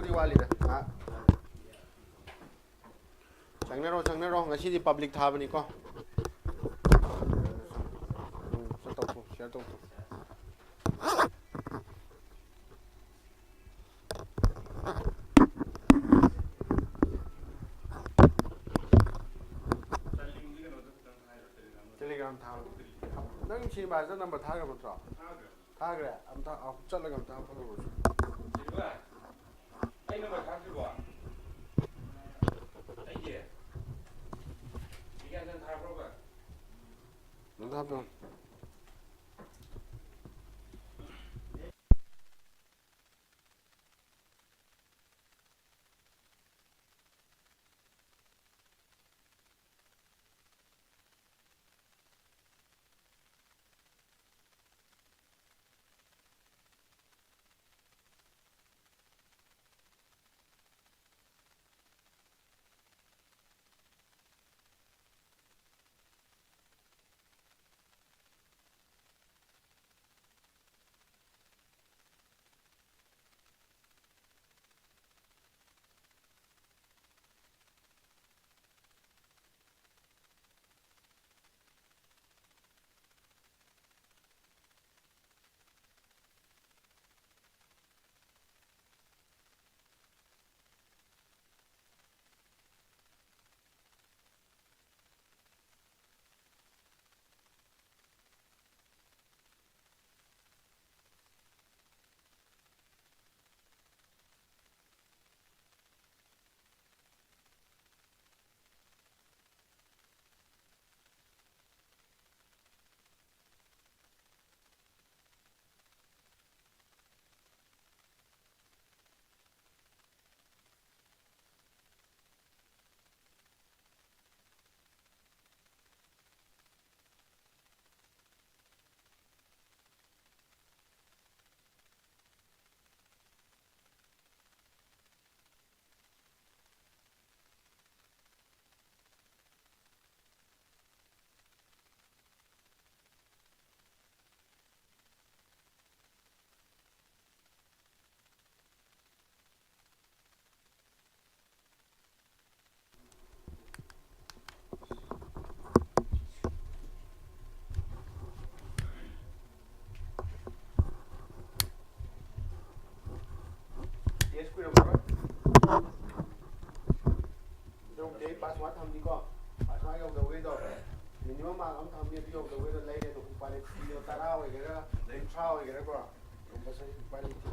ꯈꯔꯕꯨꯗꯤ ꯋꯥꯠꯂꯤꯗ ꯆꯪꯅꯔꯣ ꯉꯁꯤꯗꯤ ꯄꯕ꯭ꯂꯤꯛ ꯊꯥꯕꯅꯤꯀꯣ ꯇꯧꯊꯣ ꯁꯤꯌꯔ ꯇꯧꯊꯣ ꯇꯦꯂꯤꯒ꯭ꯔꯥꯝ ꯊꯥꯕ ꯅꯪ ꯁꯤ ꯚꯥꯏꯖꯔ ꯅꯝꯕꯔ ꯊꯥꯈ꯭ꯔꯕ ꯅꯠꯇ꯭ꯔꯣ ꯊꯥꯈ꯭ꯔꯦ ꯑꯝꯇ ꯆꯠꯂꯒ ꯑꯝꯇ ꯍꯥꯞꯄꯒ ꯑꯩ ꯅꯝꯕꯔ ꯊꯥꯛꯇ꯭ꯔꯤꯕꯣ ꯑꯩꯒꯤ ꯊꯥꯈ꯭ꯔꯣꯕ ꯑꯝꯇ ꯍꯥꯞꯄꯣ ꯄꯥꯁꯋꯥꯔꯗ ꯊꯝꯅꯤꯀꯣ ꯄꯥꯁꯋꯥꯔꯗ ꯌꯧꯗꯕꯈꯩꯗꯣ ꯃꯤꯅꯤꯃꯝ ꯃꯥꯔꯛ ꯑꯃ ꯊꯝꯅꯤ ꯑꯗꯨ ꯌꯧꯗꯕꯈꯩꯗꯣ ꯂꯩꯔꯦ ꯑꯗꯨꯝ ꯎꯄꯥꯏ ꯂꯩꯇꯦ 10 ꯑꯣꯏꯒꯦꯔꯥ 30 ꯑꯣꯏꯒꯦꯔꯥꯀꯣ ꯀꯝꯄꯜꯁꯔꯤ ꯎꯄꯥꯏ ꯂꯩꯇꯦ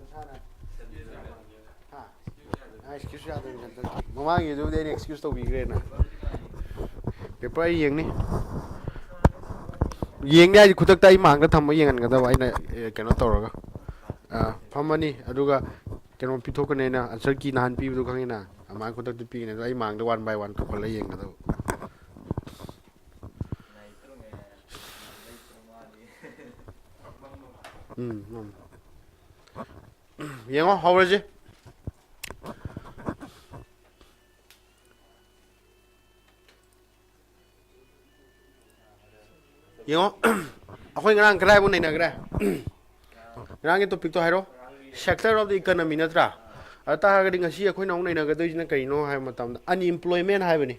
ꯅꯁꯥꯅ ꯑꯦꯛꯁꯀ꯭ꯌꯨꯁ ꯌꯥꯗꯣꯏꯅꯤ ꯍꯟꯗꯛꯀꯤ ꯃꯃꯥꯡꯒꯤꯗꯨꯕꯨꯗꯤ ꯑꯩꯅ ꯑꯦꯛꯁꯀ꯭ꯌꯨꯁ ꯇꯧꯕꯤꯈ꯭ꯔꯦꯅ ꯄꯦꯄꯔ ꯑꯩ ꯌꯦꯡꯅꯤ ꯌꯦꯡꯅꯤ ꯍꯥꯏꯁꯦ ꯈꯨꯗꯛꯇ ꯑꯩ ꯃꯥꯡꯗ ꯊꯝꯃ ꯌꯦꯡꯍꯟꯒꯗꯕ ꯑꯩꯅ ꯀꯩꯅꯣ ꯇꯧꯔꯒ ꯐꯝꯃꯅꯤ ꯑꯗꯨꯒ ꯀꯩꯅꯣ ꯄꯤꯊꯣꯛꯀꯅꯤ ꯑꯩꯅ ꯑꯟꯁꯔ ꯀꯤ ꯅꯍꯥꯟ ꯄꯤꯕꯗꯣ ꯈꯪꯉꯤꯅ ꯑꯗꯨꯃꯥꯏꯅ ꯈꯨꯗꯛꯇ ꯄꯤꯒꯅꯤ ꯑꯗꯣ ꯑꯩ ꯃꯥꯡꯗ 1 by 1 ꯊꯣꯛꯍꯜꯂꯒ ꯌꯦꯡꯒꯗꯕ ꯌꯦꯡꯉꯣ ꯍꯧꯔꯁꯤ ꯌꯦꯡꯉꯣ ꯑꯩꯈꯣꯏ ꯉꯔꯥꯡ ꯀꯗꯥꯏꯕꯨ ꯅꯩꯅꯈ꯭ꯔꯦ ꯉꯔꯥꯡꯒꯤ ꯇꯣꯄꯤꯛꯇꯣ ꯍꯥꯏꯔꯣ ꯁꯦꯛꯇꯔ ꯑꯣꯐ ꯗ ꯏꯀꯅꯃꯤ ꯅꯠꯇ꯭ꯔꯥ ꯑꯗꯨ ꯇꯥꯔꯒꯗꯤ ꯉꯁꯤ ꯑꯩꯈꯣꯏꯅ ꯑꯃꯨꯛ ꯅꯩꯅꯒꯗꯣꯏꯁꯤꯅ ꯀꯔꯤꯅꯣ ꯍꯥꯏꯕ ꯃꯇꯝꯗ ꯑꯟꯏꯝꯄ꯭ꯂꯣꯏꯃꯦꯟ ꯍꯥꯏꯕꯅꯤ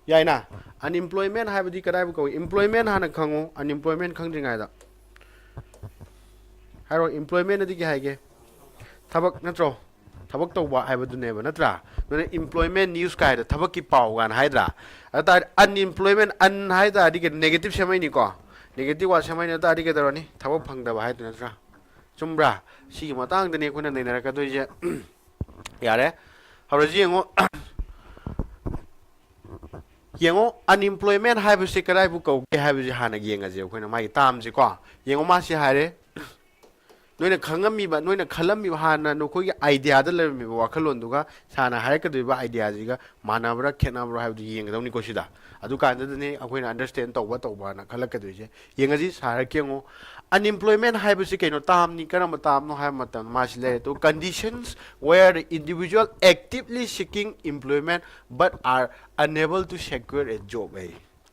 ꯌꯥꯏꯅ ꯑꯟꯏꯝꯄ꯭ꯂꯣꯏꯃꯦꯟ ꯍꯥꯏꯕꯗꯤ ꯀꯗꯥꯏꯕꯨ ꯀꯧꯏ ꯏꯝꯄ꯭ꯂꯣꯏꯃꯦꯟ ꯍꯥꯟꯅ ꯈꯪꯉꯨ ꯑꯟꯏꯝꯄ꯭ꯂꯣꯏꯃꯦꯟ ꯈꯪꯗ꯭ꯔꯤꯉꯩꯗ ꯍꯥꯏꯔꯣ ꯏꯝꯄ꯭ꯂꯣꯏꯃꯦꯟ ꯑꯗꯤ ꯀꯩ ꯍꯥꯏꯒꯦ ꯊꯕꯛ ꯅꯠꯇ꯭ꯔꯣ ꯊꯕꯛ ꯇꯧꯕ ꯍꯥꯏꯕꯗꯨꯅꯦꯕ ꯅꯠꯇ꯭ꯔꯥ ꯅꯣꯏꯅ ꯏꯝꯄ꯭ꯂꯣꯏꯃꯦꯟ ꯅ꯭ꯌꯨꯁ ꯀꯥꯏꯗ ꯊꯕꯛꯀꯤ ꯄꯥꯎ ꯀꯥꯏꯅ ꯍꯥꯏꯗ꯭ꯔꯥ ꯑꯗꯨ ꯇꯥꯔꯗꯤ ꯑꯟꯏꯝꯄ꯭ꯂꯣꯏꯃꯦꯟ ꯍꯥꯏ ꯇꯥꯔꯗꯤ ꯅꯦꯒꯦꯇꯤꯞ ꯁꯦꯝꯃꯩꯅꯤꯀꯣ ꯅꯦꯒꯦꯇꯤꯞ ꯋꯥꯔꯗ ꯁꯦꯝꯃꯩꯅ ꯇꯥꯔꯗꯤ ꯀꯩꯗꯧꯔꯅꯤ ꯊꯕꯛ ꯐꯪꯗꯕ ꯍꯥꯏꯗꯨ ꯅꯠꯇ꯭ꯔꯥ ꯆꯨꯝꯕ꯭ꯔꯥ ꯁꯤꯒꯤ ꯃꯇꯥꯡꯗꯅꯤ ꯑꯩꯈꯣꯏꯅ ꯅꯩꯅꯔꯛꯀꯗꯣꯏꯁꯦ ꯌꯥꯔꯦ ꯍꯧꯔꯁꯤ ꯌꯦꯡꯉꯣ ꯌꯦꯡꯉꯣ ꯑꯟꯏꯝꯄ꯭ꯂꯣꯏꯃꯦꯟ ꯍꯥꯏꯕꯁꯤ ꯀꯗꯥꯏꯕꯨ ꯀꯧꯒꯦ ꯍꯥꯏꯕꯁꯤ ꯍꯥꯟꯅ ꯌꯦꯡꯉꯁꯦ ꯑꯩꯈꯣꯏꯅ ꯃꯥꯒꯤ ꯇꯥꯝꯁꯤꯀꯣ ꯌꯦꯡꯉꯣ ꯃꯥꯁꯤ ꯍꯥꯏꯔꯦ ꯅꯣꯏꯅ ꯈꯪꯉꯝꯃꯤꯕ ꯅꯣꯏꯅ ꯈꯜꯂꯝꯃꯤꯕ ꯍꯥꯟꯅ ꯅꯈꯣꯏꯒꯤ ꯑꯥꯏꯗꯤꯌꯥꯗ ꯂꯩꯔꯝꯃꯤꯕ ꯋꯥꯈꯜꯂꯣꯟꯗꯨꯒ ꯁꯥꯟꯅ ꯍꯥꯏꯔꯛꯀꯗꯣꯏꯕ ꯑꯥꯏꯗꯤꯌꯥꯁꯤꯒ ꯃꯥꯟꯅꯕ꯭ꯔꯥ ꯈꯦꯠꯅꯕ꯭ꯔꯥ ꯍꯥꯏꯕꯗꯨ ꯌꯦꯡꯒꯗꯧꯅꯤꯀꯣ ꯁꯤꯗ ꯑꯗꯨ ꯀꯥꯟꯗꯨꯗꯅꯤ ꯑꯩꯈꯣꯏꯅ ꯑꯟꯗꯔꯁꯇꯦꯟ ꯇꯧꯕꯅ ꯈꯜꯂꯛꯀꯗꯣꯏꯁꯦ ꯌꯦꯡꯉꯁꯤ ꯁꯥꯔꯛꯀꯦ ꯌꯦꯡꯉꯣ ꯑꯟꯏꯝꯄ꯭ꯂꯣꯏꯃꯦꯟ ꯍꯥꯏꯕꯁꯤ ꯀꯩꯅꯣ ꯇꯥꯝꯅꯤ ꯀꯔꯝꯕ ꯇꯥꯝꯅꯣ ꯍꯥꯏꯕ ꯃꯇꯝꯗ ꯃꯥꯁꯤ ꯂꯩꯔꯦ ꯑꯗꯨ conditions where the individual actively seeking employment but are unable to secure a job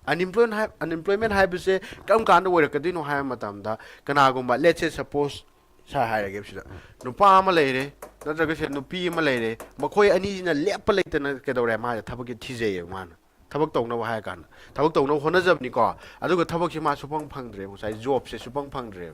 unemployment haibse kam kan wo ka dino ha matam da kana gumba let's say suppose sa ha ge sida nupa ma leire natraga se nupi ma leire makhoi ani na lepa leitana ke dore ma thabak ki thije man thabak tongna wa ha kan thabak tongna hona jab ni ko aduga thabak si ma supang phangdre mo sai job se supang phangdre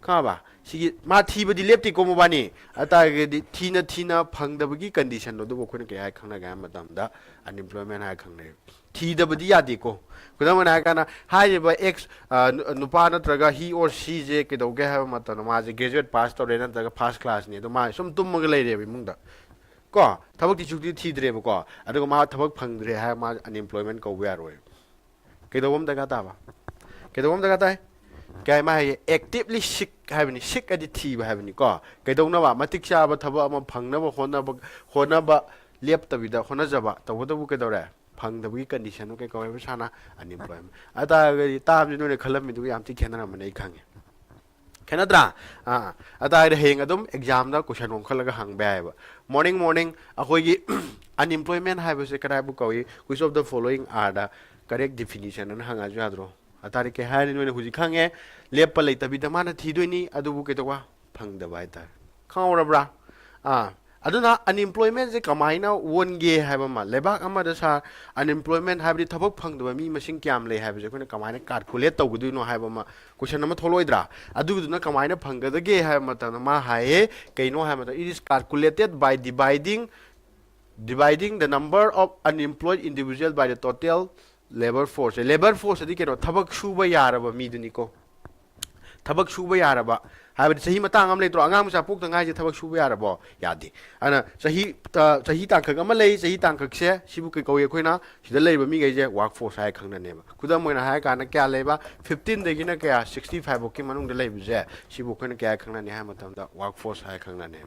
ka ba si ma thi badi lepti ko mo bani ata ge di thina phangdabagi condition no du ko ne ke ha khangna ga matam da unemployment ha khangne thi dabadi ya di ko kudam na kana hai ba x nupa na traga he or she je ke do ge ha matam ma je graduate pass to re na traga first class ni to ma sum tum ma le re bi mung da ko thabak ti chukti thi dre ba ko adu ma thabak phangdre ha ma unemployment ko ya ro ke do bom da ga ta ba ke do bom da ga ta cái mà actively sick hay bên sick cái gì hay bên có cái đâu nó bảo mà tích xa bảo thằng mà phăng nó bảo hôn nó bảo liệp tập vida hôn nó giờ bảo tao đâu cái đâu đấy phăng tập cái condition cái coi với sao na unemployment à ta cái ta bây giờ này khởi mình tụi em tích khen nó mình ấy khăng khen nó à ta cái hiện ở đó exam đó question ông khởi cái hàng bè vậy morning à coi cái unemployment hay bây giờ cái này bút coi which of the following are the correct definition nó hàng ở chỗ đó atari ke hai ni huji khange lepa lei tabi da mana thi doi ni adu bu ke to wa phang da bai ta khaw ra bra aduna unemployment je kamai na won ge hai ba ma lebak ama da sa unemployment hai bi thabak phang da mi masing kyam le hai ba je ko na kamai na calculate to gu no hai ba ma question na ma tholoi dra adu du na kamai na phang ga da ge hai ma ta ma hai ke no hai ma ta it is calculated by dividing the number of unemployed individual by the total labor force adi keno thabak suba yaraba mi duni ko thabak suba yaraba ha bi sahi matang am le tro angam sa puk tangai je thabak suba yarabo yadi ana sahi tang khak am le sahi tang khak se sibu ke ko ye khoina sida leiba mi ge je work force hai khangna ne ba kudam moina hai kana kya leba 15 de gina kya 65 ok manung de leibu je sibu khoina kya khangna ne ha matam da work force hai khangna ne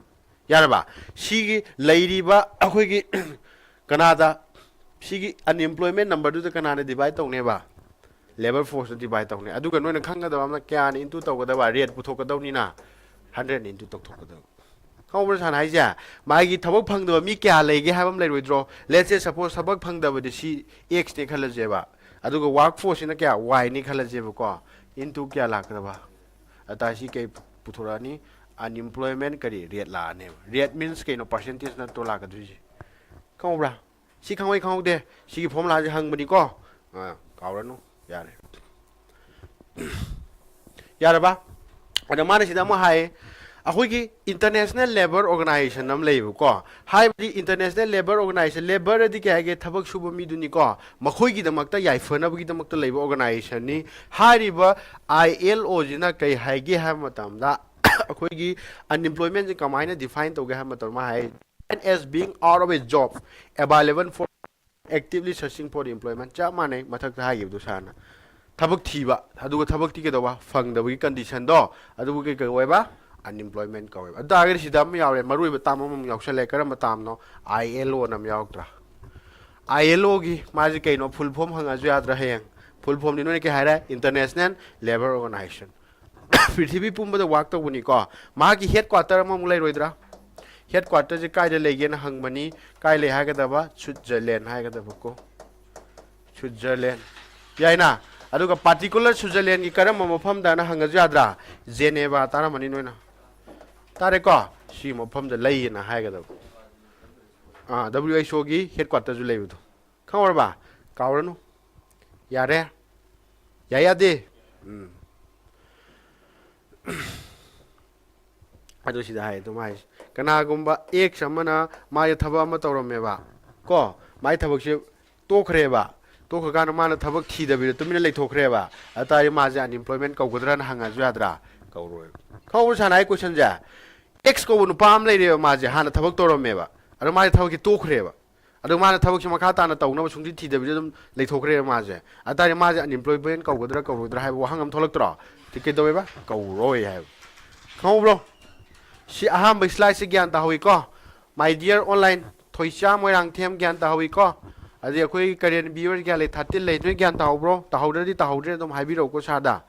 yaraba sigi leiriba akhoi gi kanada sigi unemployment number du kana ne divide tong ba labor force divide tong ne adu ka noi na khang ga da ma kya ni into to ga da ba rate pu thok ga da ni na 100 into tok thok ga da khau bra san hai ja ma gi thabak phang da mi kya le ge ha bam le roi draw let's say suppose thabak phang da ba de si x ne khala je ba adu ga work force na kya y ni khala je ba ko into kya la ka ba ata si ke pu thora ni unemployment kari rate la ne rate means ke no percentage na to la ka du ji khau bra si khang wai khang de si formula je hang bani ko kaw ra no yare yare ba ada mana si da mo hai akhoi gi international labor organization nam leibu ko hai bi international labor organization labor di ke ge thabak suba mi duni ko makhoi gi damak ta yai phana bi damak ta leibu organization ni hari ba ILO jina kai hai ge ha matam da akhoi gi unemployment je kamaina define to ge ha matam ma hai as being out of a job available for actively searching for employment cha mane mathak ta hai du sana thabak thiba adu thabak ti ke do ba phang da bi condition do adu ke wai ba unemployment ka wai da ga si dam yaw re marui ba tam am yaw sele karam tam no ILO nam yaw tra ILO gi ma ji ke no full form hanga ju yad ra heng full form ni no ke haira international labor organization Prithvi पुंबद work तौबनी को मागी headquarter म मुलै रोइद्रा headquarter जे कायदे लेगेन हंगमनी काय ले हागदबा Switzerland हागदबा को Switzerland याइना अदुगा particular Switzerland की करम मफम दाना हंगज याद्रा जेनेवा तारा मनी नोइना तारे को सी मफम ज लैना हागदबा WHO की हेडक्वार्टर जु लेबुदो खवरबा कावरनु यारे यायादे अदु सिदा हाय तो माय कनागुम्बा एक समना माय थबा म तौरमेबा को माय थबक से तोखरेबा तोखगान माना थबक थीदबि तुमिना लेथोखरेबा अताय माजे अनएम्प्लॉयमेंट कौगद्रान हंगा जुयाद्रा कौरोय खौ सानाय क्वेश्चन जा एक्स को नु पाम लेरे माजे हाना थबक तौरमेबा अदु माय थबक तोखरेबा अदु माना थबक से मखा ताना तौनब सुंदि थीदबि दम लेथोखरे माजे अताय माजे अनएम्प्लॉयमेंट कौगद्रा हाय वहंगम थोलक्तरो तिके दोबा कौरोय हाय खौ si aham bai slide se gyan ta hui ko my dear online thoisa moirang them gyan ta hui ko adi akoi Korean viewers gya le thatil le noi gyan ta ho bro ta ho di ta ho dre dom habi ro ko sa da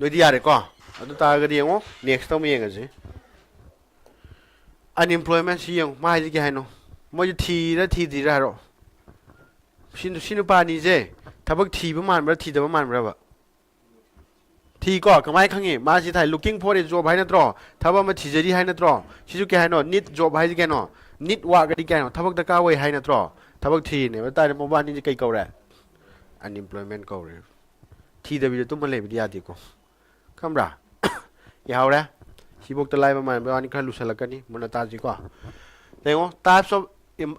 noi di yare ko adu ta ga di ngo next to me nga ji unemployment si yang mai ji ga no mo ji thi di ra ro Sinu pa ni je tabak thi ba man bra thi da ba man bra ba thi ko kamai khangi ma si thai looking for a job hai na tro thaba ma thi jari hai na tro si ju ke hai no need job hai ke no need wa ga di ke no tabak da ka wai hai na tro tabak thi ne ba ta mo ba ni je kai ko ra unemployment ko re thi da bi tu ma le bi ya di ko kamra ya ha ra si bok ta lai ba man ba ni kha lu sala ka ni mo na ta ji ko dengo types of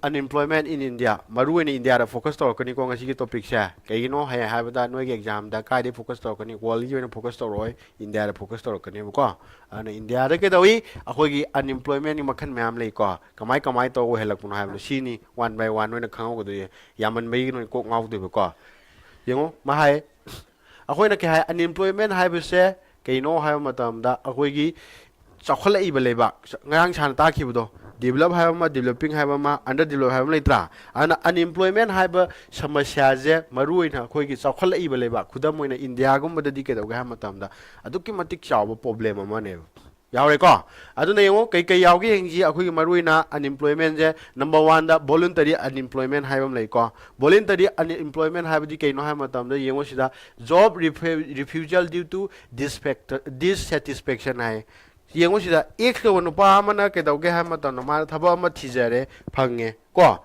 unemployment in India maru in India da focus to kani ko ngasi ki topic sha kai no hai ha ba da no exam da kai de focus to kani world you focus to roi India da focus to kani ko ana India da ke dawi akoi gi unemployment ni makhan myam lei ko kamai to helak pun ha no si ni one by one no khang ko de yaman bai no ko ngau de ko yengo ma hai akoi na ke hai unemployment hai ba se kai no hai matam da akoi gi chakhla i ba lei ba ngang chan ta ki bu do develop hai ma developing hai ma under develop hai ma letra ana unemployment hai ba samasya je marui na khoi gi chakhal i ba le ba khudam moina India gum ba di ke do ga ma tam da adu ki matik chaw ba problem ma ne yaw re ko adu ne yo kai yaw gi heng ji akhoi gi marui na unemployment je number 1 da voluntary unemployment hai bam le ko voluntary unemployment hai ba di kai no hai ma tam da yengo sida job refusal due to dissatisfaction hai yengo sida ek ko no pa mana ke dau ge ha ma ta no ma thaba ma thijare phange ko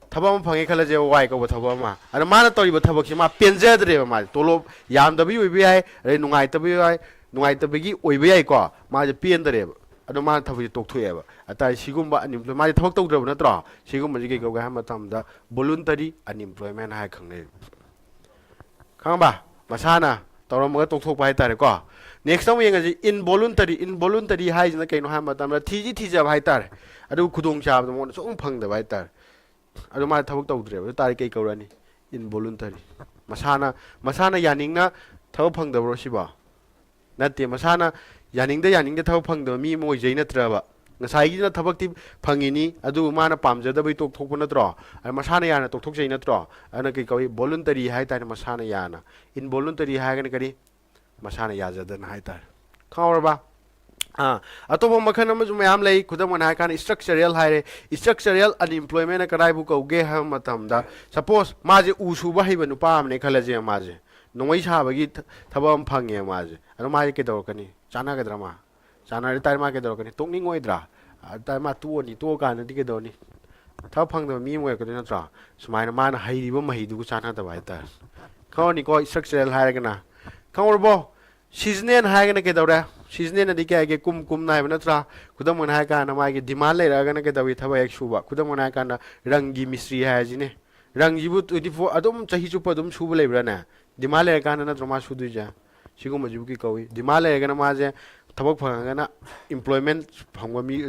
thaba ma phange khala je wai ko thaba ma ana ma na tori ba thaba ki ma penje dre ma tolo yam da bi oi bi ai re nungai ta bi ai nungai ta bi gi oi bi ai ko ma je pen dre ba ado ma thaba ji tok thue ba ata sigum ba unemployment ma thaba tok dre na tra sigum ji ke ko ga ha ma tam da voluntary unemployment ha khang ne khang ba masana tawram ga tok thok ba hai tare ko next time yang aja involuntary hai jana kaino ha matam ra thi ja hai tar adu khudong cha ba mo so phang da bai tar adu ma thabuk taw dre tar kai kaura ni involuntary masana yaning na thabuk phang da bro si ba natte masana yaning da thabuk phang da mi moi jai na tra ba ngasai gi na thabuk ti phangi ni adu ma na pam ja da bai tok thok na tro masana ya na tok thok jai na tro ana kai kai voluntary hai tar masana ya na involuntary hai ga na kari masana yajadan hai tar khawar ba atobo makhan am ju mayam lei khudam na kan structural hai structural unemployment ka rai bu ko ge ha matam da suppose ma je usu ba hai banu pam ne khala je ma je noi sa ba gi thabam phange ma je anu ma ke dor kani chana ga drama chana ri tar ma ke dor kani tok ni ngoi dra tar ma tu ni to ka na di ke dor ni thab phang da mi ngoi ko na tra sumai na ma na hai ri ba mai du chana da bai tar khaw ni ko structural hai ga na khawrbo seasonal hai ga ke dawra seasonal na dikya ke kum na na tra khudam mon hai ka na ma ge demand le ra ga na ke dawi thaba ek suba khudam mon hai ka na rangi misri hai ji ne rangi bu 24 adum chahi chupa dum suba le bra na demand le ka na troma su du ja sigo ma ju ki kawi demand le ga na ma je thabak phang ga na employment phangwa mi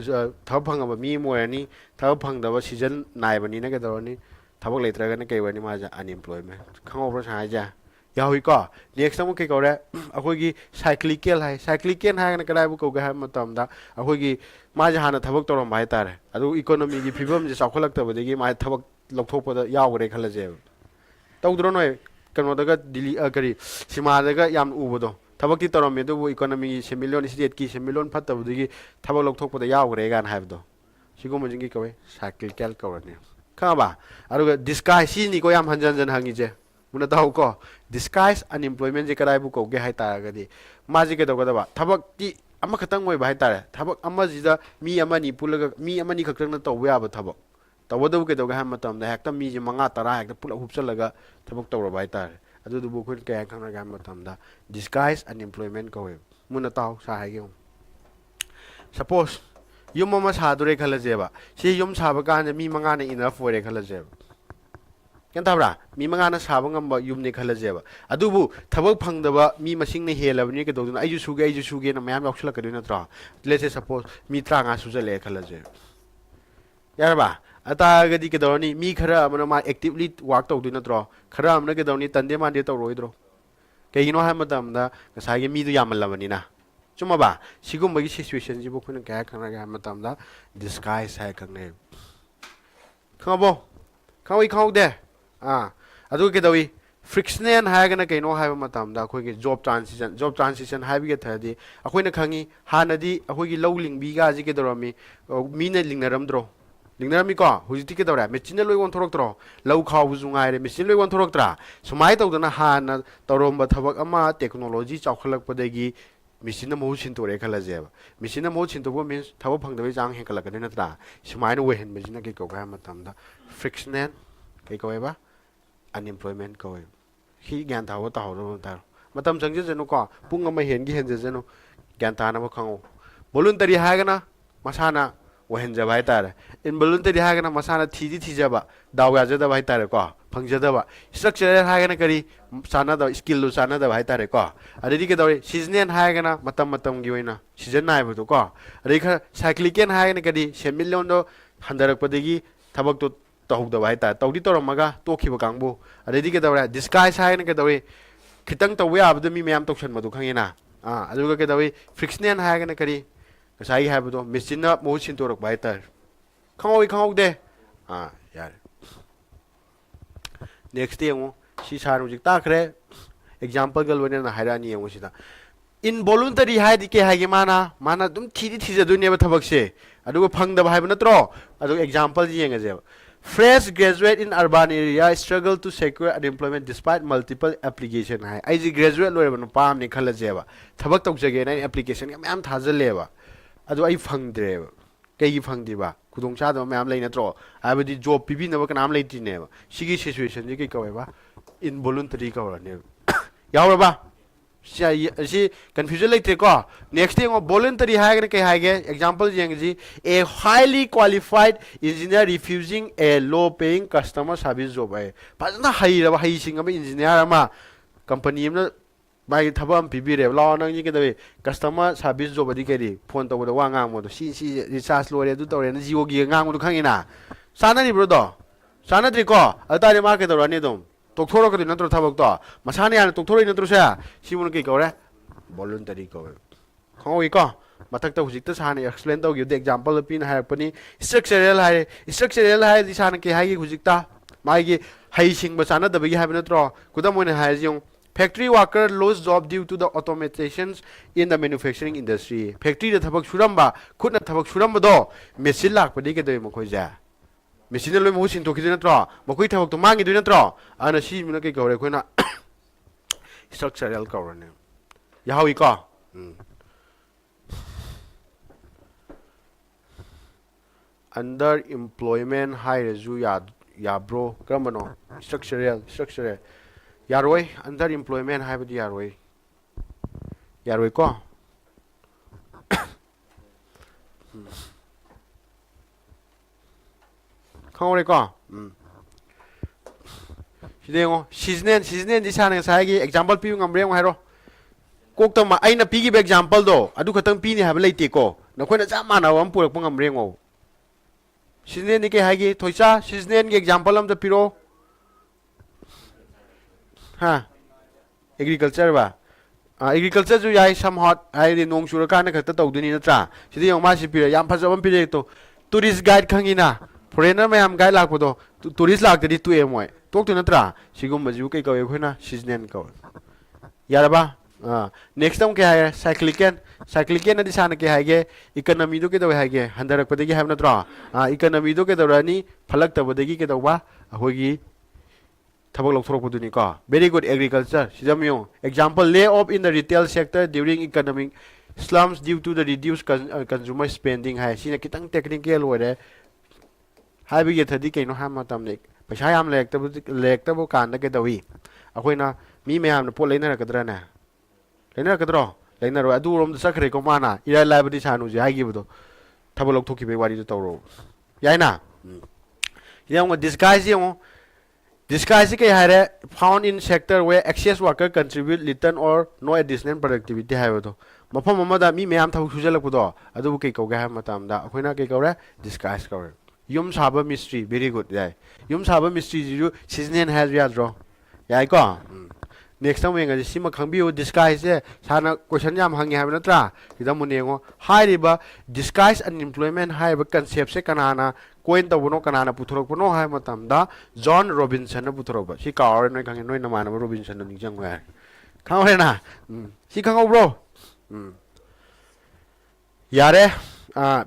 thab phang ba mi mo ni thab phang da ba season nai ba ni na ke dawni thabak le tra ga na ke wa ni ma ja unemployment khango bra sa ja yawi ko next time ke ko re akoi gi cyclical hai na kadai bu ko ga matam da akoi gi ma ja hana thabak torom bai tar adu economy gi phibam je sakhulak ta bade gi ma thabak lokthok pa da yaw gre khala je tawdro noi kano da ga dili kari sima da ga yam u bodo thabak ti torom me du economy se million state ki se million phat ta bade gi thabak lokthok pa da yaw gre gan hai do sigo mo jingi ko cyclical ko ne kha ba adu disguise si ni ko yam hanjan hangi je muna tahu ko disguise unemployment je karai bu ko ge hai ta ga di ma ji ke do ga ba thabak ti ama khatang moi ba hai ta thabak ama ji da mi ama ni pulaga mi ama ni khaktang na to ya ba thabak taw do ke do ga ha matam da hekta mi ji manga tara hekta pula hupchalaga thabak to ba hai ta adu du bu khun ke khang na ga matam da disguise unemployment ko muna tahu sa hai ge suppose yum ama sa dure khala je ba si yum sa ba kan mi manga na enough for re khala je kan tabra mi manga na saba ngamba yum ne khala jeba adubu thabak phang da ba mi masing ne helabni ke doduna aiju suge na mayam yakshala kaduna tra let's say suppose mi tra nga su jale khala je yar ba ata gadi ke doni mi khara amna ma actively work to duna tra khara amna ke doni tande ma de to roi dro ke ino ha madam da sa ge mi du yamal lamani na chuma ba sigum bagi situation ji bu khuna ka khana ga madam da disguise hai khane khabo khawi de adu ke dawi frictional hai ga na kaino hai ma tam da khoi ge job transition hai bi ge thadi akhoi na khangi hanadi akhoi gi low ling bi ga ji ke dorami mi na ling na ram dro ꯂꯤꯡꯅꯔꯝꯃꯤ ꯀꯣ ꯍꯧꯖꯤꯛꯇꯤ ꯀꯩꯗꯧꯔꯦ ꯃꯦꯆꯤꯟꯅ ꯂꯣꯏ ꯑꯣꯟꯊꯣꯔꯛꯇ꯭ꯔꯣ ꯂꯧ ꯈꯥꯎꯕꯁꯨ ꯉꯥꯏꯔꯦ machine ꯂꯣꯏ ꯑꯣꯟꯊꯣꯔꯛꯇ꯭ꯔꯥ ꯁꯨꯃꯥꯏꯅ ꯇꯧꯗꯅ ꯍꯥꯟꯅ ꯇꯧꯔꯝꯕ ꯊꯕꯛ ꯑꯃ ꯇꯦꯛꯅꯣꯂꯣꯖꯤ ꯆꯥꯎꯈꯠꯂꯛꯄꯗꯒꯤ ꯃꯦꯆꯤꯟꯅ ꯃꯍꯨꯠ ꯁꯤꯟꯇꯣꯔꯛꯑꯦ ꯈꯜꯂꯁꯦꯕ ꯃꯦꯆꯤꯟꯅ ꯃꯍꯨꯠ ꯁꯤꯟꯇꯣꯛꯄ ꯃꯤꯟꯁ ꯊꯕꯛ ꯐꯪꯗꯕꯒꯤ ꯆꯥꯡ ꯍꯦꯟꯒꯠꯂꯛꯀꯅꯤ ꯅꯠꯇ꯭ꯔꯥ ꯁꯨꯃꯥꯏꯅ ꯑꯣꯏꯍꯟꯕꯁꯤꯅ ꯀꯩ ꯀꯧꯒꯦ ꯍꯥꯏꯕ ꯃꯇꯝꯗ ꯐ꯭ꯔꯤꯛꯁꯅꯦꯜ ꯀꯩ ꯀꯧꯋꯦꯕ ꯑꯟꯏꯝꯄ꯭ꯂꯣꯏꯃꯦꯟ ꯀꯧꯋꯦꯕ ꯁꯤ ꯒ꯭ꯌꯥꯟ ꯇꯥꯕ ꯇꯥꯍꯧꯔꯕ ꯇꯥꯔꯣ ꯃꯇꯝ ꯆꯪꯖꯁꯅꯨꯀꯣ ꯄꯨꯡ ꯑꯃ ꯍꯦꯟꯖꯁꯅꯨ ꯒ꯭ꯌꯥꯟ ꯇꯥꯅꯕ ꯈꯪꯉꯣ ꯚꯣꯂꯨꯟꯇꯔꯤ ꯍꯥꯏꯔꯒꯅ ꯃꯁꯥꯅ ꯑꯣꯏꯍꯟꯖꯕ ꯍꯥꯏꯇꯥꯔꯦ ꯏꯟꯚꯣꯂꯨꯟꯇꯔꯤ ꯍꯥꯏꯔꯒꯅ ꯃꯁꯥꯅ ꯊꯤꯖꯕ ꯗꯥꯎ ꯌꯥꯖꯗꯕ ꯍꯥꯏꯇꯥꯔꯦꯀꯣ ꯐꯪꯖꯗꯕ ꯁ꯭ꯇ꯭ꯔꯛꯆꯔꯦꯜ ꯍꯥꯏꯔꯒꯅ ꯀꯔꯤ ꯆꯥꯟꯅꯗꯕ ꯁ꯭ꯀꯤꯜꯗꯨ ꯆꯥꯟꯅꯗꯕ ꯍꯥꯏꯇꯥꯔꯦꯀꯣ ꯑꯗꯩꯗꯤ ꯀꯩꯗꯧꯔꯤ ꯁꯤꯖꯅꯦꯜ ꯍꯥꯏꯔꯒꯅ ꯃꯇꯝ ꯃꯇꯝꯒꯤ ꯑꯣꯏꯅ ꯁꯤꯖꯟ ꯅꯥꯏꯕꯗꯣ ꯀꯣ ꯑꯗꯩ ꯈꯔ ꯁꯥꯏꯀ꯭ꯂꯤꯀꯦꯜ ꯍꯥꯏꯔꯒꯅ ꯀꯔꯤ ꯁꯦꯟꯃꯤꯠꯂꯣꯟꯗꯣ ꯍꯟꯊꯔꯛꯄꯗꯒꯤ ꯊꯕꯛꯇꯣ ꯇꯧꯍꯧꯗꯕ ꯍꯥꯏꯇꯥꯔꯦ ꯇꯧꯗꯤ ꯇꯧꯔꯝꯃꯒ ꯇꯣꯛꯈꯤꯕ ꯀꯥꯡꯕꯨ ꯑꯗꯩꯗꯤ ꯀꯩꯗꯧꯔꯦ ꯗꯤꯁꯀꯥꯏꯁ ꯍꯥꯏꯔꯒꯅ ꯀꯩꯗꯧꯔꯤ ꯈꯤꯇꯪ ꯇꯧꯕ ꯌꯥꯕꯗ ꯃꯤ ꯃꯌꯥꯝ ꯇꯧꯁꯟꯕꯗꯣ ꯈꯪꯉꯤꯅ ꯑꯗꯨꯒ ꯀꯩꯗꯧꯋꯤ ꯐ꯭ꯔꯤꯛꯁꯅꯦꯜ ꯍꯥꯏꯔꯒꯅ ꯀꯔꯤ ꯉꯁꯥꯏꯒꯤ ꯍꯥꯏꯕꯗꯣ ꯃꯦꯆꯤꯟꯅ ꯃꯍꯨꯠ ꯁꯤꯟꯇꯣꯔꯛꯄ ꯍꯥꯏꯇꯥꯔꯦ ꯈꯪꯍꯧꯗꯦ ꯌꯥꯔꯦ ꯅꯦꯛꯁꯇ ꯌꯦꯡꯉꯨ ꯁꯤ ꯁꯥꯔ ꯍꯧꯖꯤꯛ ꯇꯥꯈ꯭ꯔꯦ ꯑꯦꯛꯖꯥꯝꯄꯜꯒ ꯂꯣꯏꯅꯅ ꯍꯥꯏꯔꯛꯑꯅꯤ ꯌꯦꯡꯉꯨ ꯁꯤꯗ ꯏꯟꯚꯣꯂꯨꯟꯇꯔꯤ ꯍꯥꯏꯗꯤ ꯀꯩ ꯍꯥꯏꯒꯦ ꯃꯥꯅ ꯑꯗꯨꯝ ꯊꯤꯖꯗꯣꯏꯅꯦꯕ ꯊꯕꯛꯁꯦ ꯑꯗꯨꯒ ꯐꯪꯗꯕ ꯍꯥꯏꯕ ꯅꯠꯇ꯭ꯔꯣ ꯑꯗꯨꯒ ꯑꯦꯛꯖꯥꯝꯄꯜ ꯌꯦꯡꯉꯁꯦꯕ fresh graduate in urban area struggle to secure unemployment despite multiple applications ꯍꯥꯏ ꯑꯩꯁꯦ ꯒ꯭ꯔꯦꯖꯨꯋꯦꯠ ꯂꯣꯏꯔꯕ ꯅꯨꯄꯥ ꯑꯃꯅꯤ ꯈꯜꯂꯁꯦꯕ ꯊꯕꯛ ꯇꯧꯖꯒꯦꯅ ꯑꯩꯅ ꯑꯦꯄ꯭ꯂꯤꯀꯦꯁꯟꯒ ꯃꯌꯥꯝ ꯊꯥꯖꯤꯜꯂꯦꯕ ꯑꯗꯣ ꯑꯩ ꯐꯪꯗ꯭ꯔꯦꯕ ꯀꯩꯒꯤ ꯐꯪꯗ꯭ꯔꯤꯕ ꯈꯨꯗꯣꯡꯆꯥꯗꯕ ꯃꯌꯥꯝ ꯂꯩ ꯅꯠꯇ꯭ꯔꯣ ꯍꯥꯏꯕꯗꯤ ꯖꯣꯕ ꯄꯤꯕꯤꯅꯕ ꯀꯅꯥꯝ ꯂꯩꯇ꯭ꯔꯤꯅꯦꯕ ꯁꯤꯒꯤ ꯁꯤꯆꯨꯋꯦꯁꯟꯁꯤ ꯀꯩ ꯀꯧꯋꯦꯕ ꯏꯟꯚꯣꯂꯨꯟꯇꯔꯤ ꯀꯧꯔꯅꯦꯕ ꯌꯥꯎꯔꯕ ꯁꯤ ꯀꯟꯐ꯭ꯌꯨꯖꯟ ꯂꯩꯇ꯭ꯔꯦꯀꯣ ꯅꯦꯛꯁꯇ ꯌꯦꯡꯉꯣ ꯚꯣꯂꯨꯟꯇꯔꯤ ꯍꯥꯏꯔꯒꯅ ꯀꯩ ꯍꯥꯏꯒꯦ ꯑꯦꯛꯖꯥꯝꯄꯜ ꯌꯦꯡꯉꯁꯤ ꯑꯦ ꯍꯥꯏꯂꯤ ꯀ꯭ꯋꯥꯂꯤꯐꯥꯏꯠ ꯏꯟꯖꯤꯅꯤꯌꯔ ꯔꯤꯐ꯭ꯌꯨꯖꯤꯡ ꯑꯦ ꯂꯣ ꯄꯦꯌꯤꯡ ꯀꯁꯇꯃꯔ ꯁꯥꯔꯚꯤꯁ ꯖꯣꯕ ꯍꯥꯏ ꯐꯖꯅ ꯍꯩꯁꯤꯡꯉꯕ ꯏꯟꯖꯤꯅꯤꯌꯥꯔ ꯑꯃ ꯀꯝꯄꯅꯤ ꯑꯃꯅ ꯃꯥꯒꯤ ꯊꯕꯛ ꯑꯃ ꯄꯤꯕꯤꯔꯦꯕ ꯂꯥꯛꯑꯣ ꯅꯪꯁꯤ ꯀꯩꯗꯧꯋꯤ ꯀꯁꯇꯃꯔ ꯁꯥꯔꯚꯤꯁ ꯖꯣꯕ ꯑꯗꯤ ꯀꯩꯗꯤ ꯐꯣꯟ ꯇꯧꯕꯗ ꯋꯥ ꯉꯥꯡꯕꯗꯣ ꯁꯤ ꯔꯤꯆꯥꯔꯖ ꯂꯣꯏꯔꯦ ꯑꯗꯨ ꯇꯧꯔꯦꯅ ꯖꯤꯑꯣꯒꯤ ꯉꯥꯡꯕꯗꯣ ꯈꯪꯉꯤꯅ ꯆꯥꯅꯔꯤꯕ꯭ꯔꯣꯗꯣ ꯆꯥꯟꯅꯗ꯭ꯔꯤꯀꯣ ꯑꯗꯨ ꯇꯥꯔꯗꯤ ꯃꯥ ꯀꯩꯗꯧꯔꯛꯑꯅꯤ ꯑꯗꯨꯝ ꯇꯣꯛꯊꯣꯔꯛꯀꯗꯣꯏ ꯅꯠꯇ꯭ꯔꯣ ꯊꯕꯛꯇꯣ ꯃꯁꯥꯅ ꯌꯥꯅ ꯇꯣꯛꯊꯣꯔꯛꯏ ꯅꯠꯇ꯭ꯔꯣ ꯁꯦ ꯁꯤꯃꯨꯅ ꯀꯩ ꯀꯧꯔꯦ ꯚꯣꯂꯨꯟꯇꯔꯤ ꯀꯧꯋꯦ ꯈꯪꯍꯧꯏꯀꯣ ꯃꯊꯛꯇ ꯍꯧꯖꯤꯛꯇ ꯁꯥꯔꯅ ꯑꯦꯛꯁꯄ꯭ꯂꯦꯟ ꯇꯧꯈꯤꯕꯗ ꯑꯦꯛꯖꯥꯝꯄꯜꯗ ꯄꯤꯅ ꯍꯥꯏꯔꯛꯄꯅꯤ ꯁ꯭ꯇ꯭ꯔꯛꯆꯔꯦꯜ ꯍꯥꯏꯔꯦ ꯁ꯭ꯇ꯭ꯔꯛꯆꯔꯦꯜ ꯍꯥꯏꯔꯗꯤ ꯁꯥꯔꯅ ꯀꯩ ꯍꯥꯏꯒꯦ ꯍꯧꯖꯤꯛꯇ ꯃꯥꯒꯤ ꯍꯩꯁꯤꯡꯕ ꯆꯥꯟꯅꯗꯕꯒꯤ ꯍꯥꯏꯕ ꯅꯠꯇ꯭ꯔꯣ ꯈꯨꯗꯝ ꯑꯣꯏꯅ ꯍꯥꯏꯔꯁꯤ ꯌꯦꯡꯉꯨ factory worker lose job due to the automations in the manufacturing industry ꯐꯦꯛꯇ꯭ꯔꯤꯗ ꯊꯕꯛ ꯁꯨꯔꯝꯕ ꯈꯨꯠꯅ ꯊꯕꯛ ꯁꯨꯔꯝꯕꯗꯣ ꯃꯦꯆꯤꯟ ꯂꯥꯛꯄꯗꯒꯤ ꯀꯩꯗꯧꯋꯤ ꯃꯈꯣꯏꯁꯦ ꯃꯦꯆꯤꯟꯅ ꯂꯣꯏ ꯃꯍꯨꯠ ꯁꯤꯟꯗꯣꯛꯈꯤꯗꯣꯏ ꯅꯠꯇ꯭ꯔꯣ ꯃꯈꯣꯏ ꯊꯕꯛꯇꯣ ꯃꯥꯡꯈꯤꯗꯣꯏ ꯅꯠꯇ꯭ꯔꯣ ꯑꯗꯨꯅ ꯁꯤꯁꯤꯅ ꯀꯩ ꯀꯧꯔꯦ ꯑꯩꯈꯣꯏꯅ ꯁ꯭ꯇ꯭ꯔꯛꯆꯔꯦꯜ ꯀꯧꯔꯅꯦ ꯌꯥꯍꯧꯋꯤꯀꯣ ꯑꯟꯗꯔ ꯏꯝꯄ꯭ꯂꯣꯏꯃꯦꯟ ꯍꯥꯏꯔꯁꯨ ꯌꯥꯕ꯭ꯔꯣ ꯀꯔꯝꯕꯅꯣ ꯁ꯭ꯇ꯭ꯔꯛꯆꯔꯦꯜ ꯌꯥꯔꯣꯏ ꯑꯟꯗꯔ ꯏꯝꯄ꯭ꯂꯣꯏꯃꯦꯟ ꯍꯥꯏꯕꯗꯤ ꯌꯥꯔꯣꯏꯀꯣ ꯈꯪꯍꯧꯔꯦꯀꯣ ꯁꯤꯗ ꯌꯦꯡꯉꯣ ꯁꯤꯖꯅꯦꯜꯗꯤ ꯁꯥꯔꯅ ꯉꯁꯥꯏꯒꯤ ꯑꯦꯛꯖꯥꯝꯄꯜ ꯄꯤꯕ ꯉꯝꯕ꯭ꯔꯥ ꯌꯦꯡꯉꯣ ꯍꯥꯏꯔꯣ ꯀꯣꯛꯇ ꯑꯩꯅ ꯄꯤꯈꯤꯕ ꯑꯦꯛꯖꯥꯝꯄꯜꯗꯣ ꯑꯗꯨ ꯈꯛꯇꯪ ꯄꯤꯅꯤ ꯍꯥꯏꯕ ꯂꯩꯇꯦꯀꯣ ꯅꯈꯣꯏꯅ ꯆꯞ ꯃꯥꯟꯅꯕ ꯑꯃ ꯄꯨꯔꯛꯄ ꯉꯝꯕ꯭ꯔꯥ ꯌꯦꯡꯉꯣ ꯁꯤꯖꯅꯦꯜꯗꯤ ꯀꯩ ꯍꯥꯏꯒꯦ ꯊꯣꯏꯆꯥ ꯁꯤꯖꯅꯦꯜꯒꯤ ꯑꯦꯛꯖꯥꯝꯄꯜ ꯑꯝꯇ ꯄꯤꯔꯛꯑꯣ ꯑꯦꯒ꯭ꯔꯤꯀꯜꯆꯔ ꯑꯦꯒ꯭ꯔꯤꯀꯜꯆꯔꯁꯨ ꯌꯥꯏ ꯁꯝ ꯍꯣꯠ ꯍꯥꯏꯗꯤ ꯅꯣꯡ ꯆꯨꯔꯀꯥꯟꯗ ꯈꯛꯇ ꯇꯧꯗꯣꯏꯅꯤ ꯅꯠꯇ꯭ꯔꯥ ꯁꯤꯗ ꯌꯦꯡꯉꯣ ꯃꯥꯁꯤ ꯄꯤꯔꯦ ꯌꯥꯝ ꯐꯖꯕ ꯑꯃ ꯄꯤꯔꯛꯑꯦ ꯇꯨꯔꯤꯁ ꯒꯥꯏꯗ ꯈꯪꯉꯤꯅ ꯐꯣꯔꯦꯟꯅꯔ ꯃꯌꯥꯝ ꯒꯥꯏꯗ ꯂꯥꯛꯄꯗꯣ ꯇꯨꯔꯤꯁ ꯂꯥꯛꯇꯗꯤ ꯇꯣꯛꯑꯦ ꯃꯣꯏ ꯇꯣꯛꯇꯣꯏ ꯅꯠꯇ꯭ꯔꯥ ꯁꯤꯒꯨꯝꯕꯁꯤꯕꯨ ꯀꯩ ꯀꯧꯋꯦ ꯑꯩꯈꯣꯏꯅ ꯁꯤꯖꯅꯦꯜ ꯀꯧꯋꯦ ꯌꯥꯔꯕ ꯅꯦꯛꯁꯇ ꯑꯃꯨꯛ ꯀꯩ ꯍꯥꯏꯔꯦ ꯁꯥꯏꯀ꯭ꯂꯤꯀꯦꯜꯅꯗꯤ ꯁꯥꯔꯅ ꯀꯩ ꯍꯥꯏꯒꯦ ꯏꯀꯅꯃꯤꯗꯣ ꯀꯩꯗꯧꯋꯦ ꯍꯥꯏꯒꯦ ꯍꯟꯊꯔꯛꯄꯗꯒꯤ ꯍꯥꯏꯕ ꯅꯠꯇ꯭ꯔꯣ ꯏꯀꯅꯃꯤꯗꯣ ꯀꯩꯗꯧꯔꯛꯑꯅꯤ ꯐꯠꯂꯛꯇꯕꯗꯒꯤ ꯀꯩꯗꯧꯕ ꯑꯩꯈꯣꯏꯒꯤ ꯊꯕꯛ ꯂꯧꯊꯣꯔꯛꯄꯗꯨꯅꯤꯀꯣ ꯚꯦꯔꯤ ꯒꯨꯗ ꯑꯦꯒ꯭ꯔꯤꯀꯜꯆꯔ ꯁꯤꯗ ꯑꯃꯨꯛ ꯌꯦꯡꯉꯨ example lay off in the retail sector during economic slumps due to the reduce consumer spending ꯍꯥꯏ ꯁꯤꯅ ꯈꯤꯇꯪ ꯇꯦꯛꯅꯤꯀꯦꯜ ꯑꯣꯏꯔꯦ ꯍꯥꯏꯕꯒꯤ ꯌꯥꯊꯗꯤ ꯀꯩꯅꯣ ꯍꯥꯏꯕ ꯃꯇꯝꯗ ꯄꯩꯁꯥ ꯌꯥꯝ ꯂꯩꯔꯛꯇꯕ ꯀꯥꯟꯗ ꯀꯩꯗꯧꯋꯤ ꯑꯩꯈꯣꯏꯅ ꯃꯤ ꯃꯌꯥꯝꯅ ꯄꯣꯠ ꯂꯩꯅꯔꯛꯀꯗ꯭ꯔꯅꯦ ꯂꯩꯅꯔꯛꯀꯗ꯭ꯔꯣ ꯂꯩꯅꯔꯣꯏ ꯑꯗꯨꯔꯣꯝꯗ ꯆꯠꯈ꯭ꯔꯦꯀꯣ ꯃꯥꯅ ꯏꯔꯥꯏ ꯂꯥꯏꯕꯗꯤ ꯁꯥꯔꯅ ꯍꯧꯖꯤꯛ ꯍꯥꯏꯈꯤꯕꯗꯣ ꯊꯕꯛ ꯂꯧꯊꯣꯛꯈꯤꯕꯒꯤ ꯋꯥꯔꯤꯗꯨ ꯇꯧꯔꯣ ꯌꯥꯏꯅ ꯌꯦꯡꯉꯣ ꯗꯤꯁꯒꯥꯏꯁ ꯌꯦꯡꯉꯣ ꯗꯤꯁꯒꯥꯏꯁꯁꯤ ꯀꯩ ꯍꯥꯏꯔꯦ found in sector where excess worker contribute little or no additional productivity ꯍꯥꯏꯕꯗꯣ ꯃꯐꯝ ꯑꯃꯗ ꯃꯤ ꯃꯌꯥꯝ ꯊꯕꯛ ꯁꯨꯖꯜꯂꯛꯄꯗꯣ ꯑꯗꯨꯕꯨ ꯀꯩ ꯀꯧꯒꯦ ꯍꯥꯏꯕ ꯃꯇꯝꯗ ꯑꯩꯈꯣꯏꯅ ꯀꯩ ꯀꯧꯔꯦ ꯗꯤꯁꯒꯥꯏꯁ ꯀꯧꯔꯦ ꯌꯨꯝ ꯁꯥꯕ ꯃꯤꯁꯇ꯭ꯔꯤ ꯚꯦꯔꯤ ꯒꯨꯗ ꯌꯥꯏ ꯌꯨꯝ ꯁꯥꯕ ꯃꯤꯁꯇ꯭ꯔꯤꯁꯤꯁꯨ ꯁꯤꯖꯅꯦꯜ ꯍꯥꯏꯔꯁꯨ ꯌꯥꯗ꯭ꯔꯣ ꯌꯥꯏꯀꯣ ꯅꯦꯛꯁꯇ ꯑꯃꯨꯛ ꯌꯦꯡꯉꯁꯤ ꯁꯤꯃ ꯈꯪꯕꯤꯌꯨ ꯗꯤꯁꯒꯥꯏꯁꯁꯦ ꯁꯥꯔꯅ ꯀꯣꯏꯁꯟ ꯌꯥꯝ ꯍꯪꯉꯦ ꯍꯥꯏꯕ ꯅꯠꯇ꯭ꯔꯥ ꯁꯤꯗ ꯑꯃꯨꯛ ꯌꯦꯡꯉꯣ ꯍꯥꯏꯔꯤꯕ ꯗꯤꯁꯒꯥꯏꯁ ꯑꯟꯏꯝꯄ꯭ꯂꯣꯏꯃꯦꯟ ꯍꯥꯏꯔꯤꯕ ꯀꯟꯁꯦꯞꯁꯦ ꯀꯅꯥꯅ ꯀꯣꯏꯟ ꯇꯧꯕꯅꯣ ꯀꯅꯥꯅ ꯄꯨꯊꯣꯔꯛꯄꯅꯣ ꯍꯥꯏꯕ ꯃꯇꯝꯗ ꯖꯣꯟ ꯔꯣꯕꯤꯟꯁꯟꯅ ꯄꯨꯊꯣꯔꯛꯄ ꯁꯤ ꯀꯥꯎꯔꯦ ꯅꯣꯏ ꯈꯪꯉꯦ ꯅꯣꯏ ꯅꯃꯥꯟꯅꯕ ꯔꯣꯕꯤꯟꯁꯟꯗꯣ ꯅꯤꯡꯁꯤꯡꯕ ꯌꯥꯔꯦ ꯈꯪꯍꯧꯔꯦꯅ ꯁꯤ ꯈꯪꯍꯧꯕ꯭ꯔꯣ ꯌꯥꯔꯦ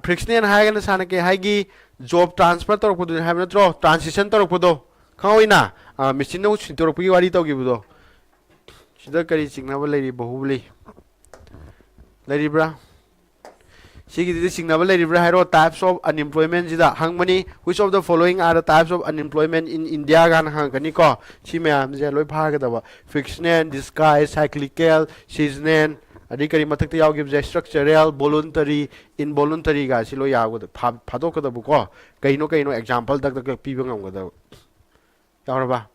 ꯐ꯭ꯔꯤꯛꯁꯅꯦꯜ ꯍꯥꯏꯔꯒꯅ ꯁꯥꯔꯅ ꯀꯩ ꯍꯥꯏꯒꯤ job transfer tꯧꯔꯛꯄꯗꯨꯅꯤ ꯍꯥꯏꯕ ꯅꯠꯇ꯭ꯔꯣ transition ꯇꯧꯔꯛꯄꯗꯣ ꯈꯪꯍꯧꯏꯅ ꯃꯦꯆꯤꯟꯅ ꯁꯤꯟꯇꯣꯔꯛꯄꯒꯤ ꯋꯥꯔꯤ ꯇꯧꯈꯤꯕꯗꯣ ꯁꯤꯗ ꯀꯔꯤ ꯆꯤꯡꯅꯕ ꯂꯩꯔꯤ ꯕꯍꯨꯕꯂꯤ ꯂꯩꯔꯤꯕ꯭ꯔꯥ ꯁꯤꯒꯤꯗꯤ ꯆꯤꯡꯅꯕ ꯂꯩꯔꯤꯕ꯭ꯔꯥ ꯍꯥꯏꯔꯣ types of unemployment sꯤꯗ ꯍꯪꯕꯅꯤ which of the following are the types of unemployment in India ꯒꯥꯅ ꯍꯪꯉꯛꯀꯅꯤ ꯀꯣ ꯁꯤ ꯃꯌꯥꯝꯁꯦ ꯂꯣꯏ ꯐꯥꯒꯗꯕ fictional disguise cyclical seasonal ꯑꯗꯩ ꯀꯔꯤ ꯃꯊꯛꯇ ꯌꯥꯎꯈꯤꯕꯁꯦ structural voluntary involuntary ꯒꯥꯁꯤ ꯂꯣꯏ ꯌꯥꯎꯒꯗꯕ ꯐꯥꯗꯣꯛꯀꯗꯕ ꯀꯣ ꯀꯩꯅꯣ example ꯗꯛ ꯄꯤꯕ ꯉꯝꯒꯗꯕ ꯌꯥꯎꯔꯕ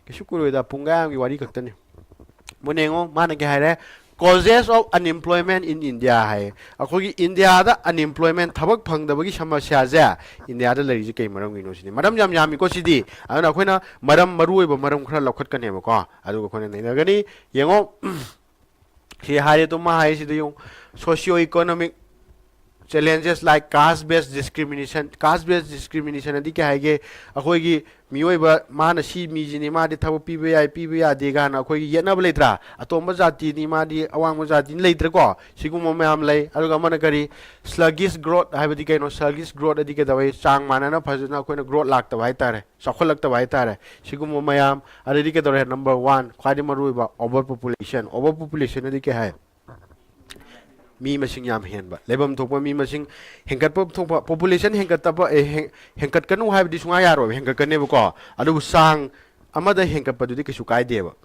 ꯀꯩꯁꯨ ꯀꯨꯏꯔꯣꯏꯗ ꯄꯨꯡ ꯒꯥꯌꯥꯝꯒꯤ ꯋꯥꯔꯤ ꯈꯛꯇꯅꯤ ꯃꯨꯟꯅ ꯌꯦꯡꯉꯣ ꯃꯥꯅ ꯀꯩ ꯍꯥꯏꯔꯦ causes of unemployment in India ꯍꯥꯏ ꯑꯩꯈꯣꯏꯒꯤ ꯏꯟꯗꯤꯌꯥꯗ unemployment ꯊꯕꯛ ꯐꯪꯗꯕꯒꯤ ꯁꯃꯁ꯭ꯌꯥꯁꯦ ꯏꯟꯗꯤꯌꯥꯗ ꯂꯩꯔꯤꯁꯦ ꯀꯩ ꯃꯔꯝꯒꯤꯅꯣ ꯁꯤꯅꯤ ꯃꯔꯝ ꯌꯥꯝ ꯌꯥꯝꯃꯤꯀꯣ ꯁꯤꯗꯤ ꯑꯗꯨꯅ ꯑꯩꯈꯣꯏꯅ ꯃꯔꯨꯑꯣꯏꯕ ꯃꯔꯝ ꯈꯔ ꯂꯧꯈꯠꯀꯅꯦꯕꯀꯣ ꯑꯗꯨꯒ ꯑꯩꯈꯣꯏꯅ ꯅꯩꯅꯒꯅꯤ ꯌꯦꯡꯉꯣ ꯁꯤ ꯍꯥꯏꯔꯦ ꯇꯨ ꯃꯥ ꯍꯥꯏ ꯁꯤꯗ ꯌꯦꯡꯉꯣ socio economic challenges like caste based discrimination adi kya haige akhoi gi miyoiba mana si mijini madi thab piba ya de gana akhoi gi yetna ba leitra atomba jati ni madi awang jati ni leitra ko sigum mayam lei aduga mana kari sluggish growth haibadi kaino sluggish growth adi ke dawai chang manana phajna akhoi na growth lakta bai tare sakholakta bai tare sigum mayam adi ke dawai number 1 khwadi maruiba overpopulation adi ke hai mi masing yam henba lebam thokpa mi masing hengkat thokpa population hengkat tapa hengkat kanu haibdi sunga yaro hengkat kaneba ko adu sang amada hengkat padudi kisu kai deba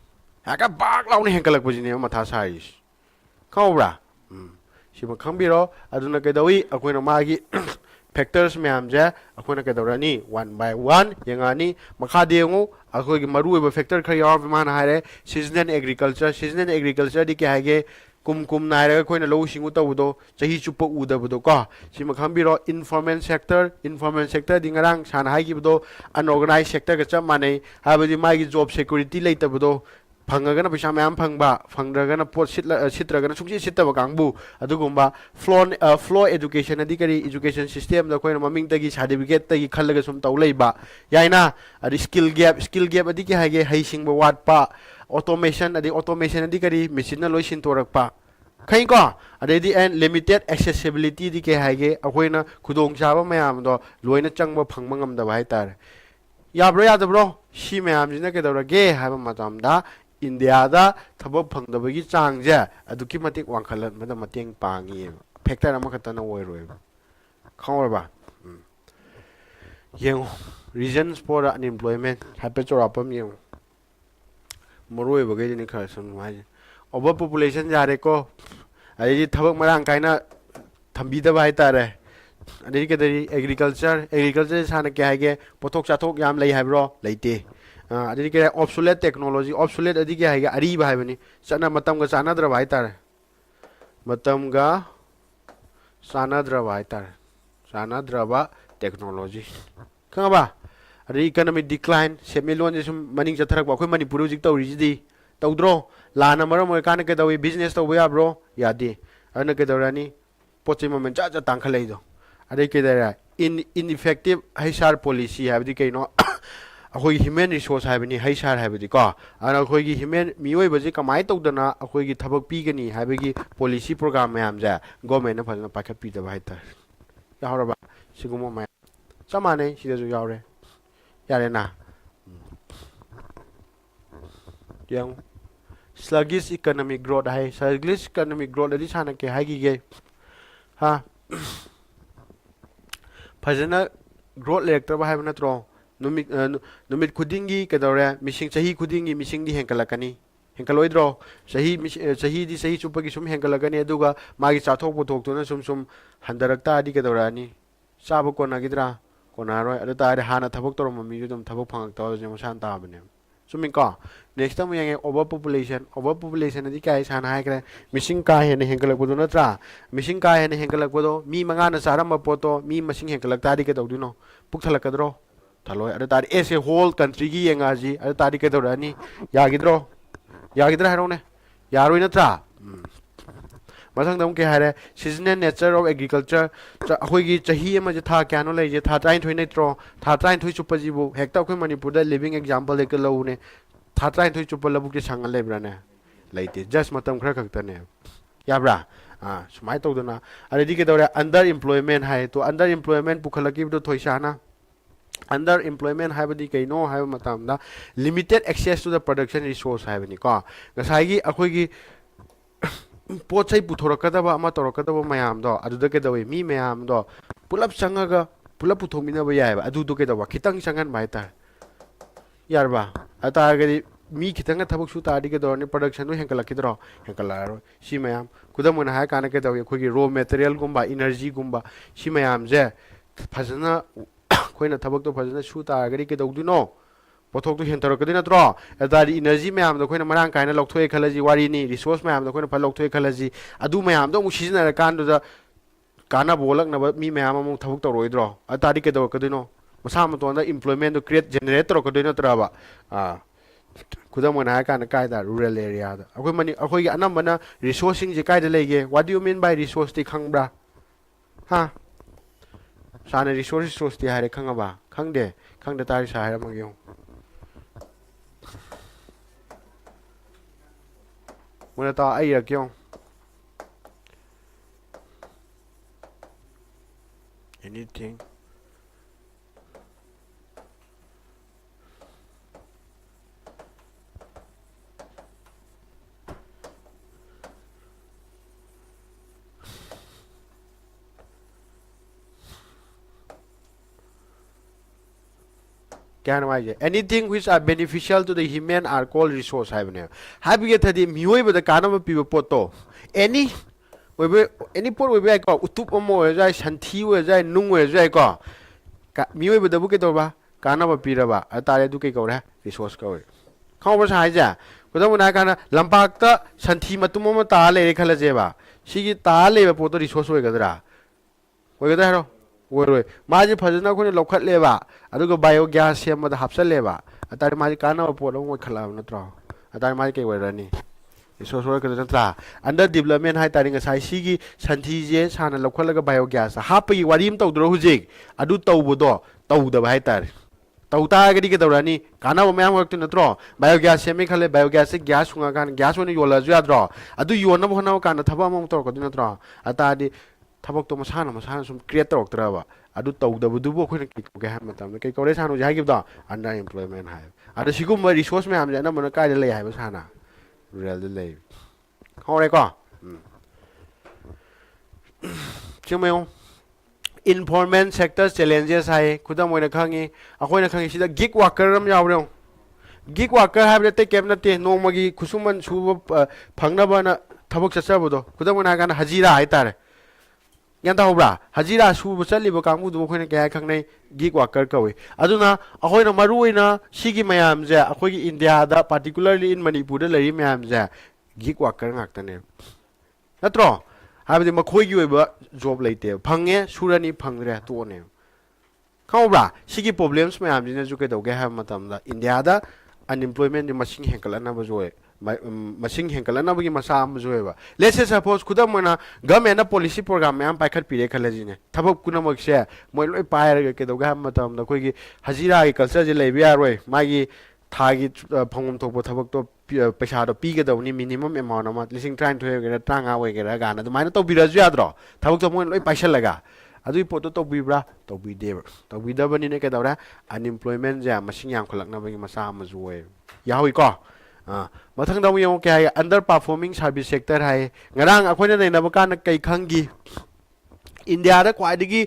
haka bak laune hengkalak pajine matha sais khawra siba khambiro aduna kedawi akoina magi factors mayam je akoina kedawrani one by one yengani makha dengu akoi gi maru eba factor khari yaw man haire seasonal agriculture di ke hage kum naira koina low singu tawdo chahi chupa udabdo ko sima khambiro informal sector dingarang san hai gibdo unorganized sector ga cha mane habadi magi job security leitabdo phangagana paisa mayam phangba phangragana pot sitragana sungsi sitaba kangbu adugumba flow education adi kari education system da koina maming tagi certificate tagi khallaga sum tawleiba yaina adi skill gap adi ki hage haisingba watpa automation adi kari machine na loisin torakpa khain ko adi and limited accessibility di ke hage akoina khudong chaba mayam do loina changba phangma ngam da bai tar yabro yadabro shi mayam jina ke dawrage haba matam da India da thabak phangdabagi changje aduki matik wangkhalan mada mateng pangi factor ama khatana oiroi khawrba yeng reasons for unemployment hapechorapam yeng moroi bagai ni khasan mai overpopulation jare ko ai thabak marang kaina thambi da bai tare adiri ke dari agriculture sana ke hage pothok chathok yam lei haibro leite adiri ke obsolete technology obsolete adi ke hage ari bai bani chana matam ga chana dra bai tare matam ga chana dra bai tare chana dra ba technology khaba adiri economic decline semilon jesum maning chatharak ba khoi manipur jik tawri ji tawdro lana maram moy kana ke dawi business to boya bro yadi ana ke dawrani pochi moment cha tangkhalai do adai ke dara ineffective haisar policy habdi ke no akhoi human resource habni haisar habdi ko ana akhoi gi human mioi baji kamai tawdana akhoi gi thabak pi gani habgi policy program mayam ja government na phajna pakhat pi da bai ta yahora ba sigumo ma chamane sida ju yawre yare na yang sluggish economic growth hai sluggish economic growth adi sana ke hagi ge ha phajana growth lector ba hai natro numit khudingi ke dore missing chahi khudingi missing di henkalakani henkaloi chahi di chupagi sum henkalakani aduga magi chathok pothok to na sum handarakta adi ke dorani chaba kona gidra kona roi adu ta hana thabok torom mi ju dum thabok phangak taw je mosan ta bane sumi ko next time yang overpopulation adi kai sana hai kre missing ka he ne hengalak bodo natra missing ka he ne hengalak bodo mi manga na saram poto mi missing hengalak ta di ke dawdu no puk thalak kadro thaloi adu ta as a whole country gi yenga ji adu ta di ke dawrani yagidra haro ne yaroi natra masang dam ke hare seasonal nature of agriculture akhoi gi chahi ma je tha kyano lai je tha train thoi netro tha train thoi chupa ji bu hekta khoi manipur da living example ek lo ne tha train thoi chupa labu ke sangal le brane laite just matam khra khakta ne ꯌꯥꯕ꯭ꯔꯥ ꯁꯨꯃꯥꯏꯅ ꯇꯧꯗꯅ ꯑꯗꯩꯗꯤ ꯀꯩꯗꯧꯔꯦ under employment ꯍꯥꯏ ꯇꯣ under employment ꯄꯨꯈꯠꯂꯛꯈꯤꯕꯗꯣ ꯊꯣꯏꯁꯥꯅ under employment ꯍꯥꯏꯕꯗꯤ ꯀꯩꯅꯣ ꯍꯥꯏꯕ ꯃꯇꯝꯗ limited access two ꯗ production resources ꯍꯥꯏꯕꯅꯤꯀꯣ ꯉꯁꯥꯏꯒꯤ ꯑꯩꯈꯣꯏꯒꯤ ꯄꯣꯠ ꯆꯩ ꯄꯨꯊꯣꯔꯛꯀꯗꯕ ꯑꯃ ꯇꯧꯔꯛꯀꯗꯕ ꯃꯌꯥꯝꯗꯣ ꯑꯗꯨꯗ ꯀꯩꯗꯧꯋꯤ ꯃꯤ ꯃꯌꯥꯝꯗꯣ ꯄꯨꯂꯞ ꯆꯪꯉꯒ ꯄꯨꯂꯞ ꯄꯨꯊꯣꯛꯃꯤꯟꯅꯕ ꯌꯥꯏꯑꯕ ꯑꯗꯨꯗꯣ ꯀꯩꯗꯧꯕ ꯈꯤꯇꯪ ꯆꯪꯍꯟꯕ ꯍꯥꯏꯇꯥꯔꯦ ꯌꯥꯔꯕ ꯑꯗꯨ ꯇꯥꯔꯒꯗꯤ ꯃꯤ ꯈꯤꯇꯪꯒ ꯊꯕꯛ ꯁꯨ ꯇꯥꯔꯗꯤ ꯀꯩꯗꯧꯔꯅꯤ ꯄ꯭ꯔꯗꯛꯁꯟꯗꯣ ꯍꯦꯟꯒꯠꯂꯛꯈꯤꯗ꯭ꯔꯣ ꯍꯦꯟꯒꯠꯂꯛꯑꯔꯣꯏ ꯁꯤ ꯃꯌꯥꯝ ꯈꯨꯗꯝ ꯑꯣꯏꯅ ꯍꯥꯏꯔ ꯀꯥꯟꯗ ꯀꯩꯗꯧꯏ ꯑꯩꯈꯣꯏꯒꯤ ꯔꯣ ꯃꯦꯇꯔꯤꯌꯦꯜꯒꯨꯝꯕ ꯏꯅꯔꯖꯤꯒꯨꯝꯕ ꯁꯤ ꯃꯌꯥꯝꯁꯦ ꯐꯖꯅ ꯑꯩꯈꯣꯏꯅ ꯊꯕꯛꯇꯣ ꯐꯖꯅ ꯁꯨ ꯇꯥꯔꯒꯗꯤ ꯀꯩꯗꯧꯗꯣꯏꯅꯣ ꯄꯣꯠꯊꯣꯛꯇꯣ ꯍꯦꯟꯊꯣꯔꯛꯀꯗꯣꯏ ꯅꯠꯇ꯭ꯔꯣ ꯑꯗꯨꯇꯥꯔꯗꯤ ꯏꯅꯔꯖꯤ ꯃꯌꯥꯝꯗꯣ ꯑꯩꯈꯣꯏꯅ ꯃꯔꯥꯡ ꯀꯥꯏꯅ ꯂꯧꯊꯣꯛꯑꯦ ꯈꯜꯂꯁꯤ ꯋꯥꯔꯤꯅꯤ ꯔꯤꯁꯣꯔꯁ ꯃꯌꯥꯝꯗꯣ ꯑꯩꯈꯣꯏꯅ ꯐꯖꯅ ꯂꯧꯊꯣꯛꯑꯦ ꯈꯜꯂꯁꯤ ꯑꯗꯨ ꯃꯌꯥꯝꯗꯣ ꯑꯃꯨꯛ ꯁꯤꯖꯤꯟꯅꯔꯀꯥꯟꯗꯨꯗ ꯀꯥꯟꯅꯕ ꯑꯣꯜꯂꯛꯅꯕ ꯃꯤ ꯃꯌꯥꯝ ꯑꯃꯨꯛ ꯊꯕꯛ ꯇꯧꯔꯛꯑꯣꯏꯗ꯭ꯔꯣ ꯑꯗꯨꯇꯥꯔꯗꯤ ꯀꯩꯗꯧꯔꯛꯀꯗꯣꯏꯅꯣ ꯃꯁꯥ ꯃꯇꯣꯟꯗ ꯏꯝꯄ꯭ꯂꯣꯏꯃꯦꯟꯗꯣ ꯖꯦꯅꯦꯔꯦꯠ ꯇꯧꯔꯛꯀꯗꯣꯏ ꯅꯠꯇ꯭ꯔꯕ ꯈꯨꯗꯝ ꯑꯣꯏꯅ ꯍꯥꯏꯔ ꯀꯥꯟꯗ ꯀꯥꯏꯗ ꯔꯨꯔꯦꯜ ꯑꯦꯔꯤꯌꯥꯗ ꯑꯩꯈꯣꯏꯒꯤ ꯑꯅꯝꯕꯅ ꯔꯤꯁꯣꯔꯁꯁꯤꯡꯁꯦ ꯀꯥꯏꯗ ꯂꯩꯒꯦ ꯋꯥꯠ ꯗꯨ ꯌꯨ ꯃꯤꯟ ꯕꯥꯏ ꯔꯤꯁꯣꯔꯁꯇꯤ ꯈꯪꯕ꯭ꯔꯥ ꯁꯥꯔꯅ ꯔꯤꯁꯣꯔꯁꯇꯤ ꯍꯥꯏꯔꯦ ꯈꯪꯉꯕ ꯈꯪꯗꯦ ꯈꯪꯗ ꯇꯥꯔꯗꯤ ꯁꯥꯔ ꯍꯥꯏꯔꯝꯃꯒꯦ ꯌꯦꯡꯉꯨ ꯃꯣꯏꯅ ꯇꯥꯎ ꯑꯩ ꯏꯔꯛꯀꯦ ꯌꯦꯡꯉꯨ anything ꯀꯌꯥꯅꯣ ꯍꯥꯏꯁꯦ anything which are beneficial to the human are called resource ꯍꯥꯏꯕꯅꯦꯕ ꯍꯥꯏꯕꯒꯤ ꯊꯗꯤ ꯃꯤꯑꯣꯏꯕꯗ ꯀꯥꯟꯅꯕ ꯄꯤꯕ ꯄꯣꯠꯇꯣ ꯑꯦꯅꯤ ꯑꯣꯏꯕ ꯑꯦꯅꯤ ꯄꯣꯠ ꯑꯣꯏꯕ ꯌꯥꯏꯀꯣ ꯎꯇꯨꯞ ꯑꯃ ꯑꯣꯏꯔꯁꯨ ꯌꯥꯏ ꯁꯟꯊꯤ ꯑꯣꯏꯔꯁꯨ ꯌꯥꯏ ꯅꯨꯡ ꯑꯣꯏꯔꯁꯨ ꯌꯥꯏꯀꯣ ꯃꯤꯑꯣꯏꯕꯗꯕꯨ ꯀꯩꯗꯧꯕ ꯀꯥꯟꯅꯕ ꯄꯤꯔꯕ ꯑꯗꯨꯇꯥꯔꯦ ꯑꯗꯨ ꯀꯩ ꯀꯧꯔꯦ ꯔꯤꯁꯣꯔꯁ ꯀꯧꯔꯦ ꯈꯪꯕ꯭ꯔꯥ ꯁꯥ ꯍꯥꯏꯁꯦ ꯈꯨꯗꯝ ꯑꯣꯏꯅ ꯍꯥꯏꯔ ꯀꯥꯟꯗ ꯂꯝꯄꯥꯛꯇ ꯁꯟꯊꯤ ꯃꯇꯨꯝ ꯑꯃ ꯇꯥꯔ ꯂꯩꯔꯦ ꯈꯜꯂꯁꯦꯕ ꯁꯤꯒꯤ ꯇꯥꯔ ꯂꯩꯕ ꯄꯣꯠꯇꯣ ꯔꯤꯁꯣꯔꯁ ꯑꯣꯏꯒꯗ꯭ꯔꯥ ꯑꯣꯏꯒꯗ꯭ꯔꯥ ꯍꯥꯏꯔꯣ ꯑꯣꯏꯔꯣꯏ ꯃꯥꯁꯦ ꯐꯖꯅ ꯑꯩꯈꯣꯏꯅ ꯂꯧꯈꯠꯂꯦꯕ ꯑꯗꯨꯒ ꯕꯥꯏꯑꯣꯒ꯭ꯌꯥꯁ ꯁꯦꯝꯕꯗ ꯍꯥꯞꯆꯜꯂꯦꯕ ꯑꯗꯨꯇꯥꯔꯗꯤ ꯃꯥꯁꯤ ꯀꯥꯟꯅꯕ ꯄꯣꯠ ꯑꯃ ꯑꯣꯏꯈꯠꯂꯛꯑꯕ ꯅꯠꯇ꯭ꯔꯣ ꯑꯗꯨꯇꯥꯔꯗꯤ ꯃꯥꯁꯤ ꯀꯩ ꯑꯣꯏꯔꯅꯤ ꯔꯤꯁꯣꯔꯁ ꯑꯣꯏꯔꯛꯀꯗꯣꯏ ꯅꯠꯇ꯭ꯔꯥ ꯑꯟꯗꯔ ꯗꯤꯕꯂꯞꯃꯦꯟ ꯍꯥꯏꯇꯥꯔꯦ ꯉꯁꯥꯏ ꯁꯤꯒꯤ ꯁꯟꯊꯤꯁꯦ ꯁꯥꯟꯅ ꯂꯧꯈꯠꯂꯒ ꯕꯥꯏꯑꯣꯒ꯭ꯌꯥꯁꯇ ꯍꯥꯞꯄꯒꯤ ꯋꯥꯔꯤ ꯑꯃ ꯇꯧꯗ꯭ꯔꯣ ꯍꯧꯖꯤꯛ ꯑꯗꯨ ꯇꯧꯕꯗꯣ ꯇꯧꯗꯕ ꯍꯥꯏꯇꯥꯔꯦ ꯇꯧ ꯇꯥꯔꯒꯗꯤ ꯀꯩꯗꯧꯔꯅꯤ ꯀꯥꯟꯅꯕ ꯃꯌꯥꯝ ꯑꯣꯏꯔꯛꯇꯣꯏ ꯅꯠꯇ꯭ꯔꯣ ꯕꯥꯏꯑꯣꯒ꯭ꯌꯥꯁ ꯁꯦꯝꯃꯦ ꯈꯜꯂꯦ ꯕꯥꯏꯑꯣꯒ꯭ꯌꯥꯁꯁꯦ ꯒ꯭ꯌꯥꯁ ꯁꯨꯡꯉꯀꯥꯟꯗ ꯒ꯭ꯌꯥꯁ ꯑꯣꯏꯅ ꯌꯣꯜꯂꯁꯨ ꯌꯥꯗ꯭ꯔꯣ ꯑꯗꯨ ꯌꯣꯟꯅꯕ ꯍꯣꯠꯅꯕ ꯀꯥꯟꯗ ꯊꯕꯛ ꯑꯃꯃꯨꯛ ꯇꯧꯔꯛꯀꯗꯣꯏ ꯅꯠꯇ꯭ꯔꯣ ꯑꯗꯨꯇꯥꯔꯗꯤ ꯊꯕꯛꯇꯣ ꯃꯁꯥꯅ ꯁꯨꯝ ꯀ꯭रिꯌꯦꯠ ꯇꯧꯔꯛꯇ꯭ꯔꯕ ꯑꯗꯨ ꯇꯧꯗꯕꯗꯨꯕꯨ ꯑꯩꯈꯣꯏꯅ ꯀꯩ ꯀꯧꯒꯦ ꯍꯥꯏꯕ ꯃꯇꯝꯗ ꯀꯩ ꯀꯧꯔꯦ ꯁꯥꯔꯅ ꯍꯧꯖꯤꯛ ꯍꯥꯏꯈꯤꯕꯗꯣ ꯑꯟꯗꯔ ꯏꯝꯄ꯭ꯂꯣꯏꯃꯦꯟ ꯍꯥꯏꯕ ꯑꯗꯣ ꯁꯤꯒꯨꯝꯕ ꯔꯤꯁꯣꯔꯁ ꯃꯌꯥꯝꯁꯦ ꯑꯅꯝꯕꯅ ꯀꯥꯏꯗ ꯂꯩ ꯍꯥꯏꯕ ꯁꯥꯔꯅ ꯔꯨꯔꯦꯜꯗ ꯂꯩ ꯈꯪꯍꯧꯔꯦꯀꯣ ꯆꯨꯝꯃꯦ ꯏꯟꯐꯣꯔꯃꯦꯜ ꯁꯦꯛꯇꯔ ꯆꯦꯂꯦꯟꯖꯦꯁ ꯍꯥꯏꯌꯦ ꯈꯨꯗꯝ ꯑꯣꯏꯅ ꯈꯪꯉꯤ ꯑꯩꯈꯣꯏꯅ ꯈꯪꯉꯤ ꯁꯤꯗ ꯒꯤꯛ ꯋꯥꯀꯔ ꯑꯃ ꯌꯥꯎꯔꯦ ꯒꯤꯛ ꯋꯥꯀꯔ ꯍꯥꯏꯕꯗꯤ ꯑꯇꯩ ꯀꯩꯝ ꯅꯠꯇꯦ ꯅꯣꯡꯃꯒꯤ ꯈꯨꯠꯁꯨꯃꯟ ꯁꯨꯕ ꯐꯪꯅꯕꯅ ꯊꯕꯛ ꯆꯠꯆꯕꯗꯣ ꯈꯨꯗꯝ ꯑꯣꯏꯅ ꯍꯥꯏꯔ ꯀꯥꯟꯗ ꯍꯖꯤꯔꯥ ꯍꯥꯏꯇꯥꯔꯦ ꯒ꯭ꯌꯥꯟ ꯇꯥꯍꯧꯕ꯭ꯔꯥ ꯍꯖꯤꯔꯥ ꯁꯨꯕ ꯆꯠꯂꯤꯕ ꯀꯥꯡꯕꯨꯗꯨꯕꯨ ꯑꯩꯈꯣꯏꯅ ꯀꯩ ꯍꯥꯏ ꯈꯪꯅꯩ ꯒꯤꯛ ꯋꯥꯀꯔ ꯀꯧꯏ ꯑꯗꯨꯅ ꯑꯩꯈꯣꯏꯅ ꯃꯔꯨꯑꯣꯏꯅ ꯁꯤꯒꯤ ꯃꯌꯥꯝꯁꯦ ꯑꯩꯈꯣꯏꯒꯤ ꯏꯟꯗꯤꯌꯥꯗ ꯄꯥꯔꯇꯤꯀꯨꯂꯔꯂꯤ ꯏꯟ ꯃꯅꯤꯄꯨꯔꯗ ꯂꯩꯔꯤꯕ ꯃꯌꯥꯝꯁꯦ ꯒꯤꯛ ꯋꯥꯀꯔ ꯉꯥꯛꯇꯅꯦꯕ ꯅꯠꯇ꯭ꯔꯣ ꯍꯥꯏꯕꯗꯤ ꯃꯈꯣꯏꯒꯤ ꯑꯣꯏꯕ ꯖꯣꯕ ꯂꯩꯇꯦꯕ ꯐꯪꯉꯦ ꯁꯨꯔꯅꯤ ꯐꯪꯗ꯭ꯔꯦ ꯇꯣꯛꯑꯅꯦꯕ ꯈꯪꯍꯧꯕ꯭ꯔꯥ ꯁꯤꯒꯤ ꯄ꯭ꯔꯣꯕ꯭ꯂꯦꯝꯁ ꯃꯌꯥꯝꯁꯤꯅꯁꯨ ꯀꯩꯗꯧꯒꯦ ꯍꯥꯏꯕ ꯃꯇꯝꯗ ꯏꯟꯗꯤꯌꯥꯗ ꯑꯟꯏꯝꯄ꯭ꯂꯣꯏꯃꯦꯟꯁꯦ ꯃꯁꯤꯡ ꯍꯦꯟꯒꯠꯂꯛꯅꯕꯁꯨ ꯑꯣꯏ ꯃꯁꯤꯡ ꯍꯦꯟꯒꯠꯂꯛꯅꯕꯒꯤ ꯃꯆꯥꯛ ꯑꯃꯁꯨ ꯑꯣꯏꯕ ꯂꯦꯠꯁꯦ ꯁꯄꯣꯁ ꯈꯨꯗꯝ ꯑꯣꯏꯅ ꯒꯃꯦꯟꯅ ꯄꯣꯂꯤꯁꯤ ꯄ꯭ꯔꯣꯒ꯭ꯔꯥꯝ ꯃꯌꯥꯝ ꯄꯥꯏꯈꯠꯄꯤꯔꯦ ꯈꯜꯂꯁꯤꯅꯦ ꯊꯕꯛ ꯄꯨꯝꯅꯃꯛꯁꯦ ꯃꯣꯏ ꯂꯣꯏ ꯄꯥꯏꯔꯒ ꯀꯩꯗꯧꯒꯦ ꯍꯥꯏꯕ ꯃꯇꯝꯗ ꯑꯩꯈꯣꯏꯒꯤ ꯍꯖꯤꯔꯥꯒꯤ ꯀꯜꯆꯔꯁꯦ ꯂꯩꯕ ꯌꯥꯔꯣꯏ ꯃꯥꯒꯤ ꯊꯥꯒꯤ ꯐꯪꯐꯝ ꯊꯣꯛꯄ ꯊꯕꯛꯇꯣ ꯄꯩꯁꯥꯗꯣ ꯄꯤꯒꯗꯕꯅꯤ ꯃꯤꯅꯤꯃꯝ ꯑꯦꯃꯥꯎꯟ ꯑꯃ ꯂꯤꯁꯤꯡ 23 ꯑꯣꯏꯒꯦꯔꯥ 25 ꯑꯣꯏꯒꯦꯔꯥ ꯀꯥꯟꯅ ꯑꯗꯨꯃꯥꯏꯅ ꯇꯧꯕꯤꯔꯁꯨ ꯌꯥꯗ꯭ꯔꯣ ꯊꯕꯛꯇꯣ ꯃꯣꯏꯅ ꯂꯣꯏ ꯄꯥꯏꯁꯜꯂꯒ ꯑꯗꯨꯒꯤ ꯄꯣꯠꯇꯣ ꯇꯧꯕꯤꯕ꯭ꯔꯥ ꯇꯧꯕꯤꯗꯦꯕ ꯇꯧꯕꯤꯗꯕꯅꯤꯅ ꯀꯩꯗꯧꯔꯦ ꯑꯟꯏꯝꯄ꯭ꯂꯣꯏꯃꯦꯟꯁꯦ ꯃꯁꯤꯡ ꯌꯥꯝꯈꯠꯂꯛꯅꯕꯒꯤ ꯃꯆꯥꯛ ꯑꯃꯁꯨ ꯑꯣꯏ ꯌꯥꯎꯏꯀꯣ ꯃꯊꯪꯗ ꯑꯃꯨꯛ ꯌꯦꯡꯉꯨ ꯀꯩ ꯍꯥꯏꯒꯦ ꯑꯟꯗꯔ ꯄꯥꯔꯐꯣꯔꯃꯤꯡ ꯁꯥꯔꯚꯤꯁ ꯁꯦꯛꯇꯔ ꯍꯥꯏꯌꯦ ꯉꯔꯥꯡ ꯑꯩꯈꯣꯏꯅ ꯅꯩꯅꯕ ꯀꯥꯟꯗ ꯀꯩ ꯈꯪꯈꯤ ꯏꯟꯗꯤꯌꯥꯗ ꯈ꯭ꯋꯥꯏꯗꯒꯤ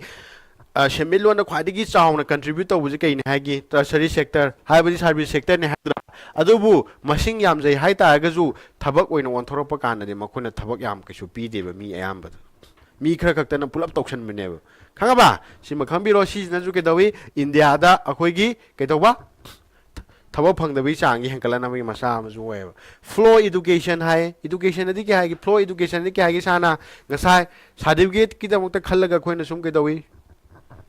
ꯁꯦꯟꯃꯤꯠꯂꯣꯟꯗ ꯈ꯭ꯋꯥꯏꯗꯒꯤ ꯆꯥꯎꯅ ꯀꯟꯇ꯭ꯔꯤꯕ꯭ꯌꯨꯠ ꯇꯧꯕꯁꯤ ꯀꯩꯅꯤ ꯍꯥꯏꯒꯤ ꯇꯔꯁꯔꯤ ꯁꯦꯛꯇꯔ ꯍꯥꯏꯕꯗꯤ ꯁꯥꯔꯚꯤꯁ ꯁꯦꯛꯇꯔꯅꯤ ꯍꯥꯏꯗ꯭ꯔꯥ ꯑꯗꯨꯕꯨ ꯃꯁꯤꯡ ꯌꯥꯝꯖꯩ ꯍꯥꯏꯇꯥꯔꯒꯁꯨ ꯊꯕꯛ ꯑꯣꯏꯅ ꯑꯣꯟꯊꯣꯔꯛꯄ ꯀꯥꯟꯗꯗꯤ ꯃꯈꯣꯏꯅ ꯊꯕꯛ ꯌꯥꯝ ꯀꯩꯁꯨ ꯄꯤꯗꯦꯕ ꯃꯤ ꯑꯌꯥꯝꯕꯗ ꯃꯤ ꯈꯔ ꯈꯛꯇꯅ ꯄꯨꯂꯞ ꯇꯧꯁꯟꯕꯅꯦꯕ ꯈꯪꯉꯕ ꯁꯤꯃ ꯈꯪꯕꯤꯔꯣ ꯁꯤꯁꯤꯅꯁꯨ ꯀꯩꯗꯧꯏ ꯏꯟꯗꯤꯌꯥꯗ ꯑꯩꯈꯣꯏꯒꯤ ꯀꯩꯗꯧꯕ ꯊꯕꯛ ꯐꯪꯗꯕꯒꯤ ꯆꯥꯡꯒꯤ ꯍꯦꯟꯒꯠꯂꯛꯅꯕꯒꯤ ꯃꯆꯥ ꯑꯃꯁꯨ ꯑꯣꯏꯌꯦꯕ ꯐ꯭ꯂꯣ ꯏꯗꯨꯀꯦꯁꯟ ꯍꯥꯏ ꯏꯗꯨꯀꯦꯁꯟꯗꯗꯤ ꯀꯩ ꯍꯥꯏꯒꯦ ꯐ꯭ꯂꯣ ꯏꯗꯨꯀꯦꯁꯟꯗꯤ ꯀꯩ ꯍꯥꯏꯒꯦ ꯁꯥꯔꯅ ꯉꯁꯥꯏ ꯁꯥꯔꯇꯤꯐꯤꯀꯦꯠꯀꯤꯗꯃꯛꯇ ꯈꯜꯂꯒ ꯑꯩꯈꯣꯏꯅ ꯁꯨꯝ ꯀꯩꯗꯧꯏ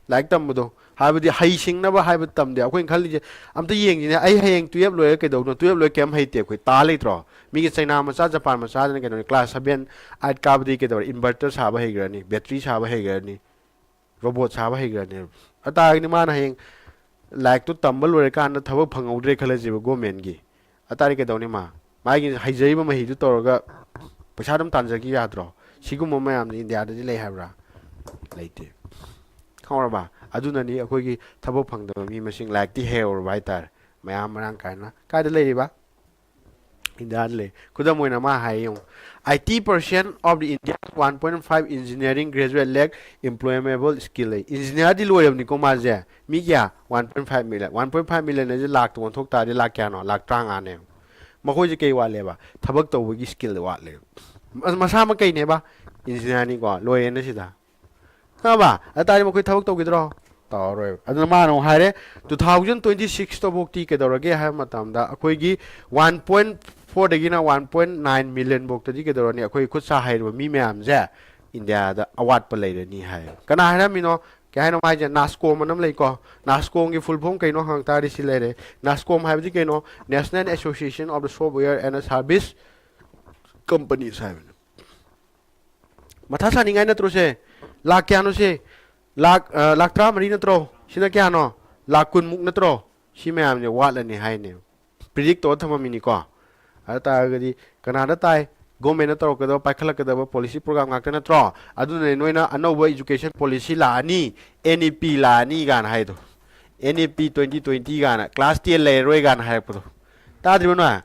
ꯂꯥꯏꯔꯤꯛ ꯇꯝꯕꯗꯣ ꯍꯥꯏꯕꯗꯤ ꯍꯩꯁꯤꯡꯅꯕ ꯍꯥꯏꯕ ꯇꯝꯗꯦ ꯑꯩꯈꯣꯏꯅ ꯈꯜꯂꯤꯁꯦ ꯑꯝꯇ ꯌꯦꯡꯁꯤꯅꯦ ꯑꯩ ꯍꯌꯦꯡ ꯇꯨꯌꯦꯜꯞ ꯂꯣꯏꯔꯒ ꯀꯩꯗꯧꯅꯣ ꯇꯨꯌꯦꯜꯞ ꯂꯣꯏꯔ ꯀꯩꯝ ꯍꯩꯇꯦ ꯑꯩꯈꯣꯏ ꯇꯥ ꯂꯩꯇ꯭ꯔꯣ ꯃꯤꯒꯤ ꯆꯩꯅꯥ ꯃꯆꯥ ꯖꯄꯥꯟ ꯃꯆꯥꯗꯅ ꯀꯩꯗꯧꯅꯤ ꯀ꯭ꯂꯥꯁ 7 8 ꯀꯥꯕꯗꯤ ꯀꯩꯗꯧꯔꯦ ꯏꯟꯚꯔꯇꯔ ꯁꯥꯕ ꯍꯩꯈ꯭ꯔꯅꯤ ꯕꯦꯇ꯭ꯔꯤ ꯁꯥꯕ ꯍꯩꯈ꯭ꯔꯅꯤ ꯔꯣꯕꯣꯠ ꯁꯥꯕ ꯍꯩꯈ꯭ꯔꯅꯤ ꯑꯇꯥꯔꯒꯗꯤ ꯃꯥꯅ ꯍꯌꯦꯡ ꯂꯥꯏꯔꯤꯛꯇꯨ ꯇꯝꯕ ꯂꯣꯏꯔꯀꯥꯟꯗ ꯊꯕꯛ ꯐꯪꯍꯧꯗ꯭ꯔꯦ ꯈꯜꯂꯁꯦꯕ ꯒꯣꯔꯃꯦꯟꯒꯤ ꯑꯇꯥꯔꯗꯤ ꯀꯩꯗꯧꯅꯤ ꯃꯥꯒꯤ ꯍꯩꯖꯔꯤꯕ ꯃꯍꯩꯗꯨ ꯇꯧꯔꯒ ꯄꯩꯁꯥ ꯑꯗꯨꯝ ꯇꯥꯟꯖꯈꯤ ꯌꯥꯗ꯭ꯔꯣ ꯁꯤꯒꯨꯝꯕ ꯃꯌꯥꯝꯁꯦ ꯏꯟꯗꯤꯌꯥꯗꯗꯤ ꯂꯩ ꯍꯥꯏꯕ꯭ꯔꯥ ꯂꯩꯇꯦ ꯈꯪꯔꯕ ꯑꯗꯨꯅꯅꯤ ꯑꯩꯈꯣꯏꯒꯤ ꯊꯕꯛ ꯐꯪꯗꯕ ꯃꯤ ꯃꯁꯤꯡ ꯂꯥꯏꯔꯤꯛꯇꯤ ꯍꯩꯍꯧꯔꯕ ꯍꯥꯏꯇꯥꯔꯦ ꯃꯌꯥꯝ ꯃꯔꯥꯡ ꯀꯥꯏꯅ ꯀꯥꯏꯗ ꯂꯩꯔꯤꯕ ꯏꯟꯗꯤꯌꯥꯗ ꯂꯩ ꯈꯨꯗꯝ ꯑꯣꯏꯅ ꯃꯥ ꯍꯥꯏ ꯌꯦꯡꯉꯨ 80% of the India 1.5 engineering graduate lack employable skill ꯂꯩ ꯏꯟꯖꯤꯅꯤꯌꯥꯔꯗꯤ ꯂꯣꯏꯔꯕꯅꯤꯀꯣ ꯃꯥꯁꯦ ꯃꯤ ꯀꯌꯥ 1.5 million 1.5 million ꯍꯥꯏꯁꯦ ꯂꯥꯛꯇ ꯑꯣꯟꯊꯣꯛ ꯇꯥꯔꯗꯤ ꯂꯥꯛ ꯀꯌꯥꯅꯣ ꯂꯥꯛ 35ꯅꯦ ꯃꯈꯣꯏꯁꯦ ꯀꯩ ꯋꯥꯠꯂꯦꯕ ꯊꯕꯛ ꯇꯧꯕꯒꯤ ꯁ꯭ꯀꯤꯜ ꯋꯥꯠꯂꯦꯕ ꯃꯁꯥꯃꯛ ꯀꯩꯅꯦꯕ ꯏꯟꯖꯤꯅꯤꯌꯥꯔꯅꯤꯀꯣ ꯂꯣꯏꯔꯦꯅ ꯁꯤꯗ ꯈꯪꯉꯕ ꯑꯗꯨꯇꯥꯔꯗꯤ ꯃꯈꯣꯏ ꯊꯕꯛ ꯇꯧꯈꯤꯗ꯭ꯔꯣ ꯇꯧꯔꯔꯣꯏꯕ ꯑꯗꯨꯅ ꯃꯥꯅ ꯑꯃꯨꯛ ꯍꯥꯏꯔꯦ 2026ꯇꯐꯥꯎꯗꯤ ꯀꯩꯗꯧꯔꯒꯦ ꯍꯥꯏꯕ ꯃꯇꯝꯗ ꯑꯩꯈꯣꯏꯒꯤ 1.4 ꯗꯒꯤꯅ 1.9 ꯃꯤꯂꯤꯌꯟ ꯐꯥꯎꯇꯗꯤ ꯀꯩꯗꯧꯔꯅꯤ ꯑꯩꯈꯣꯏ ꯈꯨꯠ ꯁꯥ ꯍꯩꯔꯕ ꯃꯤ ꯃꯌꯥꯝꯁꯦ ꯏꯟꯗꯤꯌꯥꯗ ꯑꯋꯥꯠꯄ ꯂꯩꯔꯅꯤ ꯍꯥꯏ ꯀꯅꯥ ꯍꯥꯏꯔꯝꯃꯤꯅꯣ ꯀꯩ ꯍꯥꯏꯅꯣ ꯍꯥꯏꯁꯦ ꯅꯥꯁꯀꯣꯝ ꯑꯅ ꯂꯩꯀꯣ ꯅꯥꯁꯀꯣꯝꯒꯤ ꯐꯨꯜ ꯐꯣꯝ ꯀꯩꯅꯣ ꯍꯪ ꯇꯥꯔꯗꯤ ꯁꯤ ꯂꯩꯔꯦ ꯅꯥꯁꯀꯣꯝ ꯍꯥꯏꯕꯗꯤ ꯀꯩꯅꯣ national association of the software and service companies ꯍꯥꯏꯕꯅꯤ ꯃꯊꯥ ꯁꯥꯅꯤꯡꯉꯥꯏ ꯅꯠꯇ꯭ꯔꯣ ꯁꯦ ꯂꯥꯛ ꯀꯌꯥꯅꯣ ꯁꯦ ꯂꯥꯛ 13 ꯅꯠꯇ꯭ꯔꯣ ꯁꯤꯅ ꯀꯌꯥꯅꯣ ꯂꯥꯛ 10 ꯅꯠꯇ꯭ꯔꯣ ꯁꯤ ꯃꯌꯥꯝꯁꯦ ꯋꯥꯠꯂꯅꯤ ꯍꯥꯏꯅꯦ ꯄ꯭ꯔꯤꯗꯤꯛ ꯇꯧꯔ ꯊꯝꯃꯝꯃꯤꯅꯤꯀꯣ ꯑꯗꯨ ꯇꯥꯔꯒꯗꯤ ꯀꯅꯥꯗ ꯇꯥꯏ ꯒꯣꯔꯃꯦꯟꯅ ꯇꯧꯔꯛꯀꯗꯕ ꯄꯥꯏꯈꯠꯂꯛꯀꯗꯕ ꯄꯣꯂꯤꯁꯤ ꯄ꯭ꯔꯣꯒ꯭ꯔꯥꯝ ꯉꯥꯛꯇ ꯅꯠꯇ꯭ꯔꯣ ꯑꯗꯨꯅ ꯅꯣꯏꯅ ꯑꯅꯧꯕ ꯏꯖꯨꯀꯦꯁꯟ ꯄꯣꯂꯤꯁꯤ ꯂꯥꯛꯑꯅꯤ NEP ꯂꯥꯛꯑꯅꯤ ꯀꯥꯏꯅ ꯍꯥꯏꯗꯣ NEP 2020 ꯀꯥꯏꯅ ꯀ꯭ꯂꯥꯁ 10 ꯂꯩꯔꯔꯣꯏ ꯀꯥꯏꯅ ꯍꯥꯏꯔꯛꯄꯗꯣ ꯇꯥꯗ꯭ꯔꯤꯕ ꯅꯣꯏ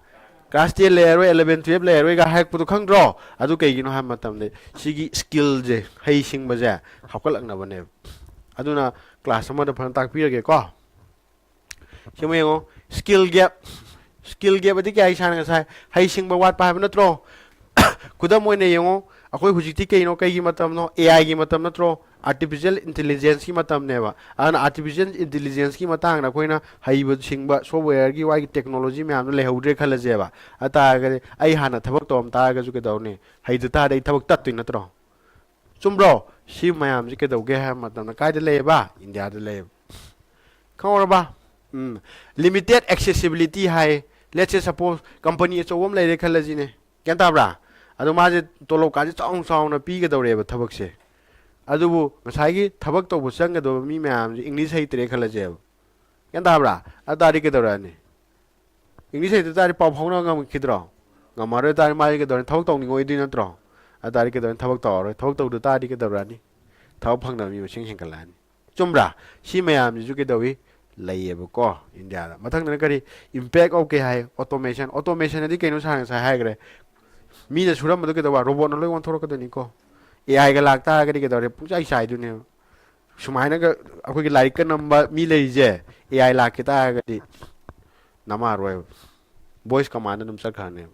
ꯀ꯭ꯂꯥꯁ 10 ꯂꯩꯔꯔꯣꯏ 11 12 ꯂꯩꯔꯔꯣꯏꯒ ꯍꯥꯏꯔꯛꯄꯗꯣ ꯈꯪꯗ꯭ꯔꯣ ꯑꯗꯨ ꯀꯩꯒꯤꯅꯣ ꯍꯥꯏꯕ ꯃꯇꯝꯗ ꯁꯤꯒꯤ ꯁ꯭ꯀꯤꯜꯁꯦ ꯍꯩꯁꯤꯡꯕꯁꯦ ꯍꯥꯞꯀꯠꯂꯛꯅꯕꯅꯦꯕ ꯑꯗꯨꯅ ꯀ꯭ꯂꯥꯁ ꯑꯃꯗ ꯐꯖꯅ ꯇꯥꯛꯄꯤꯔꯒꯦꯀꯣ ꯁꯤꯃ ꯌꯦꯡꯉꯣ ꯁ꯭ꯀꯤꯜ ꯒꯦꯞ ꯑꯗꯤ ꯀꯌꯥ ꯏꯁꯥꯅ ꯉꯁꯥꯏ ꯍꯩꯁꯤꯡꯕ ꯋꯥꯠꯄ ꯍꯥꯏꯕ ꯅꯠꯇ꯭ꯔꯣ ꯈꯨꯗꯝ ꯑꯣꯏꯅ ꯌꯦꯡꯉꯣ ꯑꯩꯈꯣꯏ ꯍꯧꯖꯤꯛꯇꯤ ꯀꯩꯅꯣ ꯀꯩꯒꯤ ꯃꯇꯝꯅꯣ AIꯒꯤ ꯃꯇꯝ ꯅꯠꯇ꯭ꯔꯣ ꯑꯥꯔꯇꯤꯐꯤꯁꯤꯌꯦꯜ ꯏꯟꯇꯦꯂꯤꯖꯦꯟꯁꯀꯤ ꯃꯇꯝꯅꯦꯕ ꯑꯗꯨꯅ ꯑꯥꯔꯇꯤꯐꯤꯁꯤꯌꯦꯜ ꯏꯟꯇꯦꯂꯤꯖꯦꯟꯁꯀꯤ ꯃꯇꯥꯡꯗ ꯑꯩꯈꯣꯏꯅ ꯍꯩꯕ ꯁꯤꯡꯕ ꯁꯣꯐꯋꯦꯌꯔꯒꯤ ꯋꯥꯒꯤ ꯇꯦꯛꯅꯣꯂꯣꯖꯤ ꯃꯌꯥꯝꯗꯣ ꯂꯩꯍꯧꯗ꯭ꯔꯦ ꯈꯜꯂꯁꯦꯕ ꯑꯗꯨ ꯇꯥꯔꯒꯗꯤ ꯑꯩ ꯍꯥꯟꯅ ꯊꯕꯛ ꯇꯧꯔꯝ ꯇꯥꯔꯒꯁꯨ ꯀꯩꯗꯧꯔꯅꯤ ꯍꯩꯇ ꯇꯥꯔꯗꯤ ꯑꯩ ꯊꯕꯛ ꯇꯠꯇꯣꯏ ꯅꯠꯇ꯭ꯔꯣ ꯆꯨꯝꯕ꯭ꯔꯣ ꯁꯤ ꯃꯌꯥꯝꯁꯤ ꯀꯩꯗꯧꯒꯦ ꯍꯥꯏꯕ ꯃꯇꯝꯗ ꯀꯥꯏꯗ ꯂꯩꯌꯦꯕ ꯏꯟꯗꯤꯌꯥꯗ ꯂꯩꯌꯦꯕ ꯈꯪꯍꯧꯔꯕ ꯂꯤꯃꯤꯇꯦꯠ ꯑꯦꯛꯁꯦꯁꯤꯕꯤꯂꯤꯇꯤ ꯍꯥꯏ ꯂꯦꯠꯁꯦ ꯁꯄꯣꯁ ꯀꯝꯄꯅꯤ ꯑꯆꯧꯕ ꯑꯃ ꯂꯩꯔꯦ ꯈꯜꯂꯁꯤꯅꯦ ꯒ꯭ꯌꯥꯟ ꯇꯥꯕ꯭ꯔꯥ ꯑꯗꯣ ꯃꯥꯁꯦ ꯇꯣꯂꯣꯞꯀꯥꯁꯦ ꯆꯥꯎꯅ ꯆꯥꯎꯅ ꯄꯤꯒꯗꯧꯔꯦꯕ ꯊꯕꯛꯁꯦ ꯑꯗꯨꯕꯨ ꯉꯁꯥꯏꯒꯤ ꯊꯕꯛ ꯇꯧꯕ ꯆꯪꯒꯗꯕ ꯃꯤ ꯃꯌꯥꯝꯁꯦ ꯏꯪꯂꯤꯁ ꯍꯩꯇ꯭ꯔꯦ ꯈꯜꯂꯁꯦꯕ ꯒ꯭ꯌꯥꯟ ꯇꯥꯕ꯭ꯔꯥ ꯑꯗꯨ ꯇꯥꯔꯗꯤ ꯀꯩꯗꯧꯔꯛꯑꯅꯤ ꯏꯪꯂꯤꯁ ꯍꯩꯇ ꯇꯥꯔꯗꯤ ꯄꯥꯎ ꯐꯥꯎꯅꯕ ꯉꯝꯈꯤꯗ꯭ꯔꯣ ꯉꯝꯃꯔꯣꯏ ꯇꯥꯔꯗꯤ ꯃꯥꯁꯦ ꯀꯩꯗꯧꯔꯅꯤ ꯊꯕꯛ ꯇꯧꯅꯤꯡꯉꯣꯏꯗꯣꯏ ꯅꯠꯇ꯭ꯔꯣ ꯑꯗꯨ ꯇꯥꯔꯗꯤ ꯀꯩꯗꯧꯔꯅꯤ ꯊꯕꯛ ꯇꯧꯔꯔꯣꯏ ꯊꯕꯛ ꯇꯧꯗ ꯇꯥꯔꯗꯤ ꯀꯩꯗꯧꯔꯛꯑꯅꯤ ꯊꯕꯛ ꯐꯪꯗꯕ ꯃꯤ ꯃꯁꯤꯡ ꯍꯦꯟꯒꯠꯂꯛꯑꯅꯤ ꯆꯨꯝꯕ꯭ꯔꯥ ꯁꯤ ꯃꯌꯥꯝꯁꯤꯁꯨ ꯀꯩꯗꯧꯏ ꯂꯩꯌꯦꯕꯀꯣ ꯏꯟꯗꯤꯌꯥꯗ ꯃꯊꯪꯗꯅ ꯀꯔꯤ ꯏꯝꯄꯦꯛ ꯑꯣꯐ ꯀꯩ ꯍꯥꯏ ꯑꯣꯇꯣꯃꯦꯁꯟ ꯑꯗꯤ ꯀꯩꯅꯣ ꯁꯥꯔ ꯉꯁꯥꯏ ꯍꯥꯏꯈ꯭ꯔꯦ ꯃꯤꯅ ꯁꯨꯔꯝꯕꯗꯣ ꯀꯩꯗꯧꯕ ꯔꯣꯕꯣꯠꯅ ꯂꯣꯏ ꯑꯣꯟꯊꯣꯔꯛꯀꯗꯣꯏꯅꯤꯀꯣ AIꯒ ꯂꯥꯛꯇꯥꯔꯒꯗꯤ ꯀꯩꯗꯧꯔꯦ ꯄꯨꯡꯆꯥꯏ ꯆꯥꯏꯗꯣꯏꯅꯦꯕ ꯁꯨꯃꯥꯏꯅꯒ ꯑꯩꯈꯣꯏꯒꯤ ꯂꯥꯏꯔꯤꯛꯀ ꯅꯝꯕ ꯃꯤ ꯂꯩꯔꯤꯁꯦ AI ꯂꯥꯛꯈꯤ ꯇꯥꯔꯒꯗꯤ ꯅꯝꯃꯔꯣꯏꯕ ꯚꯣꯏꯁ ꯀꯃꯥꯟꯗ ꯑꯗꯨꯝ ꯆꯠꯈ꯭ꯔꯅꯦꯕ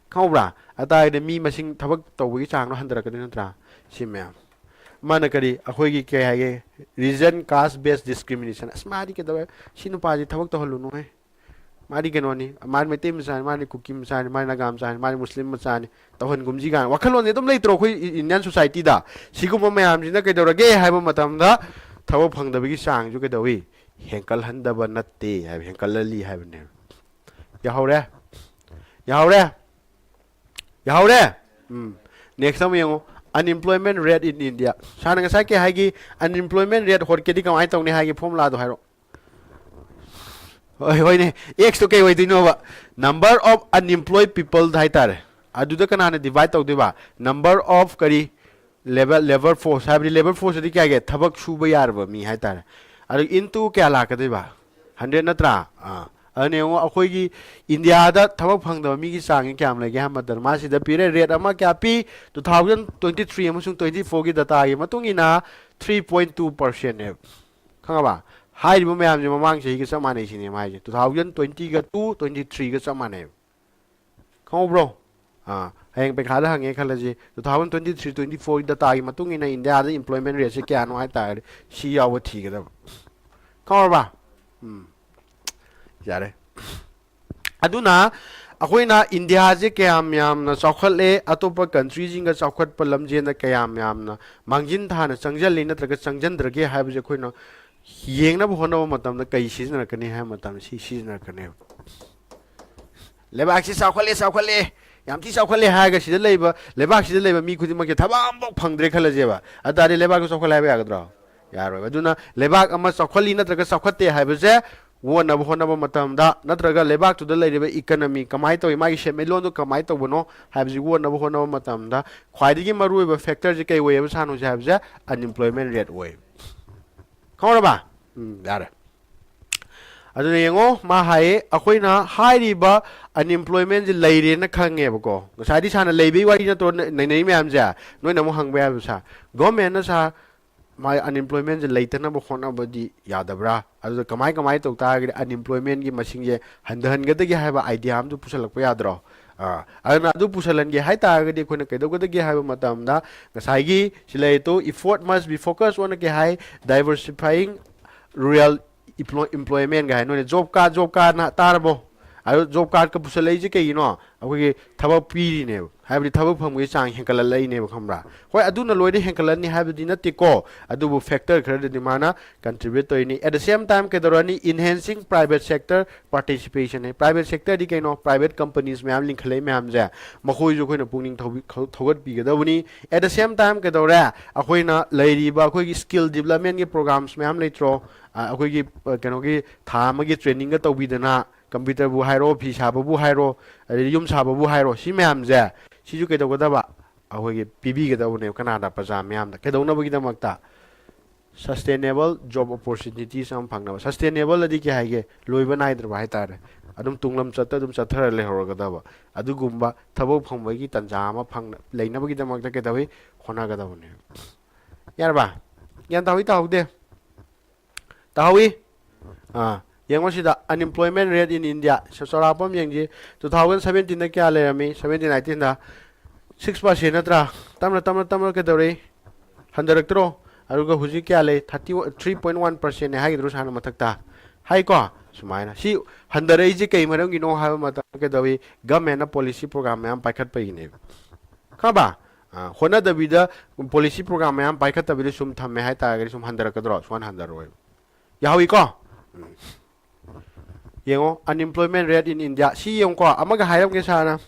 ꯈꯪꯍꯧꯕ꯭ꯔꯥ ꯑꯗꯨꯇꯥꯔꯒꯗꯤ ꯃꯤ ꯃꯁꯤꯡ ꯊꯕꯛ ꯇꯧꯕꯒꯤ ꯆꯥꯡꯗꯣ ꯍꯟꯊꯔꯛꯀꯗꯣꯏ ꯅꯠꯇ꯭ꯔꯥ ꯁꯤ ꯃꯌꯥꯝ ꯃꯥꯅ ꯀꯔꯤ ꯑꯩꯈꯣꯏꯒꯤ ꯀꯩ ꯍꯥꯏꯒꯦ ꯔꯤꯖꯟ ꯀꯥꯁ ꯕꯦꯁ ꯗꯤꯁꯀ꯭ꯔꯤꯃꯤꯅꯦꯁꯟ ꯑꯁ ꯃꯥꯗꯤ ꯀꯩꯗꯧꯋꯦ ꯁꯤ ꯅꯨꯄꯥꯁꯤ ꯊꯕꯛ ꯇꯧꯍꯜꯂꯨꯅꯨꯍꯦ ꯃꯥꯗꯤ ꯀꯩꯅꯣꯅꯤ ꯃꯥꯗꯤ ꯃꯩꯇꯩ ꯃꯆꯥꯅꯤ ꯃꯥꯗꯤ ꯀꯨꯀꯤ ꯃꯆꯥꯅꯤ ꯃꯥꯗꯤ ꯅꯥꯒꯥ ꯃꯆꯥꯅꯤ ꯃꯥꯗꯤ ꯃꯨꯁꯂꯤꯝ ꯃꯆꯥꯅꯤ ꯇꯧꯍꯟꯒꯨꯝꯁꯤ ꯀꯥꯏꯅ ꯋꯥꯈꯜꯂꯣꯟꯁꯦ ꯑꯗꯨꯝ ꯂꯩꯇ꯭ꯔꯣ ꯑꯩꯈꯣꯏ ꯏꯟꯗꯤꯌꯥꯟ ꯁꯣꯁꯥꯏꯇꯤꯗ ꯁꯤꯒꯨꯝꯕ ꯃꯌꯥꯝꯁꯤꯅ ꯀꯩꯗꯧꯔꯒꯦ ꯍꯥꯏꯕ ꯃꯇꯝꯗ ꯊꯕꯛ ꯐꯪꯗꯕꯒꯤ ꯆꯥꯡꯁꯨ ꯀꯩꯗꯧꯏ ꯍꯦꯟꯀꯠꯍꯟꯗꯕ ꯅꯠꯇꯦ ꯍꯥꯏꯕ ꯍꯦꯟꯀꯠꯍꯜꯂꯤ ꯍꯥꯏꯕꯅꯦꯕ ꯌꯥꯍꯧꯔꯦ ꯌꯥꯍꯧꯔꯦ ꯌꯥꯍꯧꯔꯦ ꯅꯦꯛꯁ ꯑꯃ ꯌꯦꯡꯉꯣ ꯑꯟꯏꯝꯄ꯭ꯂꯣꯏꯃꯦꯟ ꯔꯦꯠ ꯏꯟ ꯏꯟꯗꯤꯌꯥ ꯁꯥꯔꯅ ꯉꯁꯥꯏ ꯀꯩ ꯍꯥꯏꯒꯤ ꯑꯟꯏꯝꯄ꯭ꯂꯣꯏꯃꯦꯟ ꯔꯦꯠ ꯍꯣꯠꯀꯦꯗꯤ ꯀꯃꯥꯏꯅ ꯇꯧꯅꯤ ꯍꯥꯏꯒꯤ ꯐꯣꯔꯃꯨꯂꯥꯗꯣ ꯍꯥꯏꯔꯣ ꯍꯣꯏꯅꯦ ꯑꯦꯛꯁꯇꯣ ꯀꯩ ꯑꯣꯏꯗꯣꯏꯅꯣꯕ ꯅꯝꯕꯔ ꯑꯣꯐ ꯑꯟꯏꯝꯄ꯭ꯂꯣꯏ ꯄꯤꯄꯜ ꯍꯥꯏꯇꯥꯔꯦ ꯑꯗꯨꯗ ꯀꯅꯥꯅ ꯗꯤꯚꯥꯏꯠ ꯇꯧꯗꯣꯏꯕ ꯅꯝꯕꯔ ꯑꯣꯐ ꯀꯔꯤ ꯂꯦꯕꯔ ꯐꯣꯔꯁ ꯍꯥꯏꯕꯗꯤ ꯂꯦꯕꯔ ꯐꯣꯔꯁꯇꯗꯤ ꯀꯌꯥꯒꯤ ꯊꯕꯛ ꯁꯨꯕ ꯌꯥꯔꯕ ꯃꯤ ꯍꯥꯏꯇꯥꯔꯦ ꯑꯗꯨ ꯏꯟꯇꯨ ꯀꯌꯥ ꯂꯥꯛꯀꯗꯣꯏꯕ 100 ꯅꯠꯇ꯭ꯔꯥ ꯑꯗꯨꯅ ꯌꯦꯡꯉꯣ ꯑꯩꯈꯣꯏꯒꯤ ꯏꯟꯗꯤꯌꯥꯗ ꯊꯕꯛ ꯐꯪꯗꯕ ꯃꯤꯒꯤ ꯆꯥꯡꯁꯤ ꯀꯌꯥꯝ ꯂꯩꯒꯦ ꯍꯥꯏꯕ ꯃꯇꯝꯗ ꯃꯥꯁꯤꯗ ꯄꯤꯔꯦ ꯔꯦꯠ ꯑꯃ ꯀꯌꯥ ꯄꯤ 2023 ꯑꯃꯁꯨꯡ 24ꯒꯤ ꯗꯇꯥꯒꯤ ꯃꯇꯨꯡ ꯏꯟꯅ 3.2%ꯅꯦꯕ ꯈꯪꯉꯕ ꯍꯥꯏꯔꯤꯕ ꯃꯌꯥꯝꯁꯦ ꯃꯃꯥꯡ ꯆꯍꯤꯒ ꯆꯞ ꯃꯥꯟꯅꯩ ꯁꯤꯅꯦ ꯃꯥꯏꯁꯦ 2020ꯒ 23ꯒ ꯆꯞ ꯃꯥꯟꯅꯩꯕ ꯈꯪꯍꯧꯕ꯭ꯔꯣ ꯍꯌꯦꯡ ꯄꯩꯈꯥꯗ ꯍꯪꯉꯦ ꯈꯜꯂꯁꯤ 2023-24 ꯗꯇꯥꯒꯤ ꯃꯇꯨꯡ ꯏꯟꯅ ꯏꯟꯗꯤꯌꯥꯗ ꯏꯝꯄ꯭ꯂꯣꯏꯃꯦꯟ ꯔꯦꯠꯁꯦ ꯀꯌꯥꯅꯣ ꯍꯥꯏꯇꯥꯔꯗꯤ ꯁꯤ ꯌꯥꯎꯕ ꯊꯤꯒꯗꯕ ꯈꯪꯍꯧꯔꯕ ꯌꯥꯔꯦ ꯑꯗꯨꯅ ꯑꯩꯈꯣꯏꯅ ꯏꯟꯗꯤꯌꯥꯁꯦ ꯀꯌꯥꯝ ꯌꯥꯝꯅ ꯆꯥꯎꯈꯠꯂꯦ ꯑꯇꯣꯞꯄ ꯀꯟꯇ꯭ꯔꯤꯁꯤꯡꯒ ꯆꯥꯎꯈꯠꯄ ꯂꯝꯖꯦꯟꯗ ꯀꯌꯥꯝ ꯌꯥꯝꯅ ꯃꯥꯡꯖꯤꯟ ꯊꯥꯅ ꯆꯪꯁꯤꯜꯂꯤ ꯅꯠꯇ꯭ꯔꯒ ꯆꯪꯁꯤꯟꯗ꯭ꯔꯒꯦ ꯍꯥꯏꯕꯁꯦ ꯑꯩꯈꯣꯏꯅ ꯌꯦꯡꯅꯕ ꯍꯣꯠꯅꯕ ꯃꯇꯝꯗ ꯀꯩ ꯁꯤꯖꯤꯟꯅꯔꯛꯀꯅꯤ ꯍꯥꯏꯕ ꯃꯇꯝꯗ ꯁꯤ ꯁꯤꯖꯤꯟꯅꯔꯛꯀꯅꯦꯕ ꯂꯩꯕꯥꯛꯁꯤ ꯆꯥꯎꯈꯠꯂꯦ ꯌꯥꯝ ꯊꯤ ꯆꯥꯎꯈꯠꯂꯦ ꯍꯥꯏꯔꯒ ꯁꯤꯗ ꯂꯩꯕ ꯂꯩꯕꯥꯛꯁꯤꯗ ꯂꯩꯕ ꯃꯤ ꯈꯨꯗꯤꯡꯃꯛꯁꯦ ꯊꯕꯛ ꯑꯃꯐꯥꯎ ꯐꯪꯗ꯭ꯔꯦ ꯈꯜꯂꯁꯦꯕ ꯑꯗꯨꯇꯥꯔꯗꯤ ꯂꯩꯕꯥꯛꯇꯣ ꯆꯥꯎꯈꯠꯂꯦ ꯍꯥꯏꯕ ꯌꯥꯒꯗ꯭ꯔꯣ ꯌꯥꯔꯣꯏ ꯑꯗꯨꯅ ꯂꯩꯕꯥꯛ ꯑꯃ ꯆꯥꯎꯈꯠꯂꯤ ꯅꯠꯇ꯭ꯔꯒ ꯆꯥꯎꯈꯠꯇꯦ ꯍꯥꯏꯕꯁꯦ ꯋꯣꯟꯅꯕ ꯍꯣꯠꯅꯕ ꯃꯇꯝꯗ ꯅꯠꯇ꯭ꯔꯒ ꯂꯩꯕꯥꯛꯇꯨꯗ ꯂꯩꯔꯤꯕ ꯏꯀꯅꯃꯤ ꯀꯃꯥꯏꯅ ꯇꯧꯏ ꯃꯥꯒꯤ ꯁꯦꯟꯃꯤꯠꯂꯣꯟꯗꯨ ꯀꯃꯥꯏꯅ ꯇꯧꯕꯅꯣ ꯍꯥꯏꯕꯁꯤ ꯋꯣꯟꯅꯕ ꯍꯣꯠꯅꯕ ꯃꯇꯝꯗ ꯈ꯭ꯋꯥꯏꯗꯒꯤ ꯃꯔꯨꯑꯣꯏꯕ ꯐꯦꯛꯇꯔꯁꯤ ꯀꯩ ꯑꯣꯏꯌꯦꯕ ꯁꯥꯅꯨꯁꯦ ꯍꯥꯏꯕꯁꯦ ꯑꯟꯏꯝꯄ꯭ꯂꯣꯏꯃꯦꯟ ꯔꯦꯠ ꯑꯣꯏ ꯈꯪꯔꯕ ꯌꯥꯔꯦ ꯑꯗꯨꯅ ꯌꯦꯡꯉꯣ ꯃꯥ ꯍꯥꯏꯌꯦ ꯑꯩꯈꯣꯏꯅ ꯍꯥꯏꯔꯤꯕ ꯑꯟꯏꯝꯄ꯭ꯂꯣꯏꯃꯦꯟꯁꯤ ꯂꯩꯔꯦꯅ ꯈꯪꯉꯦꯕꯀꯣ ꯉꯁꯥꯏꯗꯤ ꯁꯥꯅ ꯂꯩꯕꯒꯤ ꯋꯥꯔꯤ ꯅꯠꯇ꯭ꯔꯣ ꯅꯩꯅꯔꯤ ꯃꯌꯥꯝꯁꯦ ꯅꯣꯏꯅ ꯑꯃꯨꯛ ꯍꯪꯕ ꯌꯥꯕ ꯁꯥ ꯒꯣꯔꯃꯦꯟꯅ ꯁꯥ ꯃꯥꯏ ꯑꯟꯏꯝꯄ꯭ꯂꯣꯏꯃꯦꯟꯁꯦ ꯂꯩꯇꯅꯕ ꯍꯣꯠꯅꯕꯗꯤ ꯌꯥꯗꯕ꯭ꯔꯥ ꯑꯗꯨꯗ ꯀꯃꯥꯏ ꯇꯧ ꯇꯥꯔꯒꯗꯤ ꯑꯟꯏꯝꯄ꯭ꯂꯣꯏꯃꯦꯟꯒꯤ ꯃꯁꯤꯡꯁꯦ ꯍꯟꯊꯍꯟꯒꯗꯒꯦ ꯍꯥꯏꯕ ꯑꯥꯏꯗꯤꯌꯥ ꯑꯃꯁꯨ ꯄꯨꯁꯜꯂꯛꯄ ꯌꯥꯗ꯭ꯔꯣ ꯑꯗꯨꯅ ꯑꯗꯨ ꯄꯨꯁꯜꯍꯟꯒꯦ ꯍꯥꯏꯇꯥꯔꯒꯗꯤ ꯑꯩꯈꯣꯏꯅ ꯀꯩꯗꯧꯒꯗꯒꯦ ꯍꯥꯏꯕ ꯃꯇꯝꯗ ꯉꯁꯥꯏꯒꯤ ꯁꯤ ꯂꯩꯔꯤꯇꯣ effort must be focus on ꯀꯩ ꯍꯥꯏ ꯗꯥꯏꯕꯔꯁꯤꯐꯥꯏꯌꯤꯡ ꯔꯨꯔꯦꯜ ꯏꯝꯄ꯭ꯂꯣꯏꯃꯦꯟꯒ ꯍꯥꯏ ꯅꯣꯏꯅ ꯖꯣꯕ ꯀꯥꯔꯗꯅ ꯇꯥꯔꯕꯣ ꯑꯗꯣ ꯖꯣꯕ ꯀꯥꯔꯗꯀ ꯄꯨꯁꯜꯂꯛꯏꯁꯦ ꯀꯩꯒꯤꯅꯣ ꯑꯩꯈꯣꯏꯒꯤ ꯊꯕꯛ ꯄꯤꯔꯤꯅꯦꯕ ꯍꯥꯏꯕꯗꯤ ꯊꯕꯛ ꯐꯪꯕꯒꯤ ꯆꯥꯡ ꯍꯦꯟꯒꯠꯂꯛꯏꯅꯦꯕ ꯈꯪꯕ꯭ꯔꯥ ꯍꯣꯏ ꯑꯗꯨꯅ ꯂꯣꯏꯅ ꯍꯦꯟꯒꯠꯂꯅꯤ ꯍꯥꯏꯕꯗꯤ ꯅꯠꯇꯦꯀꯣ ꯑꯗꯨꯕꯨ ꯐꯦꯛꯇꯔ ꯈꯔꯗꯗꯤ ꯃꯥꯅ ꯀꯟꯇ꯭ꯔꯤꯕ꯭ꯌꯨꯠ ꯇꯧꯔꯤꯅꯤ ꯑꯦꯠ ꯗ ꯁꯦꯝ ꯇꯥꯏꯝ ꯀꯩꯗꯧꯔꯅꯤ enhancing private sector participation private ꯁꯦꯛꯇꯔꯗꯤ ꯀꯩꯅꯣ ꯄ꯭ꯔꯥꯏꯚꯦꯠ ꯀꯝꯄꯅꯤꯁ ꯃꯌꯥꯝ ꯂꯤꯡꯈꯠꯂꯛꯏ ꯃꯌꯥꯝꯁꯦ ꯃꯈꯣꯏꯁꯨ ꯑꯩꯈꯣꯏꯅ ꯄꯨꯛꯅꯤꯡ ꯊꯧꯒꯠꯄꯤꯒꯗꯕꯅꯤ ꯑꯦꯠ ꯗ ꯁꯦꯝ ꯇꯥꯏꯝ ꯀꯩꯗꯧꯔꯦ ꯑꯩꯈꯣꯏꯅ ꯂꯩꯔꯤꯕ ꯑꯩꯈꯣꯏꯒꯤ ꯁ꯭ꯀꯤꯜ ꯗꯤꯕꯂꯞꯃꯦꯟꯒꯤ ꯄ꯭ꯔꯣꯒ꯭ꯔꯥꯝꯁ ꯃꯌꯥꯝ ꯂꯩꯇ꯭ꯔꯣ ꯑꯩꯈꯣꯏꯒꯤ ꯀꯩꯅꯣꯒꯤ ꯊꯥ ꯑꯃꯒꯤ ꯇ꯭ꯔꯦꯅꯤꯡꯒ ꯇꯧꯕꯤꯗꯅ ꯀꯝꯄ꯭ꯌꯨꯇꯔꯕꯨ ꯍꯥꯏꯔꯣ ꯐꯤ ꯁꯥꯕꯕꯨ ꯍꯥꯏꯔോ ꯑꯗꯩ ꯌꯨꯝ ꯁꯥꯕꯕꯨ ꯍꯥꯏꯔꯣ ꯁꯤ ꯃꯌꯥꯝꯁꯦ ꯁꯤꯁꯨ ꯀꯩꯗꯧꯒꯗꯕ ꯑꯩꯈꯣꯏꯒꯤ ꯄꯤꯕꯤꯒꯗꯕꯅꯦꯕ ꯀꯅꯥꯗ ꯄ꯭ꯔꯖꯥ ꯃꯌꯥꯝꯗ ꯀꯩꯗꯧꯅꯕꯒꯤꯗꯃꯛꯇ ꯁꯁꯇꯦꯅꯦꯕꯜ ꯖꯣꯕ ꯑꯣꯄꯣꯔꯆꯨꯅꯤꯇꯤꯁ ꯑꯃ ꯐꯪꯅꯕ ꯁꯁꯇꯦꯅꯦꯕꯜꯗꯤ ꯀꯩ ꯍꯥꯏꯒꯦ ꯂꯣꯏꯕ ꯅꯥꯏꯗ꯭ꯔꯕ ꯍꯥꯏꯇꯥꯔꯦ ꯑꯗꯨꯝ ꯇꯨꯡꯂꯝ ꯆꯠꯇ ꯑꯗꯨꯝ ꯆꯠꯊꯔ ꯂꯩꯍꯧꯔꯒꯗꯕ ꯑꯗꯨꯒꯨꯝꯕ ꯊꯕꯛ ꯐꯪꯕꯒꯤ ꯇꯥꯟꯖꯥ ꯑꯃ ꯂꯩꯅꯕꯒꯤꯗꯃꯛꯇ ꯀꯩꯗꯧꯏ ꯍꯣꯠꯅꯒꯗꯕꯅꯦ ꯌꯥꯔꯕ ꯒ꯭ꯌꯥꯟ ꯇꯥꯍꯧꯏ ꯇꯥꯍꯧꯗꯦ ꯇꯥꯍꯧꯏ ꯌꯦꯡꯉꯣ ꯁꯤꯗ ꯑꯟꯏꯝꯄ꯭ꯂꯣꯏꯃꯦꯟ ꯔꯦꯠ ꯏꯟ ꯏꯟꯗꯤꯌꯥ ꯆꯥꯎꯔꯥꯛꯄ ꯑꯃ ꯌꯦꯡꯁꯤ 2017ꯗ ꯀꯌꯥ ꯂꯩꯔꯝꯃꯤ 17 18ꯗ 6% ꯅꯠꯇ꯭ꯔꯥ ꯇꯞꯅ ꯀꯩꯗꯧꯔꯛꯏ ꯍꯟꯊꯔꯛꯇ꯭ꯔꯣ ꯑꯗꯨꯒ ꯍꯧꯖꯤꯛ ꯀꯌꯥ ꯂꯩ 3.1%ꯅꯦ ꯍꯥꯏꯒꯤꯗ꯭ꯔꯣ ꯁꯥꯅ ꯃꯊꯛꯇ ꯍꯥꯏꯀꯣ ꯁꯨꯃꯥꯏꯅ ꯁꯤ ꯍꯟꯊꯔꯛꯏꯁꯤ ꯀꯩ ꯃꯔꯝꯒꯤꯅꯣ ꯍꯥꯏꯕ ꯃꯇꯝꯗ ꯀꯩꯗꯧꯏ ꯒꯃꯦꯟꯅ ꯄꯣꯂꯤꯁꯤ ꯄ꯭ꯔꯣꯒ꯭ꯔꯥꯝ ꯃꯌꯥꯝ ꯄꯥꯏꯈꯠꯄꯒꯤꯅꯦꯕ ꯈꯪꯕ ꯍꯣꯠꯅꯗꯕꯤꯗ ꯄꯣꯂꯤꯁꯤ ꯄ꯭ꯔꯣꯒ꯭ꯔꯥꯝ ꯃꯌꯥꯝ ꯄꯥꯏꯈꯠꯇꯕꯤꯗ ꯁꯨꯝ ꯊꯝꯃꯦ ꯍꯥꯏꯇꯥꯔꯒꯗꯤ ꯁꯨꯝ ꯍꯟꯊꯔꯛꯀꯗ꯭ꯔꯣ ꯁꯨꯃꯥꯏꯅ ꯍꯟꯊꯔꯛꯑꯣꯏꯕ ꯌꯥꯍꯧꯏꯀꯣ ꯌꯦꯡꯉꯣ ꯑꯟꯏꯝꯄ꯭ꯂꯣꯏꯃꯦꯟ ꯔꯦꯠ ꯏꯟ ꯏꯟꯗꯤꯌꯥ ꯁꯤ ꯌꯦꯡꯉꯨꯀꯣ ꯑꯃꯒ ꯍꯥꯏꯔꯝꯒꯦ ꯁꯥꯔꯅ